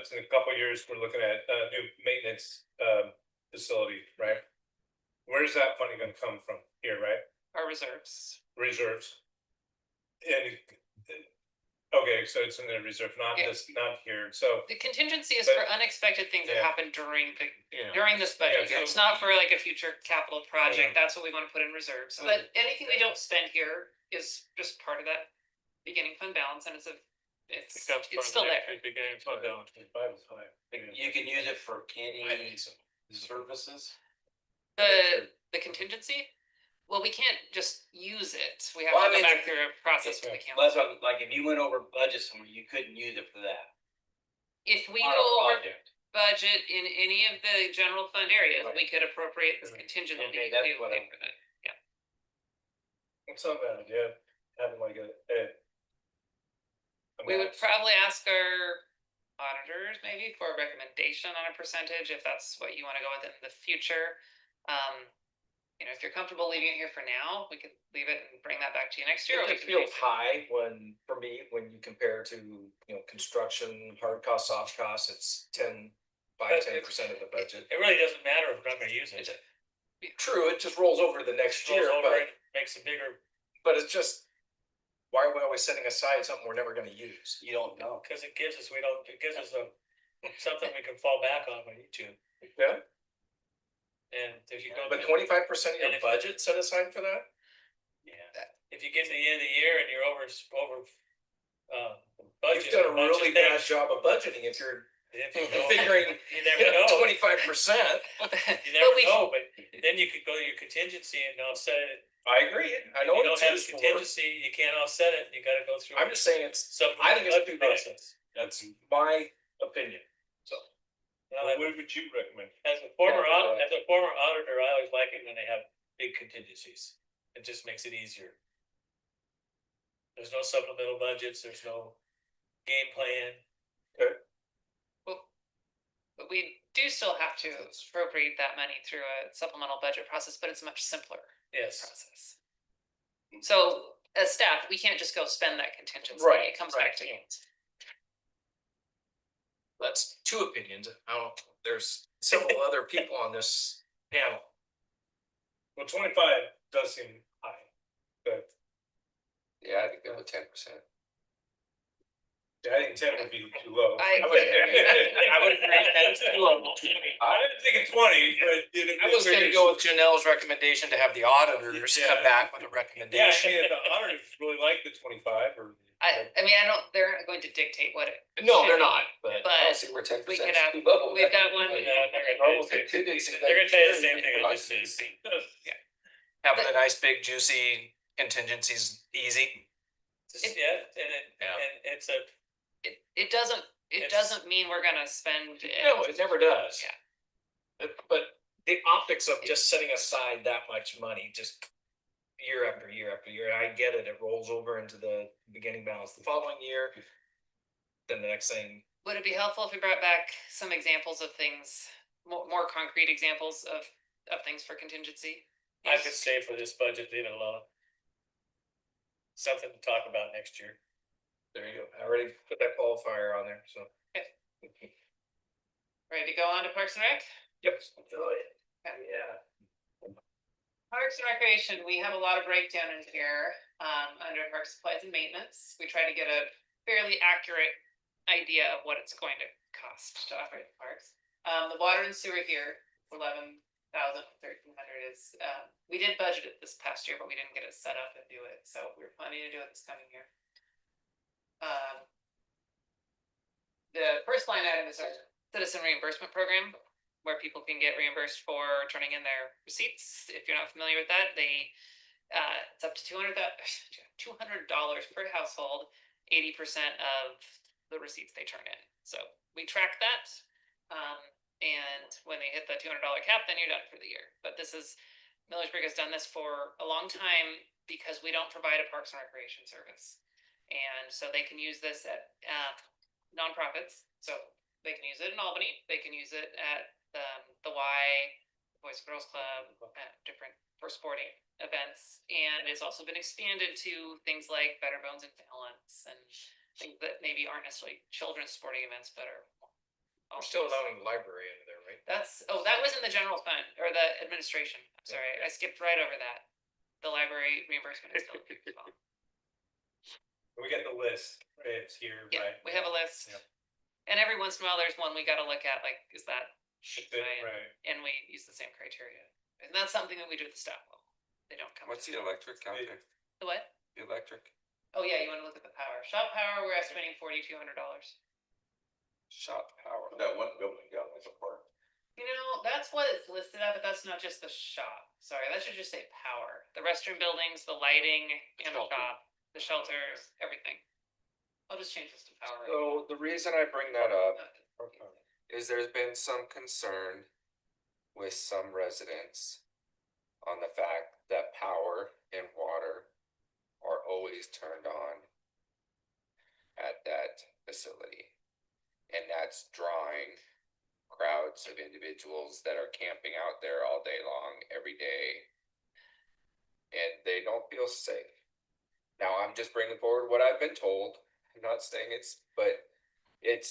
it's in a couple of years, we're looking at new maintenance facility, right? Where's that money gonna come from? Here, right? Our reserves. Reserves. And okay, so it's in the reserve, not here, so. The contingency is for unexpected things that happen during this budget year. It's not for like a future capital project. That's what we want to put in reserves. But anything we don't spend here is just part of that beginning fund balance, and it's still there. Beginning fund balance. You can use it for any services. The contingency? Well, we can't just use it. We have to go back through a process with the That's council. like if you went over budget somewhere, you couldn't use it for that. If we On a go over project. budget in any of the general fund areas, we could appropriate this contingency Okay, to that's pay for what that. It's not bad, yeah, having like We would probably ask our auditors maybe for a recommendation on a percentage if that's what you want to go with in the future. You know, if you're comfortable leaving it here for now, we could leave it and bring that back to you next year. or we It can feels change it. high for me, when you compare to, construction, hard cost, soft costs, it's 10% of the budget. It really doesn't matter if we're not gonna use it. True, it just rolls over the next year, Makes a bigger, but it's just, why are we always setting aside something we're never gonna use? You don't know. cause it gives us something we can fall back on when we need to. Yeah, And if you go. but 25% of your budget set aside for that? Yeah, if you get to the end of the year and you're over budget. You've done a really bad job of budgeting if you're figuring You never know. 25%. You never know, but then you could go to your contingency and offset it. I agree, I know If what you it's don't have a used for. contingency, you can't offset it, you gotta go through. I'm just saying I think it's too big. process. That's my opinion, so. Well, what would you recommend? As a former auditor, I always like it when they have big contingencies. It just makes it easier. There's no supplemental budgets, there's no game plan. But we do still have to appropriate that money through a supplemental budget process, but it's a much simpler process. So as staff, we can't just go spend that contingency. Right, It comes back right. to you. That's two opinions. There's several other people on this panel. Well, 25 does seem high, but Yeah, I think go with 10%. yeah, I think 10 would be too low. I would agree. That's too low. I didn't think 20, but. I was gonna go with Janelle's recommendation to have the auditors come back with a Yeah, recommendation. if the auditors really like the 25 or. I mean, they're not going to dictate what it. No, should they're be, not, but. But I see where 10%. we could have, we've got one. They're gonna tell you the same thing I just said. Having a nice big juicy contingencies easy. Yeah, and it's a. It doesn't mean we're gonna spend. No, it never does. Yeah. But the optics of just setting aside that much money, just year after year after year, and I get it, it rolls over into the beginning balance the following year. Then the next thing. Would it be helpful if we brought back some examples of things, more concrete examples of things for contingency? I could say for this budget, leave it alone. Something to talk about next year. There you go. I already put that qualifier on there, so. Ready to go on to Parks and Rec? Yep. Yeah. Parks and Recreation, we have a lot of breakdown in here, under Parks Supplies and Maintenance. We try to get a fairly accurate idea of what it's going to cost to operate the parks. The water and sewer here, 11,000, 1,300 is, we did budget it this past year, but we didn't get it set up and do it, so we're planning to do it this coming year. The first line item is our citizen reimbursement program, where people can get reimbursed for turning in their receipts. If you're not familiar with that, it's up to $200 per household, 80% of the receipts they turn in. So we track that. And when they hit the $200 cap, then you're done for the year. But Millersburg has done this for a long time because we don't provide a Parks and Recreation service. And so they can use this at nonprofits. So they can use it in Albany. They can use it at the Y, Boys and Girls Club, different for sporting events. And it's also been expanded to things like Better Bones and Balance and things that maybe aren't necessarily children's sporting events, but are. We're still allowing the library into there, right? That was in the general fund or the administration. I'm sorry, I skipped right over that. The library reimbursement is still. We got the list, right? It's here, Yeah, right? we have a list. Yep. And every once in a while, there's one we gotta look at, like, is that Right. and we use the same criteria. And that's something that we do at the staff level. They don't come. What's the electric out there? The what? The electric? Oh, yeah, you wanna look at the power. Shop power, we're estimating $4,200. Shop power. That one building down at the park. You know, that's what it's listed at, but that's not just the shop. Sorry, that should just say power. The restroom buildings, the lighting, and the shop, the shelters, everything. I'll just change this to power. So the reason I bring that up is there's been some concern with some residents on the fact that power and water are always turned on at that facility. And that's drawing crowds of individuals that are camping out there all day long, every day. And they don't feel safe. Now, I'm just bringing forward what I've been told. I'm not saying but it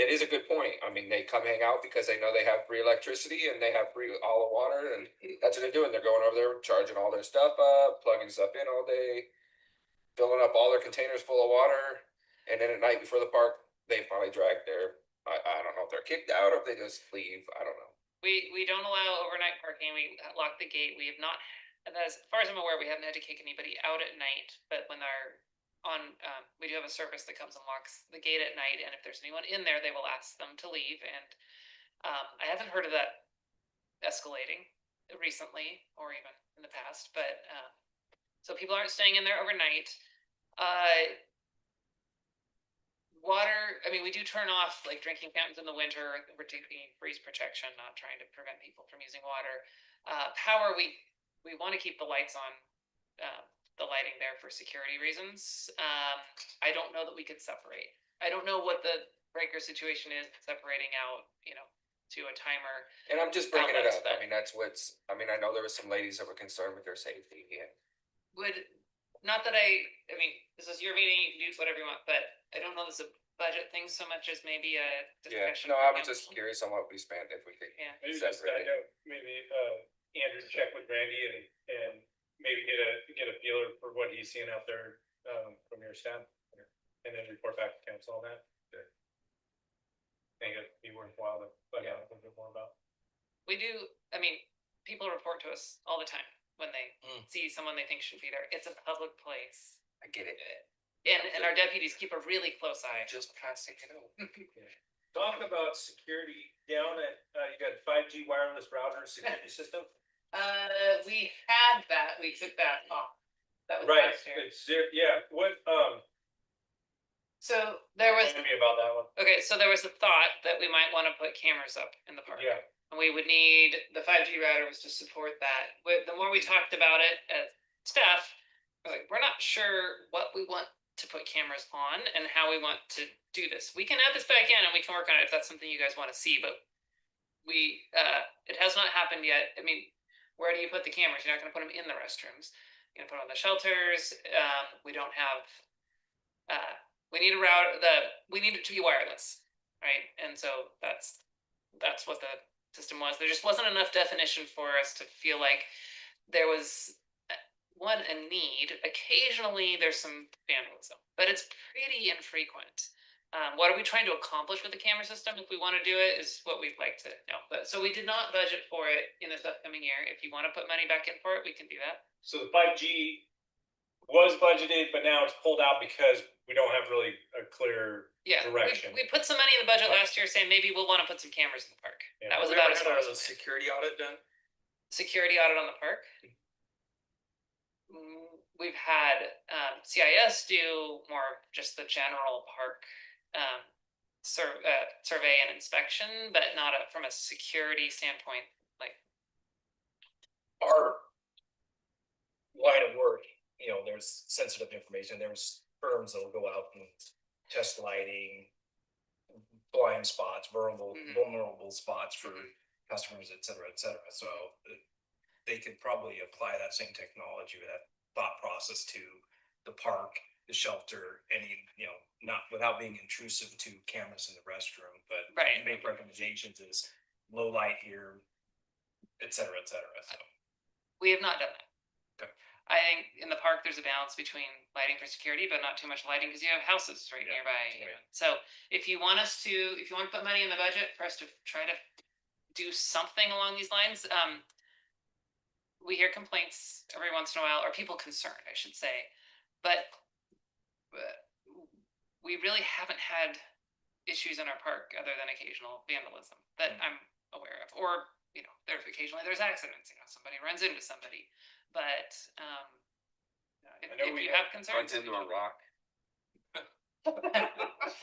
is a good point. I mean, they come hang out because they know they have free electricity and they have free all the water, and that's what they're doing. They're going over there, charging all their stuff up, plugging stuff in all day, filling up all their containers full of water, and then at night before the park, they finally drag I don't know if they're kicked out or if they just leave. I don't know. We don't allow overnight parking. We lock the gate. We have not, as far as I'm aware, we haven't had to kick anybody out at night, but when we do have a service that comes and locks the gate at night, and if there's anyone in there, they will ask them to leave. And I haven't heard of that escalating recently or even in the past, but so people aren't staying in there overnight. Water, I mean, we do turn off like drinking fountains in the winter. We're taking freeze protection, not trying to prevent people from using water. Power, we want to keep the lights on, the lighting there for security reasons. I don't know that we could separate. I don't know what the breaker situation is separating out, to a timer. And I'm just bringing it Outlets up. I that- mean, that's what's, I mean, I know there was some ladies that were concerned with their safety. Yeah. Would, not that I mean, this is your meeting, you can do whatever you want, but I don't know this is a budget thing so much as maybe a Yeah, discussion. no, for I was council. just curious on what we spent if we could. Yeah. Maybe just, separate it. maybe, Andrew check with Randy and maybe get a feeler for what he's seeing out there, from your staff. And then report back to council on that. Think it'd be worthwhile to find out a little bit more about. We do, I mean, people report to us all the time when they see someone they think should be there. It's a public place. I get it. And our deputies keep a really close eye. Just passing it out. Talk about security down at, you got 5G wireless router security system. We had that, we took that off. That was Right, last year. it's there, yeah, what, So there was, maybe about that one. okay, so there was a thought that we might wanna put cameras up in the park. Yeah. And we would need, the 5G router was to support that. The more we talked about it as staff, we're like, we're not sure what we want to put cameras on and how we want to do this. We can add this back in and we can work on it if that's something you guys wanna see, but we, it has not happened yet. I mean, where do you put the cameras? You're not gonna put them in the restrooms. You're gonna put them on the shelters. We don't have, we need a we need it to be wireless, right? And so that's what the system was. There just wasn't enough definition for us to feel like there was a need. Occasionally there's some vandalism, but it's pretty infrequent. What are we trying to accomplish with the camera system? If we want to do it, is what we'd like to know. But so we did not budget for it in this upcoming year. If you want to put money back in for it, we can do that. So the 5G was budgeted, but now it's pulled out because we don't have really a clear. Yeah, Direction. we put some money in the budget last year saying maybe we'll want to put some cameras in the park. Yeah. That was We about ever as had far as a we went. security audit done? Security audit on the park. We've had CIS do more of just the general park survey and inspection, but not from a security standpoint. Like, Our line of work, you know, there's sensitive information, there's firms that will go out and test lighting, blind spots, vulnerable spots for customers, et cetera, so they could probably apply that same technology with that thought process to the park, the shelter, any, you know, not without being intrusive to cameras in the restroom, but Right. make recommendations as low light here, et cetera, so. we have not done that. I think in the park, there's a balance between lighting for security, but not too much lighting because you have houses right Yeah, nearby. yeah. So if you want to put money in the budget for us to try to do something along these lines, we hear complaints every once in a while, or people concerned, I should say, but we really haven't had issues in our park other than occasional vandalism that I'm aware of, or, you know, there's accidents, you know, somebody runs into somebody, but, if you have concerns. Runs into a rock.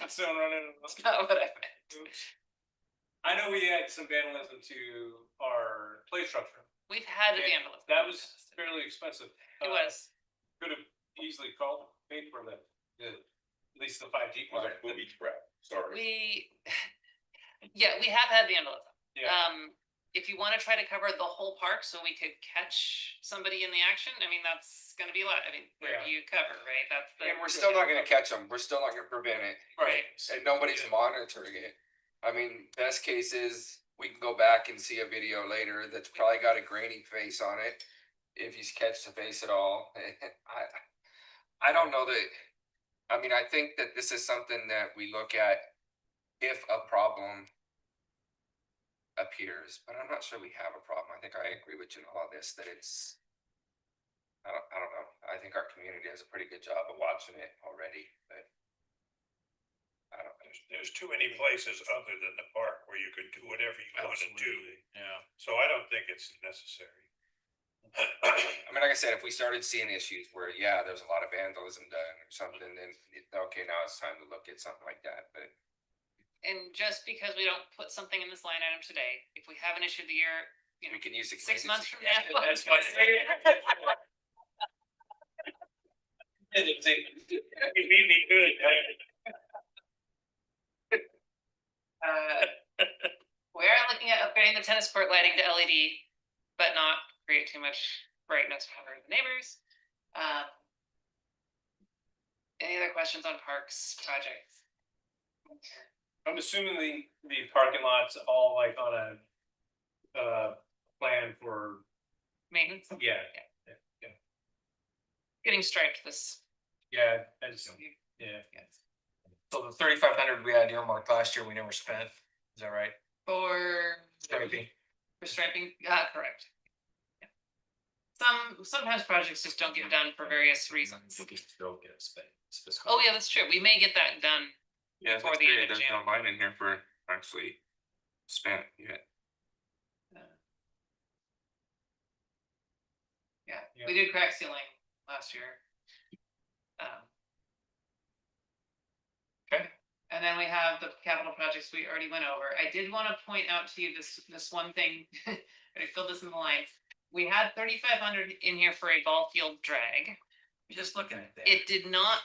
Someone running. That's not what I meant. I know we had some vandalism to our play structure. We've had And vandalism. That was fairly expensive. It was. Could have easily paid for at least the 5G Was part. a booby trap started. Yeah, we have had vandalism. Yeah. If you want to try to cover the whole park so we could catch somebody in the action, I mean, that's gonna be a lot. I mean, where do you cover, right? That's the. And we're still not gonna catch them. We're still not gonna prevent it. Right. And nobody's monitoring it. I mean, best case is we can go back and see a video later that's probably got a grainy face on it. If you catch the face at all. I don't know that, I mean, I think that this is something that we look at if a problem appears, but I'm not sure we have a problem. I think I agree with you on all this, that it's, I don't know. I think our community does a pretty good job of watching it already, but I don't know. There's too many places other than the park where you could do whatever you wanted to. Yeah. So I don't think it's necessary. I mean, like I said, if we started seeing issues where, yeah, there's a lot of vandalism done or something, then okay, now it's time to look at something like that, but. And just because we don't put something in this line item today, if we have an issue of the year, you know, We can use it. 6 months from now. That's my You beat me good. We are looking looking at upgrading the tennis court lighting to LED, but not create too much brightness for the neighbors. Any other questions on parks projects? I'm assuming the parking lot's all like on a plan for, Maintenance? yeah, Getting striped this. yeah, I just, yeah. So the 3,500 we had earmarked last year, we never spent, is that right? For Striping. striping, correct. Yeah. Sometimes projects just don't get done for various reasons. Still get spent. Oh, yeah, that's true. We may get that done Yeah, before the end of there's June. no line in here for actually spent yet. Yeah, we did crack ceiling last year. Okay. And then we have the capital projects we already went over. I did want to point out to you this one thing. I filled this in the line. We had 3,500 in here for a ball field drag. Just looking at that. It did not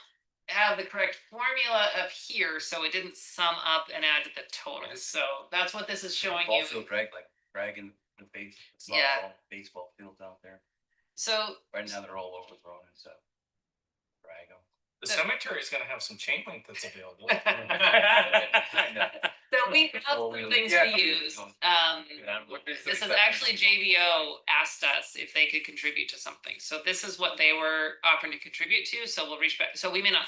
have the correct formula up here, so it didn't sum up and add to the total. So that's what this is showing you. Also drag, like dragging the base, Yeah. baseball fields out there. So Right now they're all overgrown and stuff. Drag them. The cemetery is gonna have some chain link that's available. So we have some things to use. This is actually JVO asked us if they could contribute to something. So this is what they were offering to contribute to. So we'll reach back. So we may not.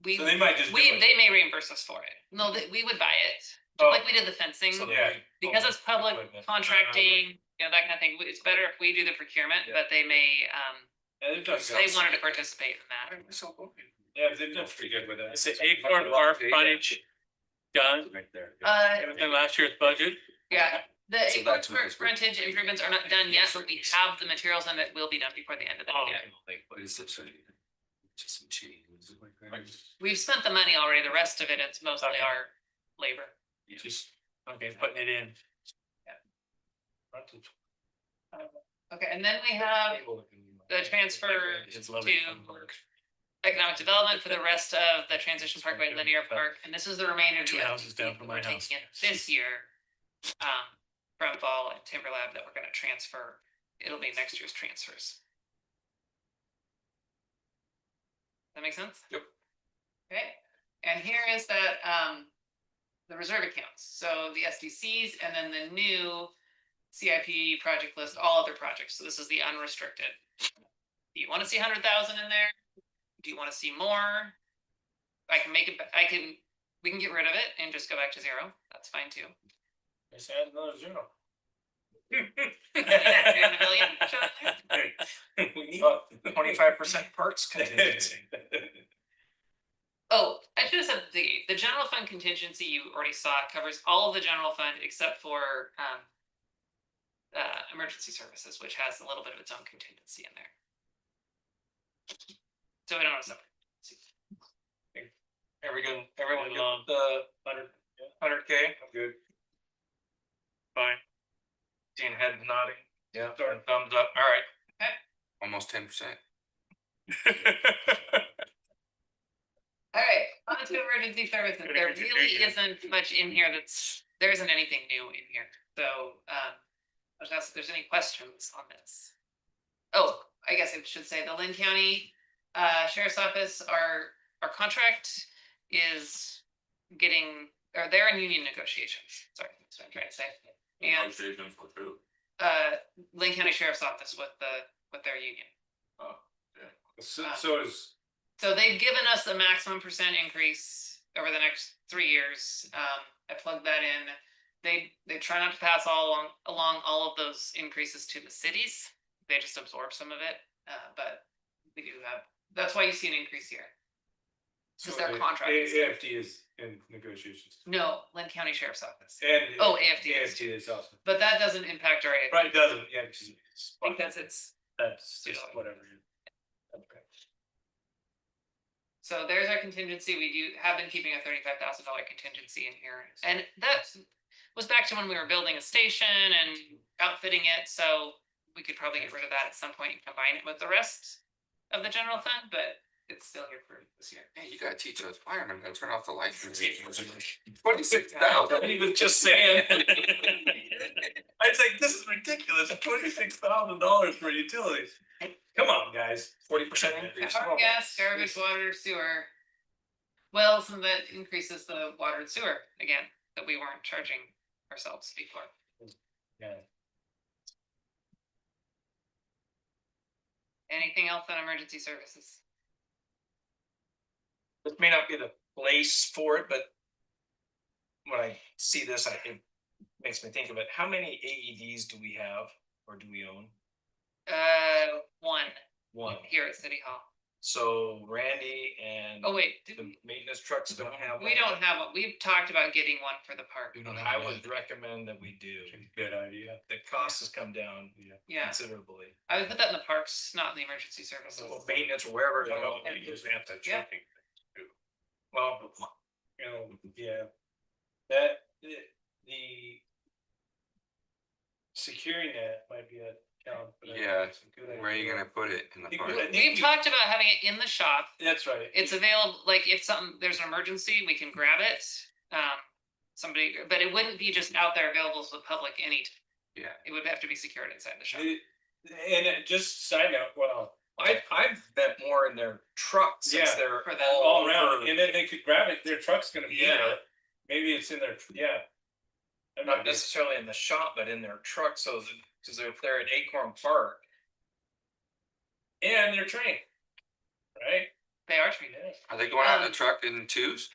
We So they might just. do it. they may reimburse us for it. No, we would buy it, Oh. like we did the fencing. So Yeah. Because it's public Equipment. contracting, that kind of thing. It's better if we do the procurement, but they may Yeah, they've done they wanted to participate in that. Yeah, they've done pretty good with that. Is it Acorn Park frontage done Right there. in last year's budget? Yeah, the So Acorn that's what Park it's- frontage improvements are not done yet, but we have the materials and it will be done before the end of the Oh, year. What is it? Just some changes. We've spent the money already. The rest of it, it's mostly Okay. our labor. Just, okay, putting it in. Okay, and then we have the transfer to economic development for the rest of the transition parkway linear park, and this is the remainder of the Two houses FDP down from we're my house. taking in this year. From Fall and Timber Lab that we're gonna transfer. It'll be next year's transfers. That make sense? Yep. Okay, and here is that, the reserve accounts, so the SDCs and then the new CIP project list, all other projects, so this is the unrestricted. Do you wanna see 100,000 in there? Do you wanna see more? I can make it, we can get rid of it and just go back to 0, that's fine too. Just add another zero. And a million, sure. We need 25% parks contingency. Oh, I should have said the general fund contingency you already saw covers all of the general fund except for emergency services, which has a little bit of its own contingency in there. So we don't have a separate. Everyone get the 100K? Good. Fine. Seeing heads nodding. Yeah. Throwing thumbs up, all right. Almost 10%. All right, on to emergency services. There really isn't much in here there isn't anything new in here. So I'll just ask if there's any questions on this. Oh, I guess I should say the Lynn County Sheriff's Office, our contract is getting, or they're in union negotiations. Sorry, that's what I'm trying to say. And Lynn County Sheriff's Office with their union. So is, So they've given us a maximum % increase over the next 3 years. I plugged that in. They try not to pass along all of those increases to the cities. They just absorb some of it. But we do have, that's why you see an increase here. Because their contract is. AFD is in negotiations. No, Lynn County Sheriff's Office. And. Oh, AFD is. AFD is also. But that doesn't impact our. Right, it doesn't, yeah, Because it's. that's just whatever. Okay. So there's our contingency. We have been keeping a $35,000 contingency in here. And that was back to when we were building a station and outfitting it. So we could probably get rid of that at some point and combine it with the rest of the general fund, but it's still here for this year. Hey, you gotta teach those firemen how to turn off the lights. 26,000. He was just saying. I was like, this is ridiculous, $26,000 for utilities. Come on, guys. 40% increase. Gas, garbage, water, sewer. Well, some of that increases the water and sewer again, that we weren't charging ourselves before. Yeah. Anything else on emergency services? This may not be the place for it, but when I see this, it makes me think of it. How many AEDs do we have or do we own? One One. here at City Hall. So Randy and Oh, wait, did the we? maintenance trucks don't have. We don't have one. We've talked about getting one for the park. I would recommend that we do. Good idea. The cost has come down Yeah, considerably. I would put that in the parks, not in the emergency services. Well, maintenance or wherever. you know, You just have to Yeah. checking. Well, You know, yeah. That, the securing that might be a challenge. but I think Yeah, it's a good Where are you idea. gonna put it in the You park? could- I think We've you- talked about having it in the shop. That's right. It's available, like if there's an emergency, we can grab it. Somebody, but it wouldn't be just out there available to the public anytime. Yeah. It would have to be secured inside the shop. Just side note, well, I've bet more in their trucks since Yeah, they're for that. all around, over. and then they could grab it, their truck's gonna be Yeah. there. Maybe it's in their, yeah. That might Not be- necessarily in the shop, but in their truck, so because if they're at Acorn Park. And they're trained. Right? They are treated. Are they going out in the truck in twos?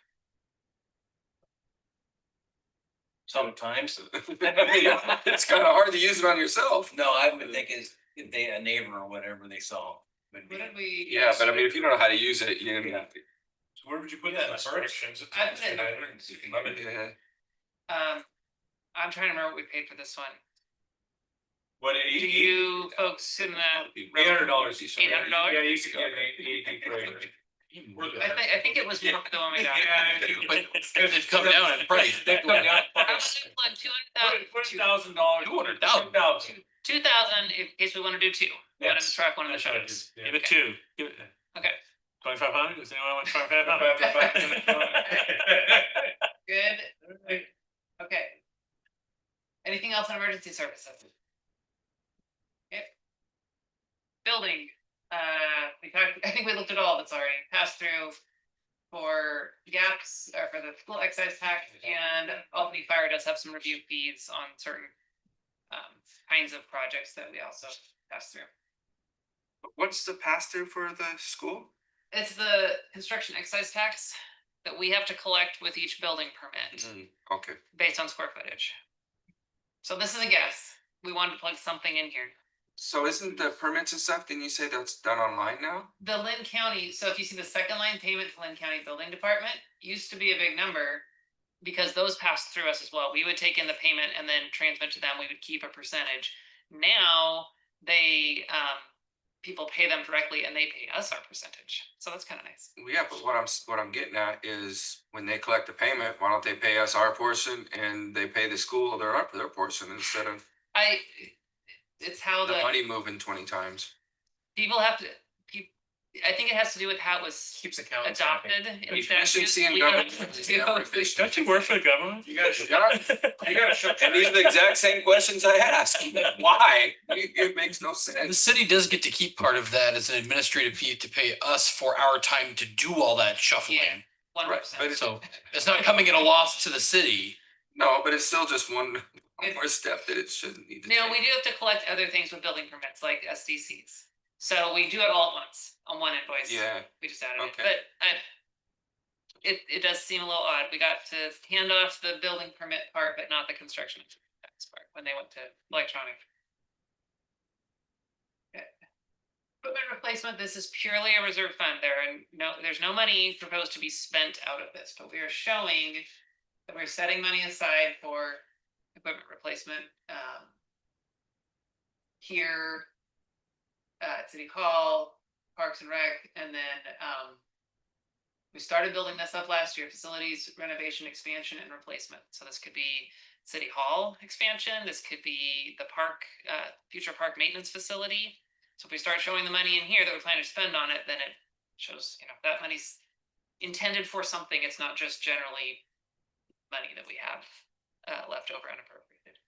Sometimes. It's kind of hard to use it on yourself. No, I would think is if they, a neighbor or whatever they saw. would be- What did we? Yeah, but I mean, if you don't know how to use it, you know. So where would you put that in the park? Restrictions. I put it in the emergency. Yeah. I'm trying to remember what we paid for this one. What, Do you folks in the? $800. $800? Yeah, you could get $800. I think it was more the one we got. But it's come down in price. They've come down. How much is one? $200,000. $200,000. 2,000 in case we want to do two. One in the Yes. truck, one in the shutters. Yeah. it two. Give it. Okay. 2,500, does anyone want 2,500? Good. Okay. Anything else on emergency services? Okay. Building, I think we looked at all of it's already passed through for gaps, or for the school excise tax, and Albany Fire does have some review fees on certain kinds of projects that we also pass through. What's the pass through for the school? It's the construction excise tax that we have to collect with each building permit Okay. based on square footage. So this is a guess. We wanted to plug something in here. So isn't the permits and stuff, didn't you say that's done online now? The Lynn County, so if you see the second line payment to Lynn County Building Department, used to be a big number. Because those pass through us as well. We would take in the payment and then transmit to them. We would keep a percentage. Now they people pay them directly and they pay us our percentage. So that's kind of nice. Well, yeah, but what I'm getting at is when they collect the payment, why don't they pay us our portion and they pay the school their portion instead of It's how the the money moving 20 times? people have to. I think it has to do with how it was Keeps accounts. adopted in Efficiency in statute. government. Don't you work for the government? You gotta show. And these are the exact same questions I ask. Why? It makes no The sense. city does get to keep part of that as an administrative fee to pay us for our time to do all that shuffling. Yeah. 100%. But So it's not coming at a loss to the city. No, but it's still just one more step that it shouldn't need to No, take. we do have to collect other things with building permits like SDCs. So we do it all at once on one invoice. Yeah, We just added it, Okay. but it does seem a little odd. We got to hand off the building permit part, but not the construction tax part when they went to electronic. Okay. Equipment replacement, this is purely a reserve fund. There's no money proposed to be spent out of this, but we are showing that we're setting money aside for equipment replacement. Here at City Hall, Parks and Rec, and then we started building this up last year, facilities renovation, expansion and replacement. So this could be City Hall expansion, this could be the park, future park maintenance facility. So if we start showing the money in here that we're planning to spend on it, then it Shows, that money's intended for something, it's not just generally money that we have left over unappropriated.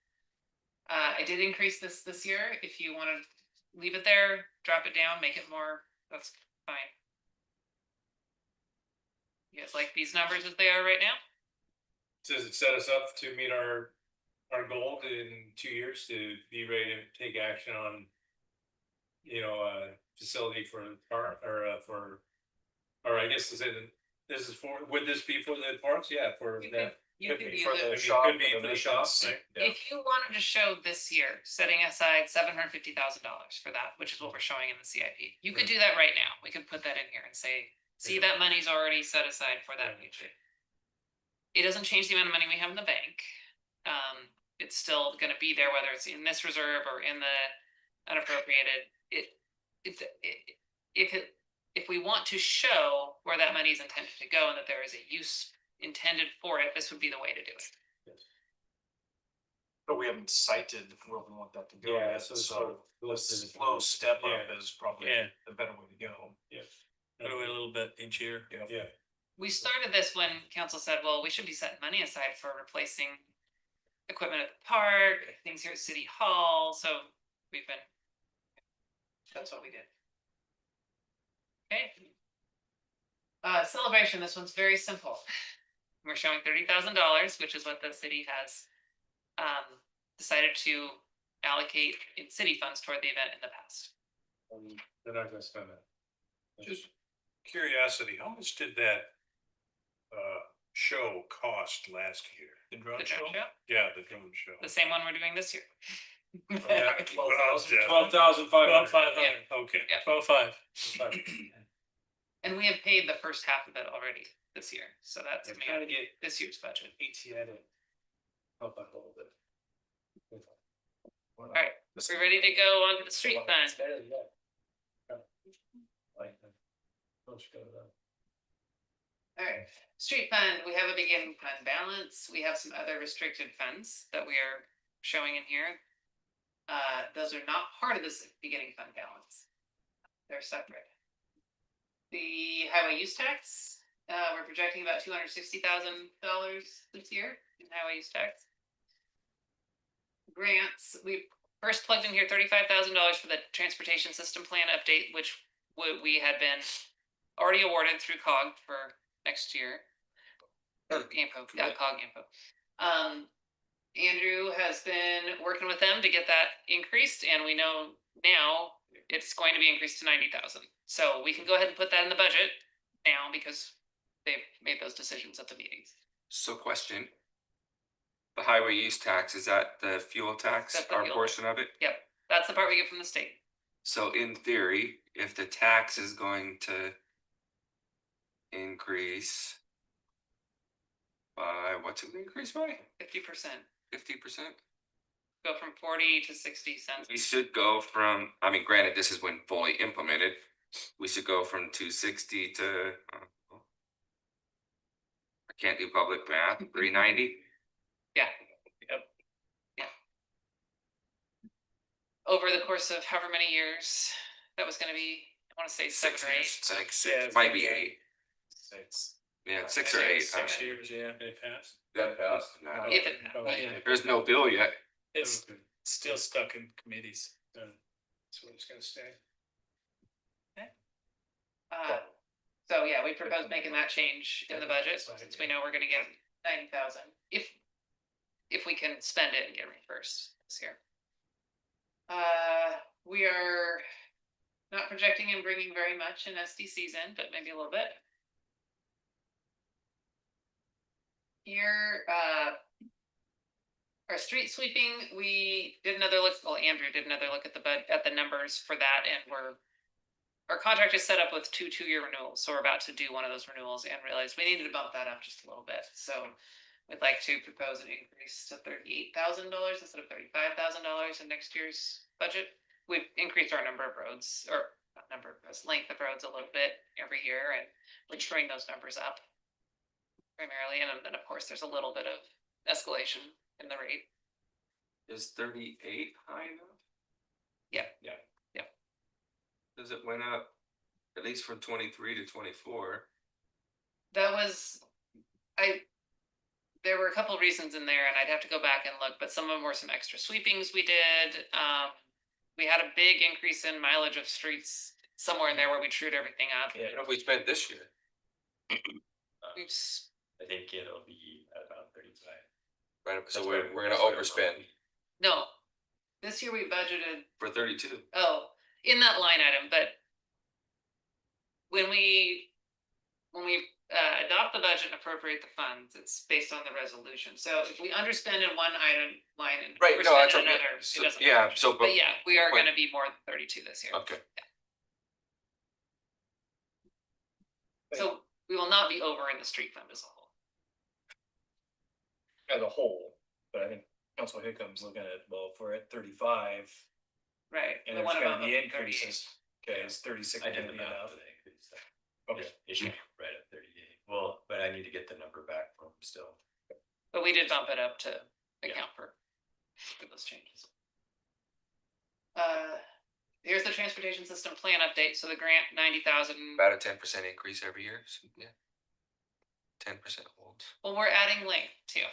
I did increase this year. If you want to leave it there, drop it down, make it more, that's fine. You guys like these numbers as they are right now? Does it set us up to meet our goal in 2 years to be ready to take action on, facility for park or I guess to say that this is for, would this be for the parks? Yeah, for that. You Could could be use for it. the shop. Could be for the shop. If you wanted to show this year, setting aside $750,000 for that, which is what we're showing in the CIP, you could do that right now. We could put that in here and say, see, that money's already set aside for that future. It doesn't change the amount of money we have in the bank. It's still gonna be there, whether it's in this reserve or in the unappropriated. If we want to show where that money is intended to go and that there is a use intended for it, this would be the way to do it. But we haven't cited where we want that to go. Yeah, yet, so a slow step up Yeah. is probably Yeah. the better way to go. Yeah. a little bit each year. Yeah. We started this when council said, well, we should be setting money aside for replacing equipment at the park, things here at City Hall, so that's what we did. Okay. Celebration, this one's very simple. We're showing $30,000, which is what the city has decided to allocate in city funds toward the event in the past. They're not gonna spend it. Just curiosity, how much did that show cost last year? The drone show, Yeah, the drone show. the same one we're doing this year. Yeah, 12,500. Okay. Yeah. 12,500. And we have paid the first half of it already this year, so that's It's coming trying out to of get this year's budget. ATN to help out a little bit. All right, we're ready to go on to the street fund. All right, street fund, we have a beginning fund balance. We have some other restricted funds that we are showing in here. Those are not part of this beginning fund balance. They're separate. The highway use tax, we're projecting about $260,000 this year in highway use tax. Grants, we first plugged in here $35,000 for the transportation system plan update, which we had been already awarded through COG for next year. Or Info, yeah, COG Info. Andrew has been working with them to get that increased, and we know now it's going to be increased to 90,000. So we can go ahead and put that in the budget now because they've made those decisions at the meetings. So question. The highway use tax, is that the fuel tax, That's the our fuel portion of it? Yep, that's the part we get from the state. So in theory, if the tax is going to increase by, what's it increase by? 50%. 50%? Go from 40 to 60 cents. We should go from, I mean, granted, this is when fully implemented. We should go from 260 to, I can't do public math, 390? Yeah. Yep. Yeah. Over the course of however many years, that was gonna be, I wanna say 7 or 8. Six, Yeah, might be 8. 6. Yeah, 6 or 8. Years, yeah, it passed. That passed. If it, There's no bill yet. It's still stuck in committees. That's where it's gonna stay. so yeah, we propose making that change in the budget, since we know we're gonna get 90,000. If we can spend it and get reimbursed this year. We are not projecting and bringing very much in SDCs in, but maybe a little bit. Here, our street sweeping, we did another look, well, Andrew did another look at the numbers for that, and our contract is set up with 2 2-year renewals, so we're about to do one of those renewals and realized we needed to bump that up just a little bit, so we'd like to propose an increase to $38,000 instead of $35,000 in next year's budget. We've increased our number of roads, or not number of roads, length of roads a little bit every year, and we're bring those numbers up primarily, and then of course there's a little bit of escalation in the rate. Is 38 high enough? Yeah. Does it went up At least from 23 to 24. That was, there were a couple reasons in there and I'd have to go back and look, but some of them were some extra sweepings we did. We had a big increase in mileage of streets somewhere in there where we trued everything up. Yeah. What have we spent this year? We've s- I think it'll be about 35. Right, so That's we're what- gonna that's what overspend No, this year we budgeted, for 32. oh, in that line item, but when we adopt the budget and appropriate the funds, it's based on the resolution. So if we underspend in one item line and Right, no, overspend that's in okay. another, it So, doesn't. yeah, matter. so, But yeah, we are but- gonna be more than 32 this year. Okay, So we will not be over in the street fund as a whole. As a whole, but I think Council Hickham's looking at, well, if we're at 35 Right. and we there's wanna gonna bump be up to 38. increases, okay, is 36 I gonna did the be math enough? for the increase. Okay. It should be right at 38. Well, but I need to get the number back from still. But we did bump it up to account for those changes. Here's the transportation system plan update. So the grant 90,000. about a 10% increase every year, so, yeah. 10% holds. Well, we're adding length too,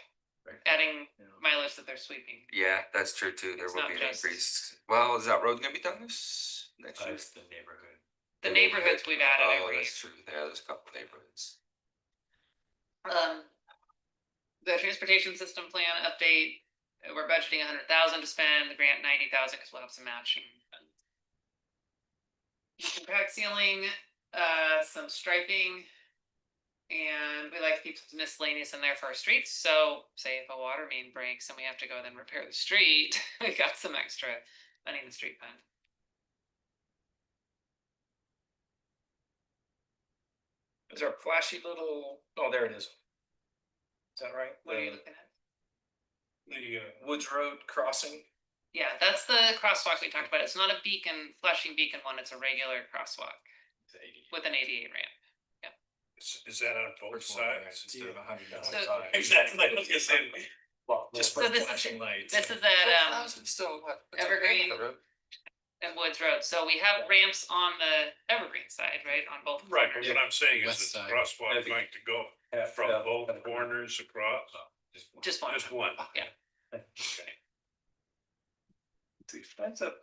Right. adding Yeah. mileage that they're sweeping. Yeah, that's true too, there It's will not be an just- increase. Well, is that road gonna be done this next year? It's the neighborhood. The neighborhoods we've added Oh, every. that's true, yeah, there's a couple neighborhoods. The transportation system plan update, we're budgeting 100,000 to spend, the grant 90,000 because we'll have some matching. Crack sealing, some striping. And we like to keep some miscellaneous in there for our streets, so say if a water main breaks and we have to go then repair the street, we got some extra money in the street fund. Is there a flashy little, oh, there it is. Is that right? What are you looking at? The, Woods Road crossing? Yeah, that's the crosswalk we talked about. It's not a beacon, flashing beacon one, it's a regular crosswalk It's 80. with an ADA ramp. Is that on both sides? Instead of $100. So- Exactly, I was gonna say. Just So for this is- flashing lights. This is at Still, what? Evergreen. at Woods Road, so we have ramps on the Evergreen side, right, on both. Right, but what I'm saying West is the side. crosswalk going to go from both corners across, Just one. just one. Yeah. Okay. It's expensive.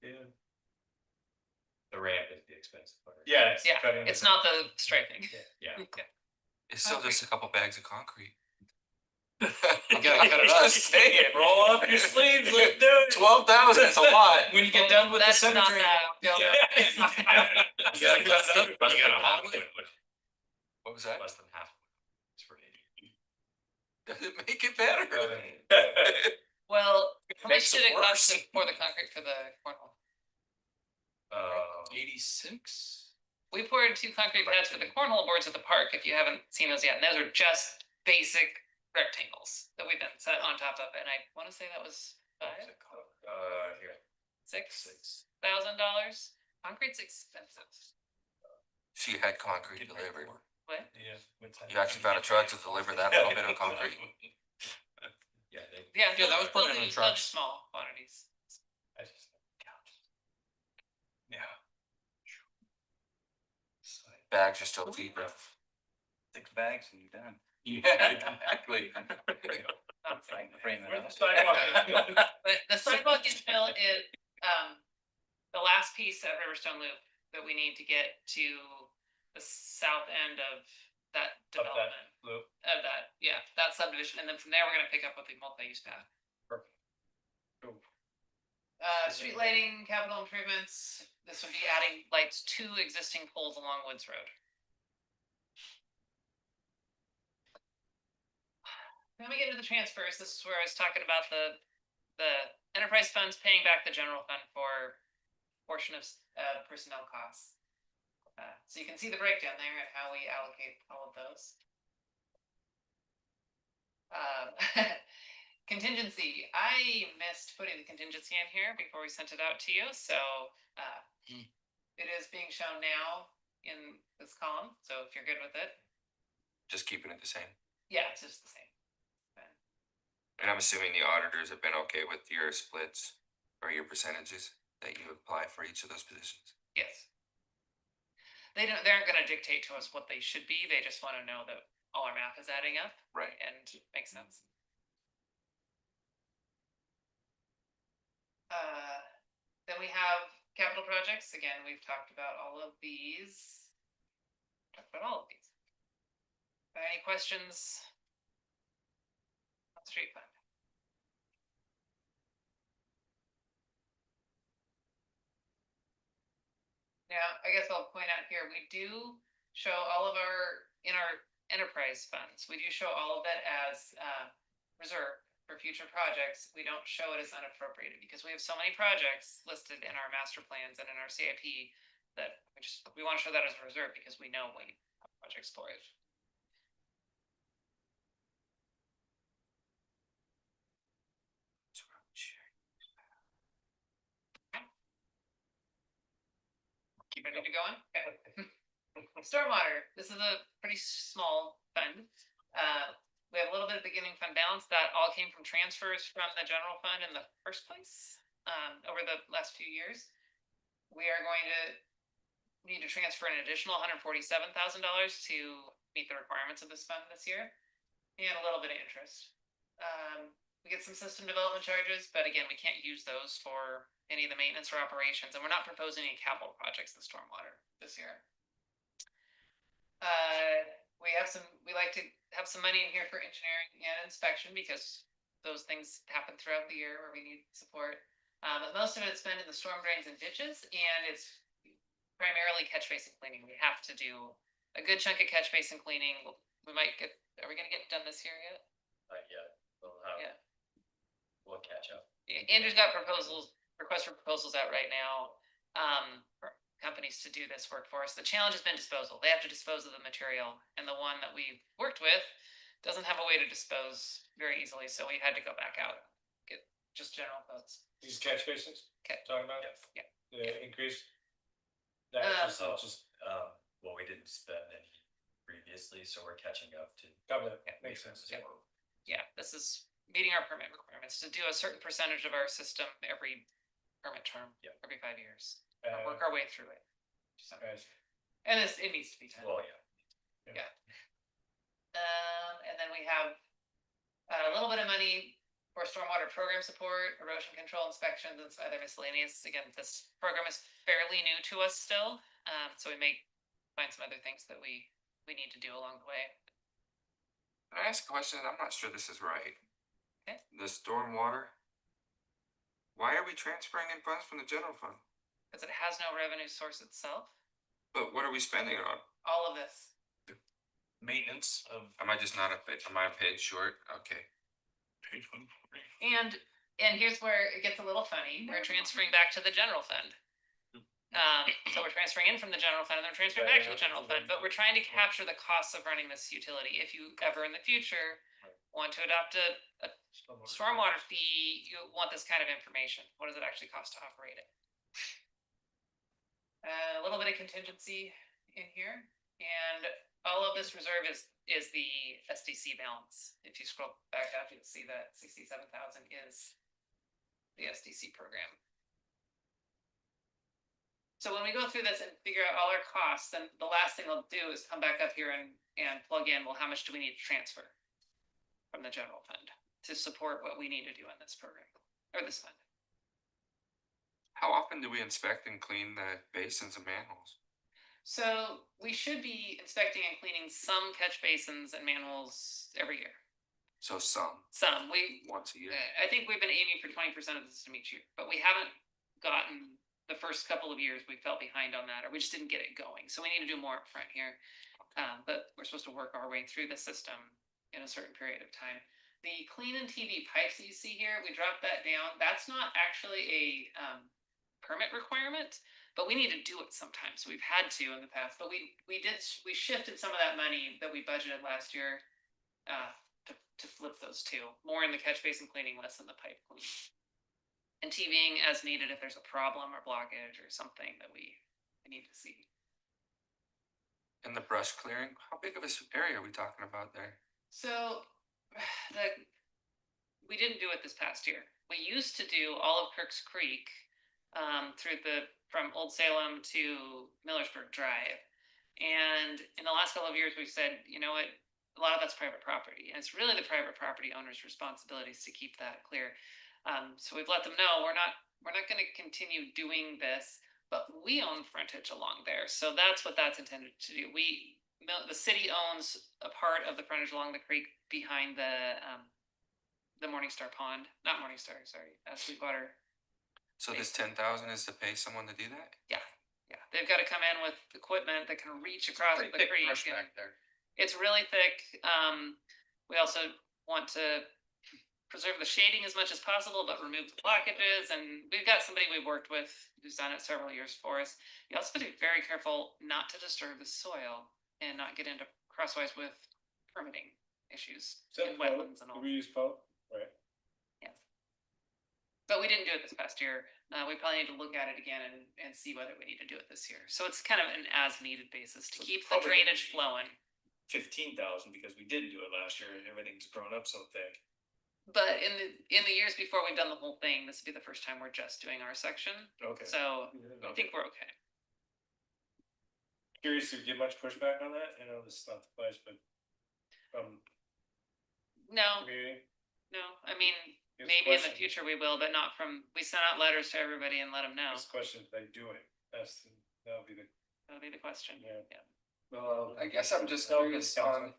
Yeah. The ramp is the expensive part. Yeah. Yeah, it's not the striping. Yeah. Okay. It's still just a couple bags of concrete. You gotta cut it up. Just saying. Roll up your sleeves, let's do it. 12,000 is a lot. When you get done with the That's not cemetery. that- Yeah. You gotta cut it up. You gotta half it. What was that? Less than half. It's for 80. Does it make it better? Well, how much Makes did it it cost worse. to pour the concrete for the cornhole? 86. We poured 2 concrete pads for the cornhole boards at the park, if you haven't seen those yet, and those are just basic rectangles that we then set on top of, and I wanna say that was Here. $6,000. Concrete's expensive. She had concrete delivered. What? Yeah. You actually found a truck to deliver that little bit of concrete? Yeah, Yeah, Yeah, that was put in those on are trucks. small quantities. I just. Yeah. Bags are still cheaper. 6 bags and you're done. Yeah, exactly. Frame it up. But the sidewalk infill is, the last piece at Riverstone Loop that we need to get to the south end of that development. loop. Of that, yeah, that subdivision, and then from there, we're gonna pick up with the multi-use path. Street lighting, capital improvements, this would be adding lights to existing poles along Woods Road. Then we get into the transfers, this is where I was talking about the enterprise funds paying back the general fund for portion of personnel costs. So you can see the breakdown there and how we allocate all of those. Contingency, I missed putting the contingency in here before we sent it out to you, so it is being shown now in this column, so if you're good with it, Just keeping it the same. yeah, it's just the same. And I'm assuming the auditors have been okay with your splits or your percentages? that you apply for each of those positions? Yes. They aren't gonna dictate to us what they should be, they just wanna know that all our math is adding up Right. and makes sense. Then we have capital projects, again, we've talked about all of these. Talked about all of these. Any questions? On street fund? Now, I guess I'll point out here, we do show all of in our enterprise funds, we do show all of that as reserve for future projects. We don't show it as unappropriated because we have so many projects listed in our master plans and in our CIP that we want to show that as a reserve because we know we have projects for it. Keep ready to go on? Okay. Stormwater, this is a pretty small fund. We have a little bit of beginning fund balance that all came from transfers from the general fund in the first place, over the last few years. We are going to need to transfer an additional $147,000 to meet the requirements of this fund this year, and a little bit of interest. We get some system development charges, but again, we can't use those for any of the maintenance or operations, and we're not proposing any capital projects in stormwater this year. We like to have some money in here for engineering and inspection because those things happen throughout the year where we need support. But most of it's spent in the storm drains and ditches, and it's primarily catch basin cleaning. We have to do a good chunk of catch basin cleaning. Are we gonna get done this year yet? Not yet. We'll catch up. Andrew's got requests for proposals out right now, for companies to do this work for us. The challenge has been disposal. They have to dispose of the material, and the one that we worked with doesn't have a way to dispose very easily, so we had to go back out and get just general quotes. These catch basins? Okay. Talking about? Yeah. The increase? Well, we didn't spend any previously, so we're catching up to. Makes sense. Yeah, this is meeting our permit requirements to do a certain percentage of our system every permit term, every 5 years. Work our way through it. So, and it needs to be done. Well, yeah. And then we have a little bit of money for stormwater program support, erosion control inspections, and some other miscellaneous. Again, this program is fairly new to us still, so we may find some other things that we need to do along the way. Can I ask a question? I'm not sure this is right. Okay. The stormwater. Why are we transferring in funds from the general fund? Because it has no revenue source itself. But what are we spending it on? All of this. Maintenance of. Am I just not am I a page short? Okay. And here's where it gets a little funny. We're transferring back to the general fund. So we're transferring in from the general fund and then transferring back to the general fund, but we're trying to capture the costs of running this utility. If you ever in the future want to adopt a stormwater fee, you want this kind of information. What does it actually cost to operate it? A little bit of contingency in here, and all of this reserve is the SDC balance. If you scroll back up, you'll see that 67,000 is the SDC program. So when we go through this and figure out all our costs, then the last thing I'll do is come back up here and plug in, well, how much do we need to transfer from the general fund to support what we need to do in this program or this fund? How often do we inspect and clean the basins and manholes? So we should be inspecting and cleaning some catch basins and manholes every year. So some. Once a year. I think we've been aiming for 20% of the system each year, but we haven't gotten the first couple of years. We fell behind on that, or we just didn't get it going. So we need to do more up front here. But we're supposed to work our way through the system in a certain period of time. The clean and TV pipes that you see here, we dropped that down. That's not actually a permit requirement, but we need to do it sometimes. So we've had to in the past, but we shifted some of that money that we budgeted last year to flip those two, more in the catch basin cleaning, less in the pipe cleaning. And TVing as needed if there's a problem or blockage or something that we need to see. And the brush clearing, how big of a area are we talking about there? So we didn't do it this past year. We used to do all of Kirk's Creek from Old Salem to Millersburg Drive. And in the last couple of years, we've said, you know what, a lot of that's private property, and it's really the private property owner's responsibilities to keep that clear. So we've let them know we're not gonna continue doing this, but we own frontage along there, so that's what that's intended to do. The city owns a part of the frontage along the creek behind the Morningstar Pond, not Morningstar, sorry, Sweetwater. So this 10,000 is to pay someone to do that? Yeah, they've got to come in with equipment that can reach across the Pretty thick creek. brush and- back there. It's really thick. We also want to preserve the shading as much as possible, but remove the blockages. And we've got somebody we've worked with who's done it several years for us. You also have to be very careful not to disturb the soil and not get into crosswise with permitting issues and wetlands and all. We use Pope, right? Yes. But we didn't do it this past year. We probably need to look at it again and see whether we need to do it this year. So it's kind of an as needed basis to keep the probably drainage flowing. 15,000 because we didn't do it last year and everything's grown up so thick. But in the years before we've done the whole thing, this would be the first time we're just doing our section. Okay. So I think we're okay. Curious if you get much pushback on that? I know this is not the place, but No, community. no, I mean, Here's the maybe in the question. future we will, but not from, we sent out letters to everybody and let them know. This question, if they do it, that'll be the, That'll be the question. Yeah. Well, I guess I'm just curious on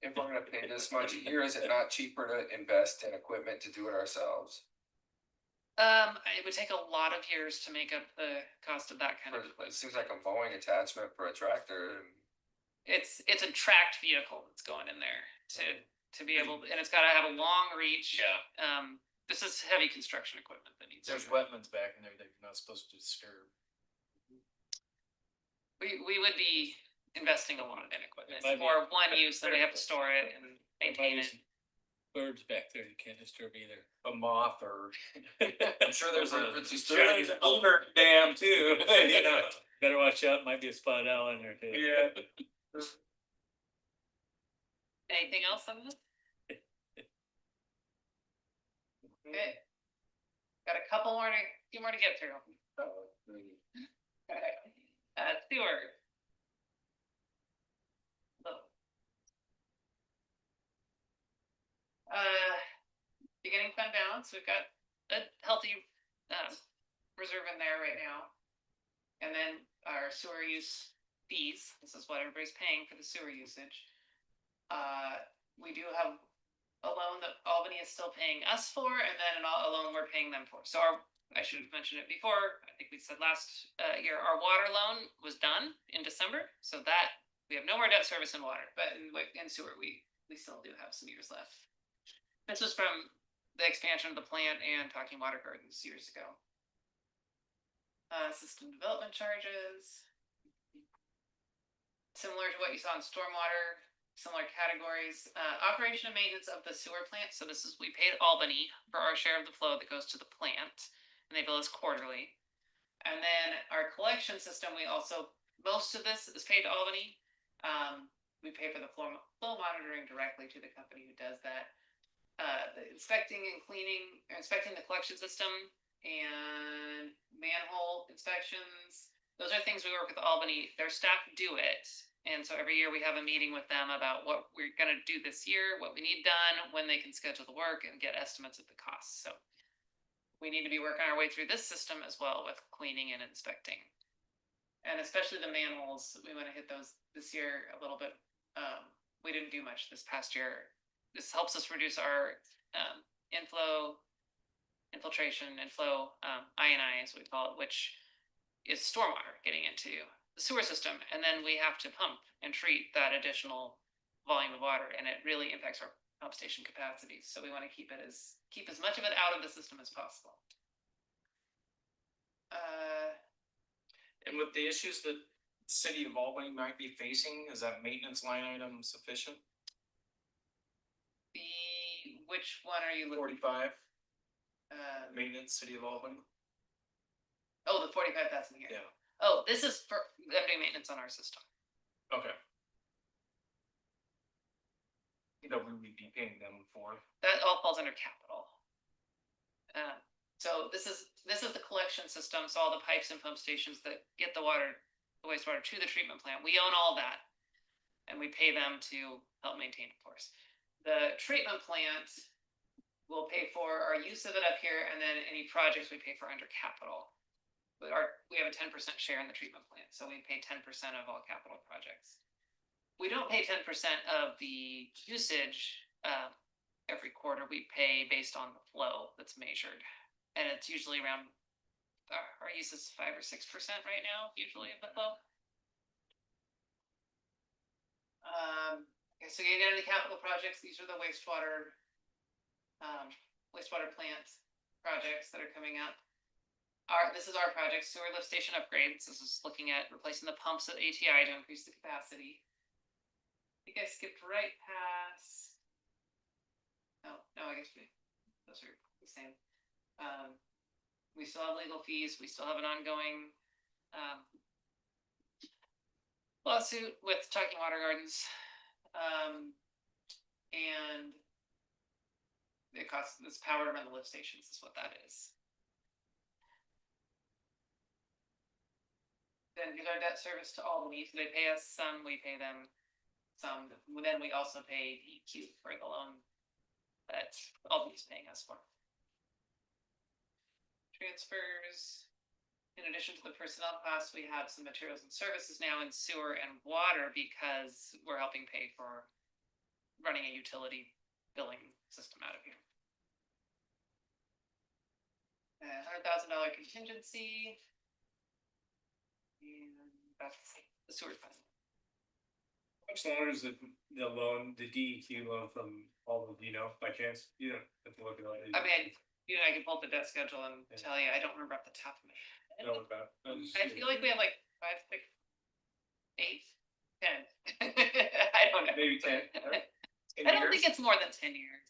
if we're gonna pay this much a year, is it not cheaper to invest in equipment to do it ourselves? It would take a lot of years to make up the cost of that kind of. It seems like a mowing attachment for a tractor. It's a tracked vehicle that's going in there to be able, and it's gotta have a long reach. Yeah. This is heavy construction equipment that needs. There's wetlands back in there that you're not supposed to disturb. We would be investing a lot in equipment It might be- for one use, then we have to store it and maintain it. Birds back there you can't disturb either. A moth or. I'm sure there's a. There's an older dam too. You know. Better watch out, might be a spotted owl in there too. Yeah. Anything else on this? Okay. Got a few more to get through. Okay. Sewer. Beginning fund balance, we've got a healthy reserve in there right now. And then our sewer use fees, this is what everybody's paying for the sewer usage. We do have a loan that Albany is still paying us for, and then a loan we're paying them for. So I should have mentioned it before, I think we said last year, our water loan was done in December, so that, we have no more debt service in water, but in sewer, we still do have some years left. This was from the expansion of the plant and Talking Water Gardens years ago. System development charges. Similar to what you saw in stormwater, similar categories. Operation and maintenance of the sewer plant. So this is, we paid Albany for our share of the flow that goes to the plant, and they bill us quarterly. And then our collection system, we also, most of this is paid to Albany. We pay for the flow monitoring directly to the company who does that. The inspecting and cleaning, inspecting the collection system and manhole inspections. Those are things we work with Albany. Their staff do it. And so every year we have a meeting with them about what we're gonna do this year, what we need done, when they can schedule the work and get estimates of the costs. So we need to be working our way through this system as well with cleaning and inspecting. And especially the manholes, we wanna hit those this year a little bit. We didn't do much this past year. This helps us reduce our infiltration, I&I as we call it, which is stormwater getting into the sewer system. And then we have to pump and treat that additional volume of water, and it really impacts our pump station capacity. So we want to keep as much of it out of the system as possible. And with the issues that the city of Albany might be facing, is that maintenance line item sufficient? Which one are you looking? 45, maintenance, city of Albany. Oh, the 45,000 here. Yeah. Oh, this is for them doing maintenance on our system. Okay. You know, we would be paying them for. That all falls under capital. So this is the collection system, so all the pipes and pump stations that get the water, the wastewater to the treatment plant, we own all that. And we pay them to help maintain, of course. The treatment plant will pay for our use of it up here, and then any projects we pay for under capital. But we have a 10% share in the treatment plant, so we pay 10% of all capital projects. We don't pay 10% of the usage every quarter. We pay based on the flow that's measured, and it's usually around our use is 5 or 6% right now, usually of the flow. Okay, so you get into capital projects. These are the wastewater plant projects that are coming up. This is our project, sewer lift station upgrades. This is looking at replacing the pumps at ATI to increase the capacity. I think I skipped right past. No, I guess those are the same. We still have legal fees. We still have an ongoing lawsuit with Talking Water Gardens. And it costs this power to run the lift stations is what that is. Then give our debt service to Albany, so they pay us some, we pay them some. Then we also pay DEQ for the loan that Albany's paying us for. Transfers. In addition to the personnel costs, we have some materials and services now in sewer and water because we're helping pay for running a utility billing system out of here. $100,000 contingency. And that's the sewer fund. How much longer is the loan, the DEQ loan from all of, by chance? You don't have to look at it. I mean, I can pull up the debt schedule and tell you, I don't remember off the top of my head. I feel like we have like 5, 6, 8, 10. I don't know. Maybe 10. I don't think it's more than 10 years.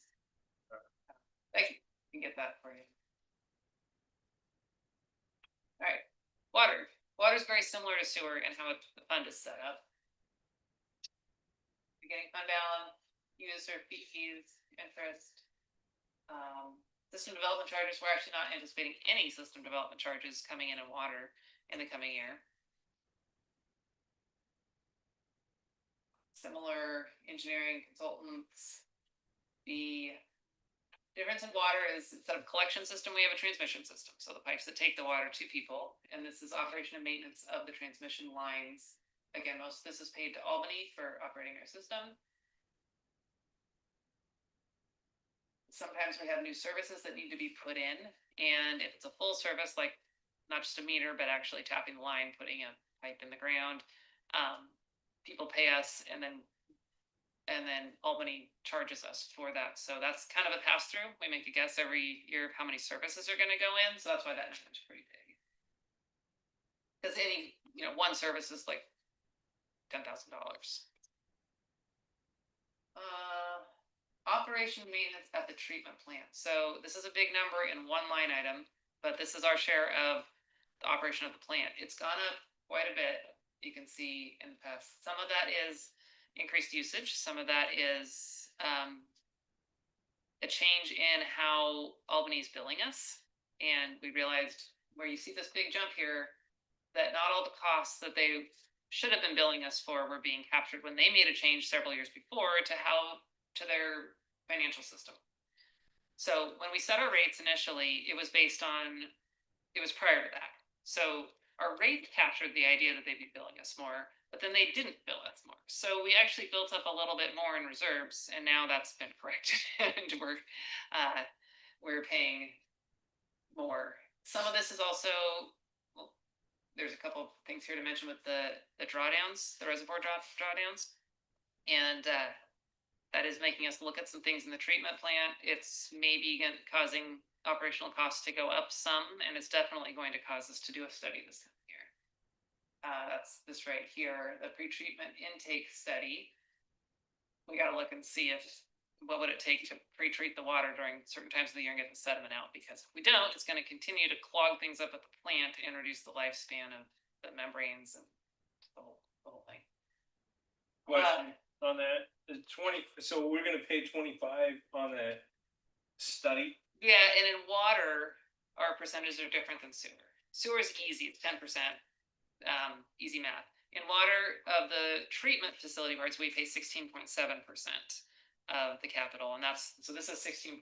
I can get that for you. All right, water. Water is very similar to sewer and how the fund is set up. Beginning fund balance, user fees, interest. System development charges, we're actually not anticipating any system development charges coming in water in the coming year. Similar engineering consultants. The difference in water is instead of collection system, we have a transmission system. So the pipes that take the water to people, and this is operation and maintenance of the transmission lines. Again, most of this is paid to Albany for operating our system. Sometimes we have new services that need to be put in, and if it's a full service, like not just a meter, but actually tapping the line, putting a pipe in the ground, people pay us, and then Albany charges us for that. So that's kind of a pass through. We make a guess every year of how many services are going to go in, so that's why that number is pretty big. Because any one service is like $10,000. Operation maintenance at the treatment plant. So this is a big number in one line item, but this is our share of the operation of the plant. It's gone up quite a bit. You can see in the past. Some of that is increased usage. Some of that is a change in how Albany is billing us. And we realized where you see this big jump here, that not all the costs that they should have been billing us for were being captured when they made a change several years before to their financial system. So when we set our rates initially, it was prior to that. So our rate captured the idea that they'd be billing us more, but then they didn't bill us more. So we actually built up a little bit more in reserves, and now that's been corrected, and we're paying more. Some of this is also, there's a couple of things here to mention with the drawdowns, the reservoir drawdowns, and that is making us look at some things in the treatment plant. It's maybe causing operational costs to go up some, and it's definitely going to cause us to do a study this year. That's this right here, the pretreatment intake study. We got to look and see what would it take to pre-treat the water during certain times of the year and get the sediment out, because if we don't, it's going to continue to clog things up at the plant and reduce the lifespan of the membranes and the whole thing. Question on that, so we're gonna pay 25 on that study? Yeah, and in water, our percentages are different than sewer. Sewer is easy, it's 10%, easy math. In water, of the treatment facility parts, we pay 16.7% of the capital, and so this is 16.7%.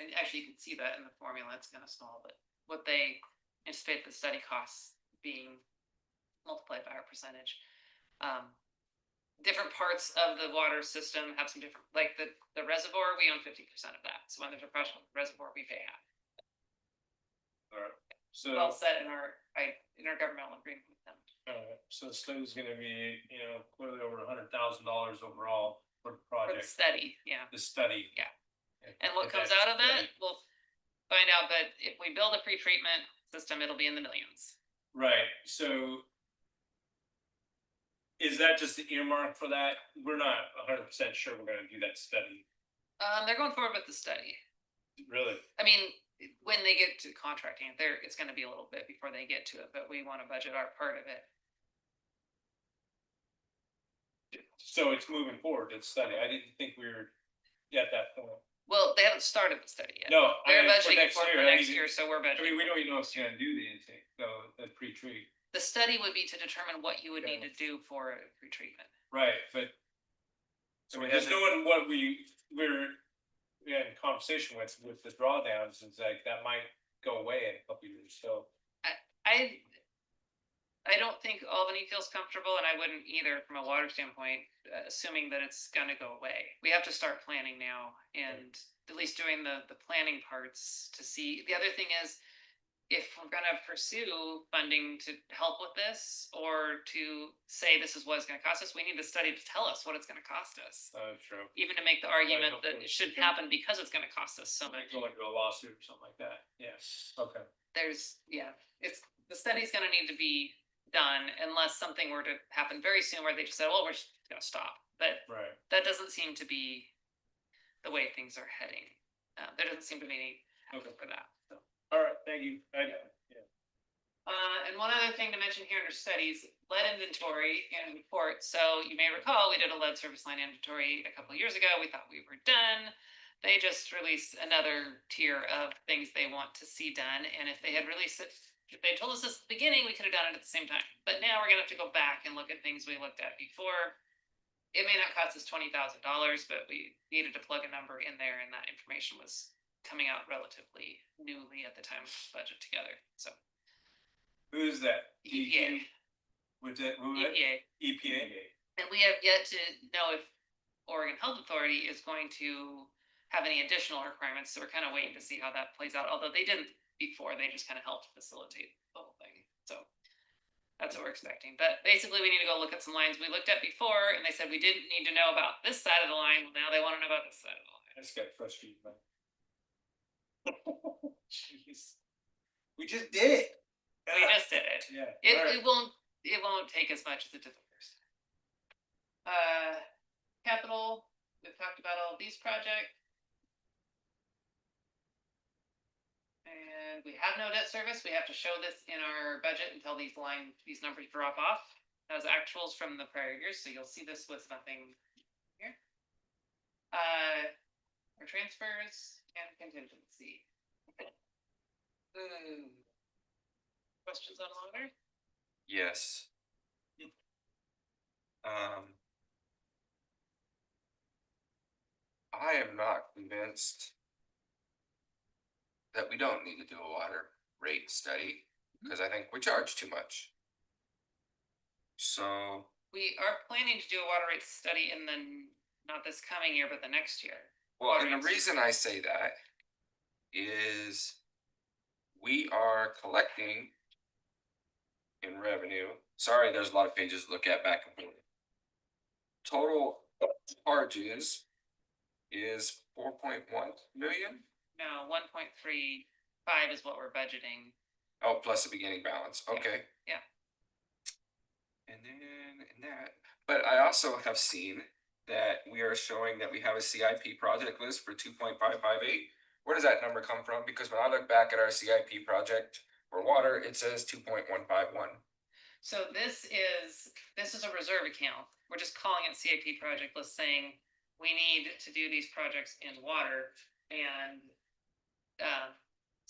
And actually, you can see that in the formula, it's kind of small, but what they anticipate the study costs being multiplied by our percentage. Different parts of the water system have some different, like the reservoir, we own 50% of that. So when there's a problem with the reservoir, we pay half. Alright, Well so, set in our governmental agreement with them. so the study's gonna be, clearly over $100,000 overall for the For the project, study, yeah. the study. Yeah. And what If comes that's out of that, study- we'll find out, but if we build a pre-treatment system, it'll be in the millions. Right, so. Is that just the earmark for that? We're not 100% sure we're gonna do that study, They're going forward with the study. really. I mean, when they get to contracting, it's gonna be a little bit before they get to it, but we wanna budget our part of it. So it's moving forward, it's study. I didn't think we were at that point. Well, they haven't started the study yet. No, They're I mean, for budgeting next for year, next year, so we're I budgeting. mean, we don't even know if it's gonna do the intake, the pre-treat. The study would be to determine what you would need to do for a pre-treatment. Right, but. So just knowing what we're in conversation with the drawdowns, is like, that might go away in a couple years, so. I don't think Albany feels comfortable, and I wouldn't either from a water standpoint, assuming that it's gonna go away. We have to start planning now and at least doing the planning parts to see. The other thing is, if we're gonna pursue funding to help with this, or to say this is what it's gonna cost us, we need the study to tell us what it's gonna cost us. True. Even to make the argument that it should happen because it's gonna cost us so much. Go into a lawsuit or something like that, yes, okay. The study's gonna need to be done unless something were to happen very soon where they just said, well, we're just gonna stop. But Right. that doesn't seem to be the way things are heading. There doesn't seem to be any effort for that, so. All right, thank you. And one other thing to mention here under studies, lead inventory and report. So you may recall, we did a lead service line inventory a couple of years ago. We thought we were done. They just released another tier of things they want to see done. And if they had released it, if they told us this at the beginning, we could have done it at the same time. But now we're gonna have to go back and look at things we looked at before. It may not cost us $20,000, but we needed to plug a number in there, and that information was coming out relatively newly at the time of the budget together. So Who is that? EPA. Was that, who was that? EPA. EPA? And we have yet to know if Oregon Health Authority is going to have any additional requirements, so we're kind of waiting to see how that plays out, although they didn't before, they just kind of helped facilitate the whole thing, so. That's what we're expecting, but basically we need to go look at some lines we looked at before, and they said we didn't need to know about this side of the line, well, now they want to know about this side of the line. I just got frustrated, man. Jeez. We just did it. We just did it. Yeah. It won't take as much as it did the first time. Capital, we've talked about all of these projects. And we have no debt service. We have to show this in our budget until these numbers drop off as actuals from the prior years. So you'll see this with nothing here. Our transfers and contingency. Questions on water? Yes. I am not convinced that we don't need to do a water rate study, because I think we charge too much. So, We are planning to do a water rate study in not this coming year, but the next year. well, Water and the rates. reason I say that is we are collecting in revenue. Sorry, there's a lot of pages to look at back and forth. Total charges is 4.1 million. No, 1.35 is what we're budgeting. Oh, plus the beginning balance, okay. Yeah. And then in that, but I also have seen that we are showing that we have a CIP project list for 2.558. Where does that number come from? Because when I look back at our CIP project for water, it says 2.151. So this is a reserve account. We're just calling it CIP project list, saying we need to do these projects in water, and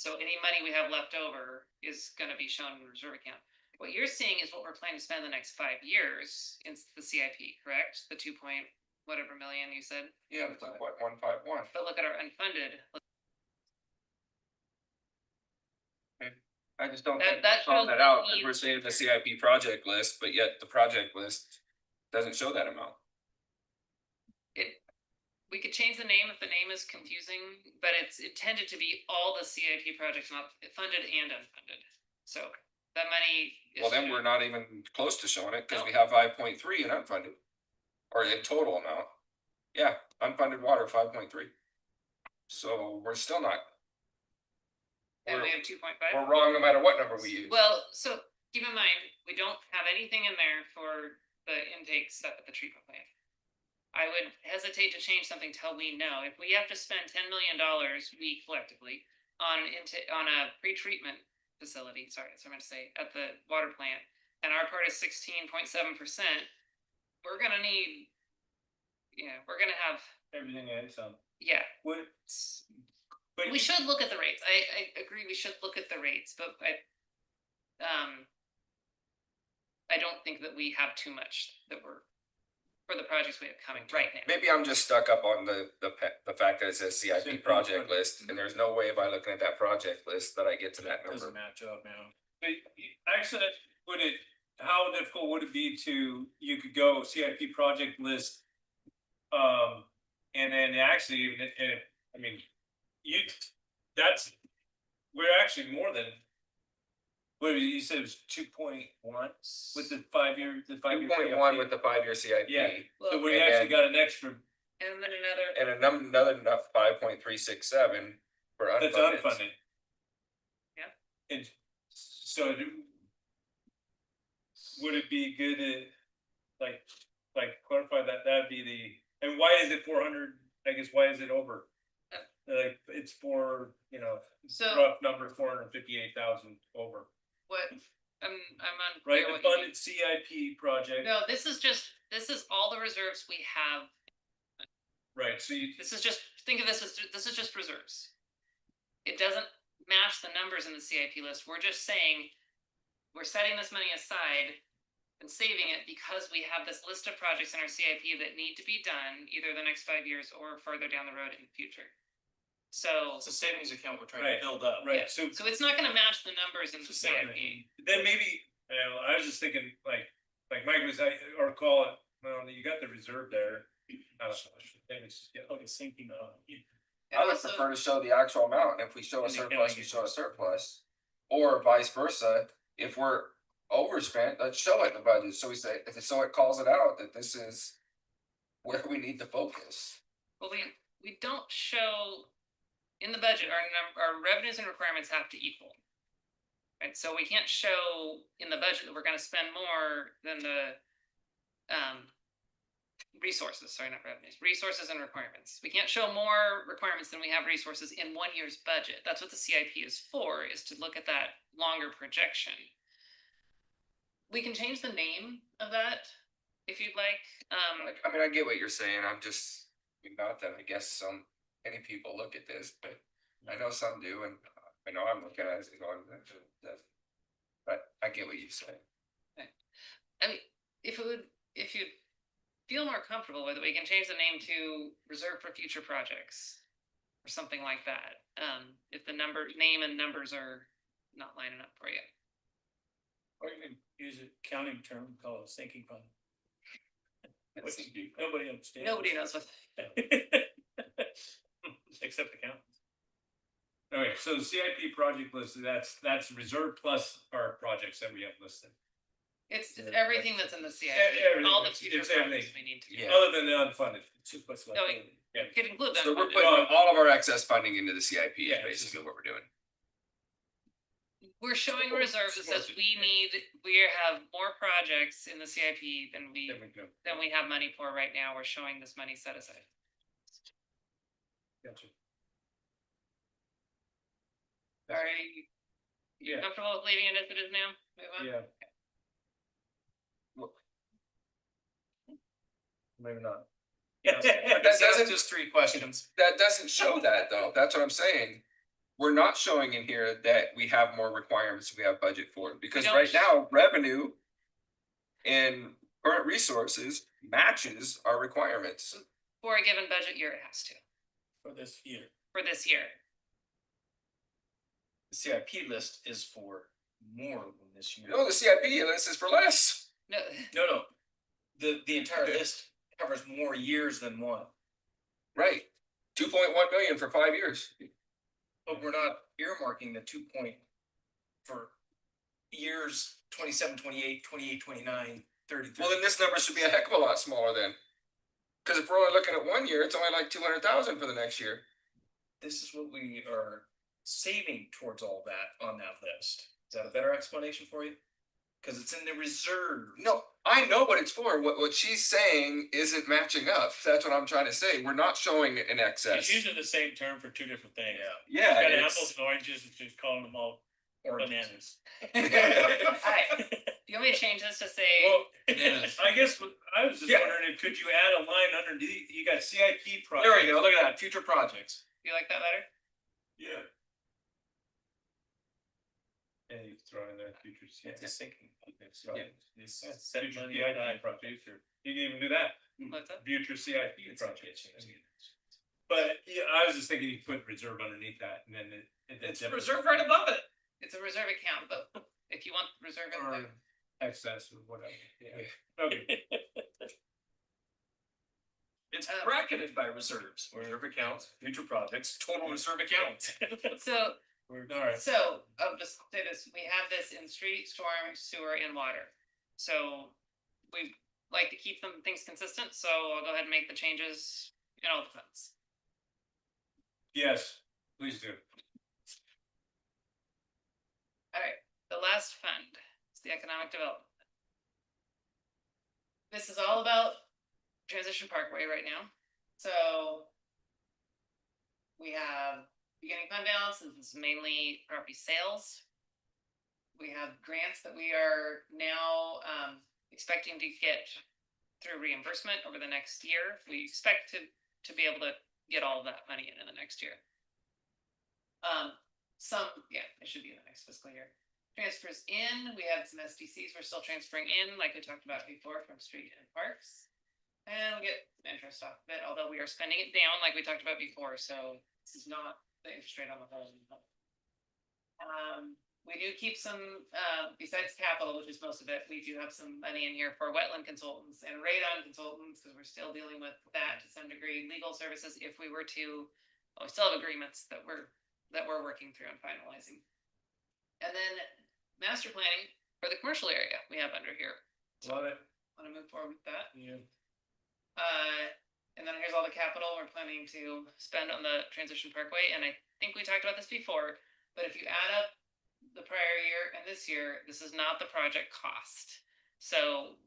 So any money we have left over is gonna be shown in the reserve account. What you're seeing is what we're planning to spend the next 5 years in the CIP, correct? The 2 point whatever million you said, Yeah, it's like what, 151. but look at our unfunded. I just don't That- think that we called shows that out, the and we're need. saying the CIP project list, but yet the project list doesn't show that amount. We could change the name if the name is confusing, but it's intended to be all the CIP projects, not funded and unfunded. So that money. is Well, then shown- we're not even close to showing it, cause No. we have 5.3 in unfunded. Or in total amount. Yeah, unfunded water, 5.3. So we're still not, And we have 2.5. we're wrong no matter what number we use. Well, so keep in mind, we don't have anything in there for the intake stuff at the treatment plant. I would hesitate to change something till we know. If we have to spend $10 million, we collectively, on a pre-treatment facility, sorry, that's what I meant to say, at the water plant, and our part is 16.7%, we're gonna need, we're gonna have, Everything and some. yeah. What? But We should look at the rates. I agree, we should look at the rates, but I don't think that we have too much that we're, for the projects we have coming right now. Maybe I'm just stuck up on the fact that it says CIP CIP project project. list, and there's no way by looking at that project list that I get to that number. match up now. But actually, how difficult would it be you could go CIP project list? And then actually, even if, I mean, we're actually more than. What you said it was 2.1 with the 5 year. 2.1 with the 5-year CIP. Yeah. So we And actually then- got an extra And then another, And another 5.367 for that's unfunded. unfunded. Yeah. And so would it be good to like clarify that that'd be and why is it 400? I guess why is it over? Like it's for, so rough number 458,000 over. what, I'm Right, unclear the what you mean. funded CIP project, No, this is all the reserves we have. right, so you, This is just, think of this as, this is just reserves. It doesn't match the numbers in the CIP list. We're just saying, we're setting this money aside and saving it because we have this list of projects in our CIP that need to be done either the next 5 years or further down the road in the future. So, It's a savings account we're trying Right. to build up. right, so so it's not gonna match the numbers in the CIP. then maybe, I was just thinking like Mike was, or call it, well, you got the reserve there. Maybe it's just, like it's sinking, I would prefer to show the actual amount, and if we show a And the surplus, county we gets show a surplus. Or vice versa, if we're overspent, let's show it in the budget, so it calls it out that this is where we need to focus. Well, we don't show, in the budget, our revenues and requirements have to equal. Right, so we can't show in the budget that we're gonna spend more than the resources, sorry, not revenues, resources and requirements. We can't show more requirements than we have resources in 1 year's budget. That's what the CIP is for, is to look at that longer projection. We can change the name of that if you'd like. I mean, I get what you're saying, I'm just, not that I guess many people look at this, but I know some do, and I know I'm looking at it and going, that doesn't. But I get what you say. I mean, if you feel more comfortable with it, we can change the name to Reserve for Future Projects. Or something like that, if the name and numbers are not lining up for you. or you can use a accounting term, call it a sinking fund. It's- Nobody understands. Nobody knows what. Except accountants. Okay, so the CIP project list, that's reserve plus our projects that we have listed. It's everything that's in the CIP, Everything. all the future It's projects everything. we need to. Yeah. Other than the unfunded. It's just what's left. No, You could include that. So we're but- putting all of our excess funding into the CIP, is Yeah, basically what we're doing. We're showing reserves that says we have more projects in the CIP than There we go. we have money for right now. We're showing this money set aside. Gotcha. Are you Yeah. comfortable with leaving it as it is now? Move on? Yeah. Maybe not. Yes. That doesn't, Just 3 questions. that doesn't show that though, that's what I'm saying. we're not showing in here that we have more requirements we have budget for, because don't right now, revenue and current resources matches our requirements. For a given budget year, it has to, For this year. for this year. The CIP list is for more than this year. No, the CIP list is for less. No, No. The entire list covers more years than one, Right. 2.1 million for 5 years. but we're not earmarking the 2 for years 27, 28, 28, 29, 30. Well, then this number should be a heck of a lot smaller then. Cause if we're only looking at 1 year, it's only like 200,000 for the next year. This is what we are saving towards all that on that list. Is that a better explanation for you? Cause it's in the reserve. No, I know what it's for. What she's saying isn't matching up. That's what I'm trying to say. We're not showing an excess. It's using the same term for two different things. Yeah, Got it's- apples and oranges, and she's calling them all bananas. alright, do you want me to change this to say, Well, I guess I was just wondering, could you add a line underneath, you got CIP projects. There we go, look at that, future projects. do you like that better? Yeah. And you throw in there future CIP. It's sinking. Future CIP projects, or you can even do that, What's that? future CIP projects. But yeah, I was just thinking you put reserve underneath that and then It's reserved right above it. It's a reserve account, but if you want reserve in there. Excess or whatever, yeah. Okay. It's bracketed by reserves, reserve accounts, future projects, total reserve accounts. So, Alright. so, I'll just say this, we have this in street, storm, sewer, and water. So, we like to keep them things consistent, so I'll go ahead and make the changes in all the funds. Yes, please do. Alright, the last fund is the economic development. This is all about Transition Parkway right now, so. We have beginning fund balance, this is mainly property sales. We have grants that we are now expecting to get through reimbursement over the next year. We expect to be able to get all of that money in the next year. It should be in the next fiscal year. Transfers in, we have some SDCs we're still transferring in, like we talked about before, from street and parks. And we get some interest off of it, although we are spending it down like we talked about before, so this is not the interest rate on the whole. We do keep some, besides capital, which is most of it, we do have some money in here for wetland consultants and radon consultants, because we're still dealing with that to some degree, legal services, if we were to, we still have agreements that we're working through and finalizing. And then master planning for the commercial area we have under here. Love it. Want to move forward with that? Yeah. And then here's all the capital we're planning to spend on the Transition Parkway, and I think we talked about this before, but if you add up the prior year and this year, this is not the project cost. So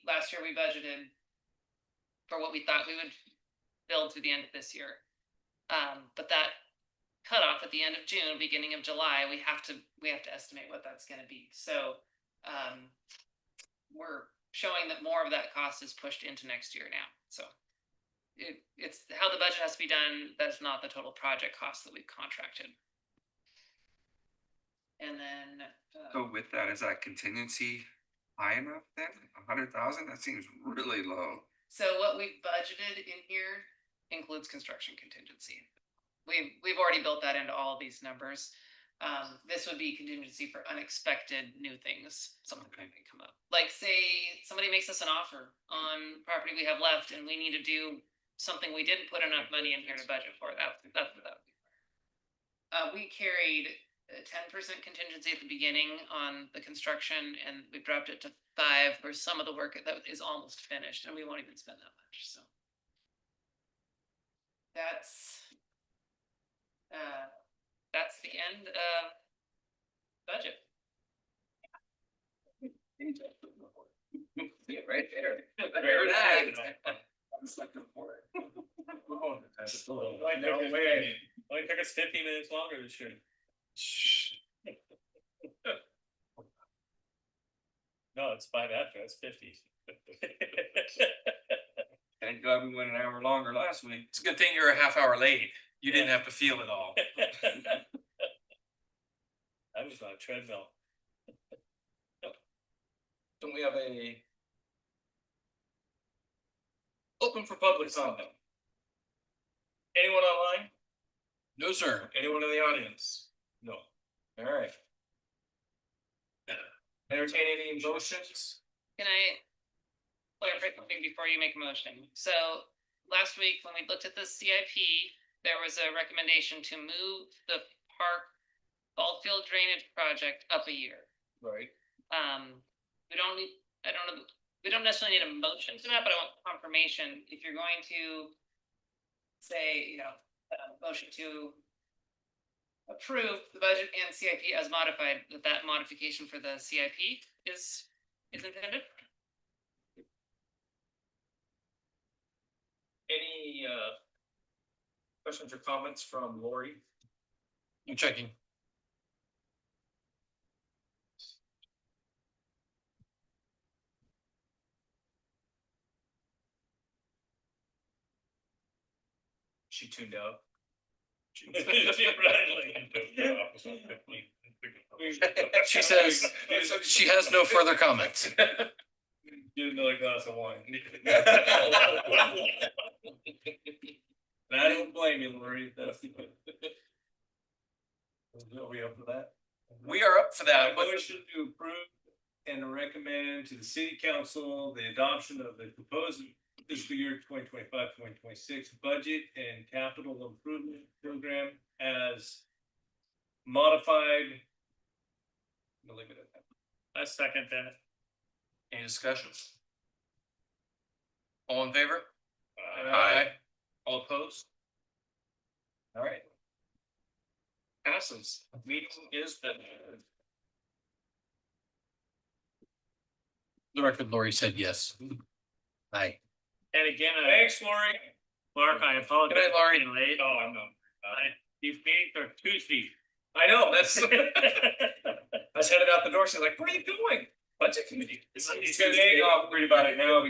last year we budgeted for what we thought we would build through the end of this year. But that cutoff at the end of June, beginning of July, we have to estimate what that's gonna be. So we're showing that more of that cost is pushed into next year now, so. It's how the budget has to be done, that's not the total project cost that we've contracted. And then. So with that, is that contingency high enough then? 100,000? That seems really low. So what we've budgeted in here includes construction contingency. We've already built that into all of these numbers. This would be contingency for unexpected new things, something that may come up. Like say somebody makes us an offer on property we have left and we need to do something we didn't put enough money in here to budget for, that's what that would be. We carried a 10% contingency at the beginning on the construction, and we dropped it to 5 for some of the work that is almost finished, and we won't even spend that much, so. That's the end of budget. Right there. Very nice. No way. Only took us 15 minutes longer this year. No, it's 5 after, it's 50. Thank God we went an hour longer last week. It's a good thing you're a half hour late. You didn't have to feel it all. was on a treadmill. Don't we have a open for public comment? Anyone online? No, sir. Anyone in the audience? No. All right. Entertain any motions? Can I clarify something before you make a motion? So last week, when we looked at the CIP, there was a recommendation to move the park ball field drainage project up a year. Right. We don't need, I don't know, we don't necessarily need a motion to that, but I want confirmation if you're going to say, motion to approve the budget and CIP as modified, that modification for the CIP is intended. Any questions or comments from Lori? I'm checking. She tuned out. She says she has no further comments. Get another glass of wine. And I don't blame you, Lori, that's. Are we up for that? We are up for that, but Motion to approve and recommend to the city council the adoption of the proposed fiscal year 2025-2026 budget and capital improvement program as modified. I'll leave it at that. I second that. any discussions? All in favor? All opposed? All right. Passes. Meeting is done. The record, Lori said yes. Aye. And again, Thanks, Lori. Mark, I apologize. Good night, Laurie. for being late. Oh, I'm not. These meetings are Tuesday. I know, that's. I was headed out the door, she's like, where are you going? Budget committee. It's gonna, I'll read about it now.